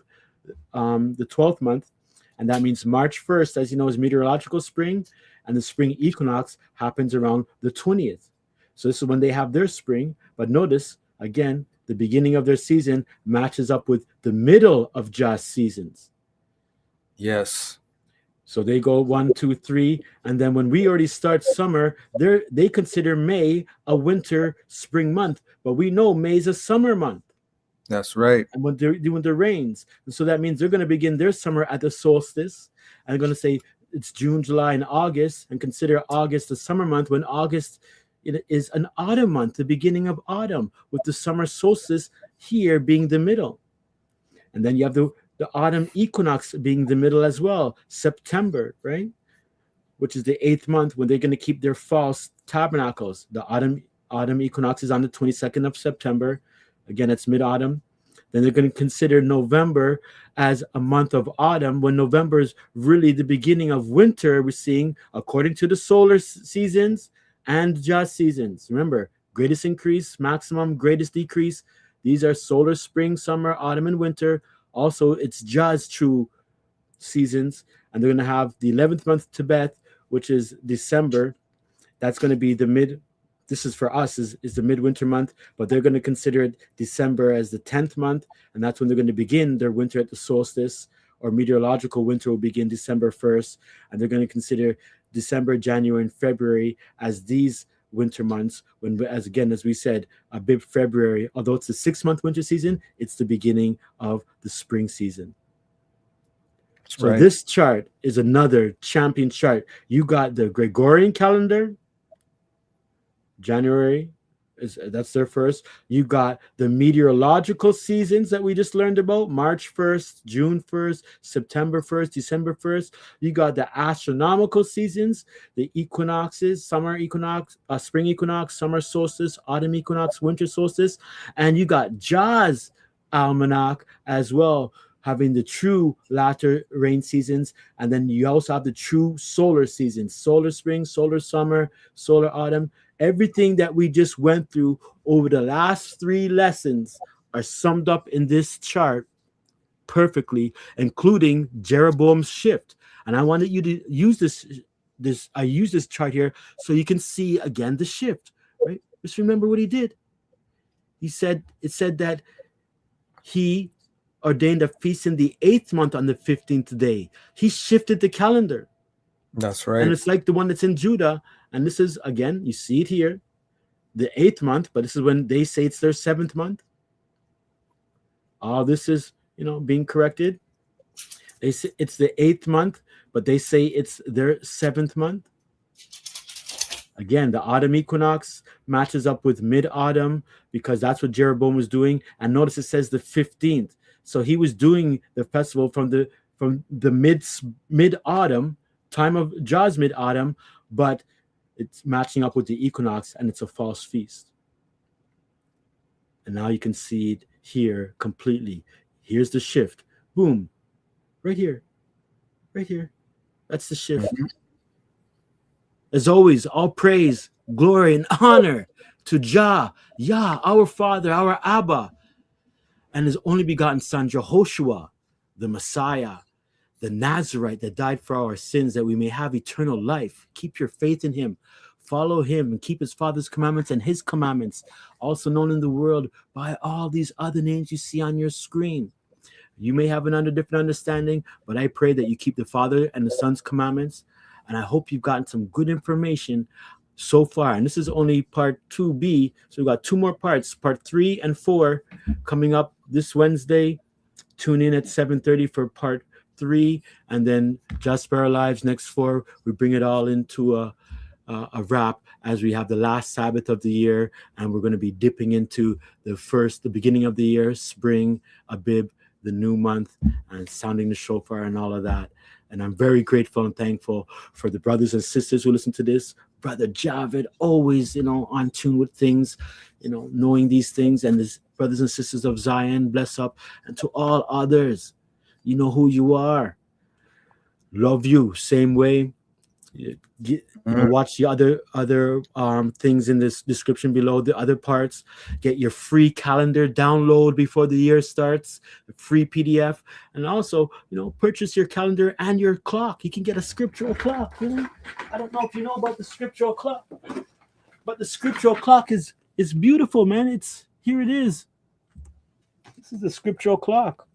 the 12th month. And that means March 1st, as you know, is meteorological spring, and the spring equinox happens around the 20th. So this is when they have their spring. But notice, again, the beginning of their season matches up with the middle of Jah's seasons. Yes. So they go 1, 2, 3, and then when we already start summer, they consider May a winter spring month, but we know May is a summer month. That's right. And when they're doing the rains, and so that means they're going to begin their summer at the solstice, and they're going to say it's June, July, and August, and consider August a summer month when August is an autumn month, the beginning of autumn, with the summer solstice here being the middle. And then you have the autumn equinox being the middle as well, September, right? Which is the 8th month, when they're going to keep their false tabernacles. The autumn equinox is on the 22nd of September. Again, it's mid-autumn. Then they're going to consider November as a month of autumn, when November is really the beginning of winter. We're seeing, according to the solar seasons and Jah's seasons. Remember, greatest increase, maximum, greatest decrease. These are solar, spring, summer, autumn, and winter. Also, it's Jah's true seasons. And they're going to have the 11th month Tibet, which is December. That's going to be this is for us, is the midwinter month, but they're going to consider it December as the 10th month. And that's when they're going to begin their winter at the solstice, or meteorological winter will begin December 1st. And they're going to consider December, January, and February as these winter months, when, as we said, ABIB February, although it's the 6-month winter season, it's the beginning of the spring season. So this chart is another champion chart. You got the Gregorian calendar, January, that's their first. You got the meteorological seasons that we just learned about, March 1st, June 1st, September 1st, December 1st. You got the astronomical seasons, the equinoxes, summer equinox, spring equinox, summer solstice, autumn equinox, winter solstice. And you got Jah's almanac as well, having the true latter rain seasons, and then you also have the true solar seasons, solar spring, solar summer, solar autumn. Everything that we just went through over the last 3 lessons are summed up in this chart perfectly, including Jeroboam's shift. And I wanted you to use I use this chart here so you can see again the shift, right? Just remember what he did. It said that he ordained a feast in the 8th month on the 15th day. He shifted the calendar. That's right. And it's like the one that's in Judah. And this is, again, you see it here, the 8th month, but this is when they say it's their 7th month. All this is, being corrected. They say it's the 8th month, but they say it's their 7th month. Again, the autumn equinox matches up with mid-autumn because that's what Jeroboam was doing. And notice it says the 15th. So he was doing the festival from the mid-autumn, time of Jah's mid-autumn, but it's matching up with the equinox, and it's a false feast. And now you can see it here completely. Here's the shift. Boom. Right here. Right here. That's the shift. As always, all praise, glory, and honor to Jah, our Father, our Abba, and his only begotten Son, Jehoshua, the Messiah, the Nazarite that died for our sins, that we may have eternal life. Keep your faith in him. Follow him and keep his Father's commandments and his commandments, also known in the world by all these other names you see on your screen. You may have different understanding, but I pray that you keep the Father and the Son's commandments. And I hope you've gotten some good information so far. And this is only part 2B. So we've got 2 more parts, part 3 and 4, coming up this Wednesday. Tune in at 7:30 for part 3. And then Just Spare Our Lives next 4. We bring it all into a wrap as we have the last Sabbath of the year. And we're going to be dipping into the beginning of the year, spring, ABIB, the new month, and sounding the shofar and all of that. And I'm very grateful and thankful for the brothers and sisters who listen to this. Brother Javid, always, on tune with things, knowing these things. And the brothers and sisters of Zion, bless up. And to all others, you know who you are. Love you, same way. Watch the other things in this description below, the other parts. Get your free calendar download before the year starts, the free PDF, and also purchase your calendar and your clock. You can get a scriptural clock. I don't know if you know about the scriptural clock, but the scriptural clock is beautiful, man. Here it is. This is the scriptural clock.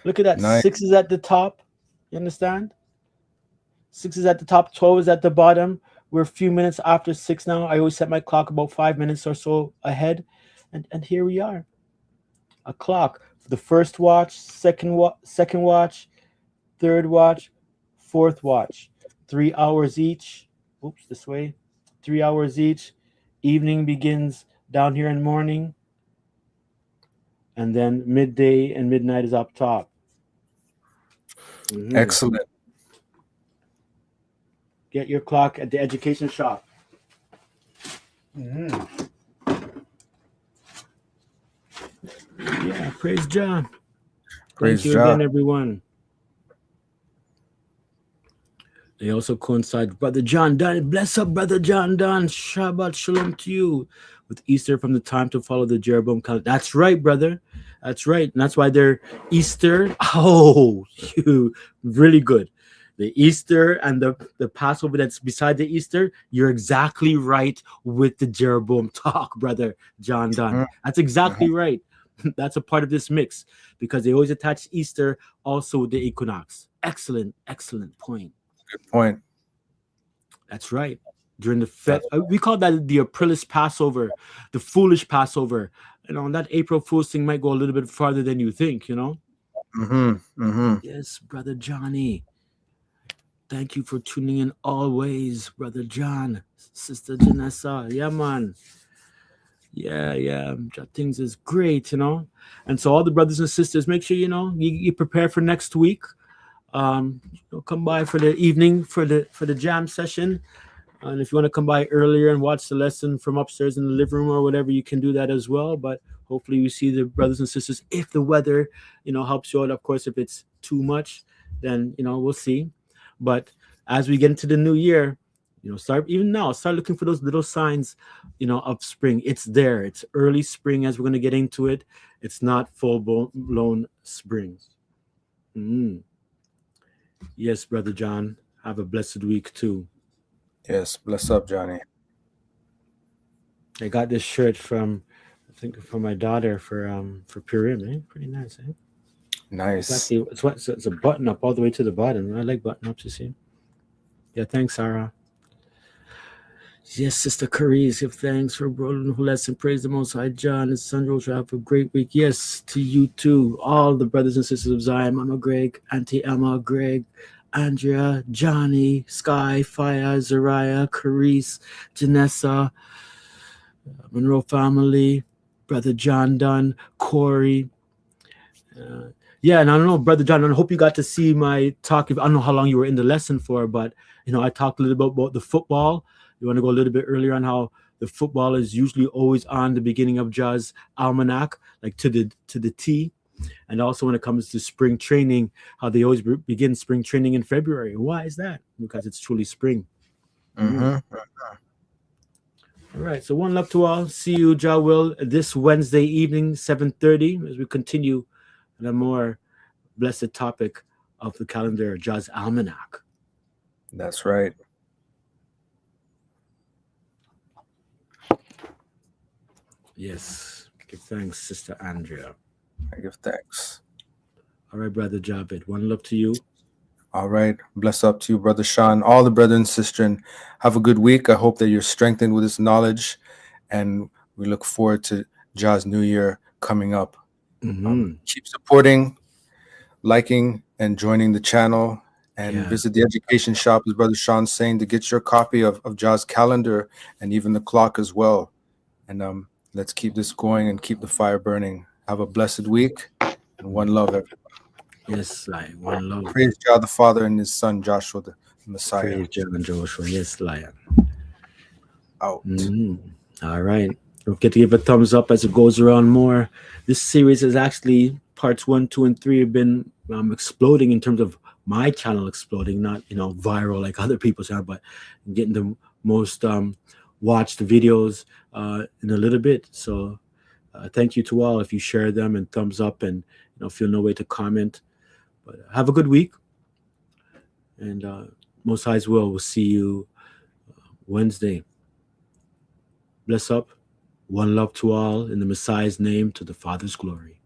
Look at that. Nice. 6 is at the top. You understand? 6 is at the top, 12 is at the bottom. We're a few minutes after 6 now. I always set my clock about 5 minutes or so ahead. And here we are. A clock for the first watch, second watch, third watch, fourth watch. 3 hours each. Oops, this way. 3 hours each. Evening begins down here in morning. And then midday and midnight is up top. Mm-hmm. Excellent. Get your clock at the education shop. Mm-hmm. Yeah, praise John. Praise Thank you John. again, everyone. They also coincide. Brother John Dunn, bless up, Brother John Dunn. Shabbat shalom to you. With Easter from the time to follow the Jeroboam calendar. That's right, brother. That's right. And that's why they're Easter. Oh, you really good. The Easter and the Passover that's beside the Easter, you're exactly right with the Jeroboam talk, Brother John Dunn. That's exactly right. That's a part of this mix because they always attach Easter also with the equinox. Excellent, excellent point. Good point. That's right. During the we call that the Aprilis Passover, the foolish Passover. That April Fool's thing might go a little bit farther than you think, Yes, Brother Johnny. Thank you for tuning in always, Brother John, Sister Janessa. Yeah, man. Yeah. Things is great, And so all the brothers and sisters, make sure, you prepare for next week. Come by for the evening for the jam session. And if you want to come by earlier and watch the lesson from upstairs in the living room or whatever, you can do that as well. But hopefully you see the brothers and sisters. If the weather, helps you out, of course, if it's too much, then, we'll see. But as we get into the new year, start looking for those little signs, of spring. It's there. It's early spring as we're going to get into it. It's not full-blown spring. Yes, Brother John. Have a blessed week too. Yes, bless up, Johnny. I got this shirt from my daughter for Purim. Pretty nice, eh? Nice. It's a button up all the way to the bottom. I like button ups, you see. Yeah, thanks, Sarah. Yes, Sister Carice, give thanks for a wonderful lesson. Praise the Most High. John and Sandra will have a great week. Yes, to you too. All the brothers and sisters of Zion, Mama Greg, Auntie Emma, Greg, Andrea, Johnny, Sky, Faya, Zariah, Carice, Janessa, Monroe family, Brother John Dunn, Corey. And I don't know, Brother John, I hope you got to see my talk. I don't know how long you were in the lesson for, but, I talked a little bit about the football. You want to go a little bit earlier on how the football is usually always on the beginning of Jah's almanac, like to the T. And also when it comes to spring training, how they always begin spring training in February. Why is that? Because it's truly spring. Mm-hmm. All right. So one love to all. See you, Jah will, this Wednesday evening, 7:30, as we continue on a more blessed topic of the calendar, Jah's almanac. That's right. Yes. Give thanks, Sister Andrea. I give thanks. All right, Brother Javed. One love to you. All right. Bless up to you, Brother Sean, all the brothers and sisters. And have a good week. I hope that you're strengthened with this knowledge. And we look forward to Jah's New Year coming up. Keep supporting, liking, and joining the channel. And visit the education shop, as Brother Sean's saying, to get your copy of Jah's calendar and even the clock as well. And let's keep this going and keep the fire burning. Have a blessed week and one love, everyone. Yes, one love. Praise Jah the Father and His Son Joshua the Messiah. Praise Jah and Joshua. Yes, Lion. Out. All right. Don't forget to give a thumbs up as it goes around more. This series is actually parts 1, 2, and 3 have been exploding in terms of my channel exploding, not viral like other people's channel, but getting the most watched videos in a little bit. So thank you to all if you share them and thumbs up, and feel no way to comment. But have a good week, and Most High's will. We'll see you Wednesday. Bless up. One love to all in the Messiah's name, to the Father's glory.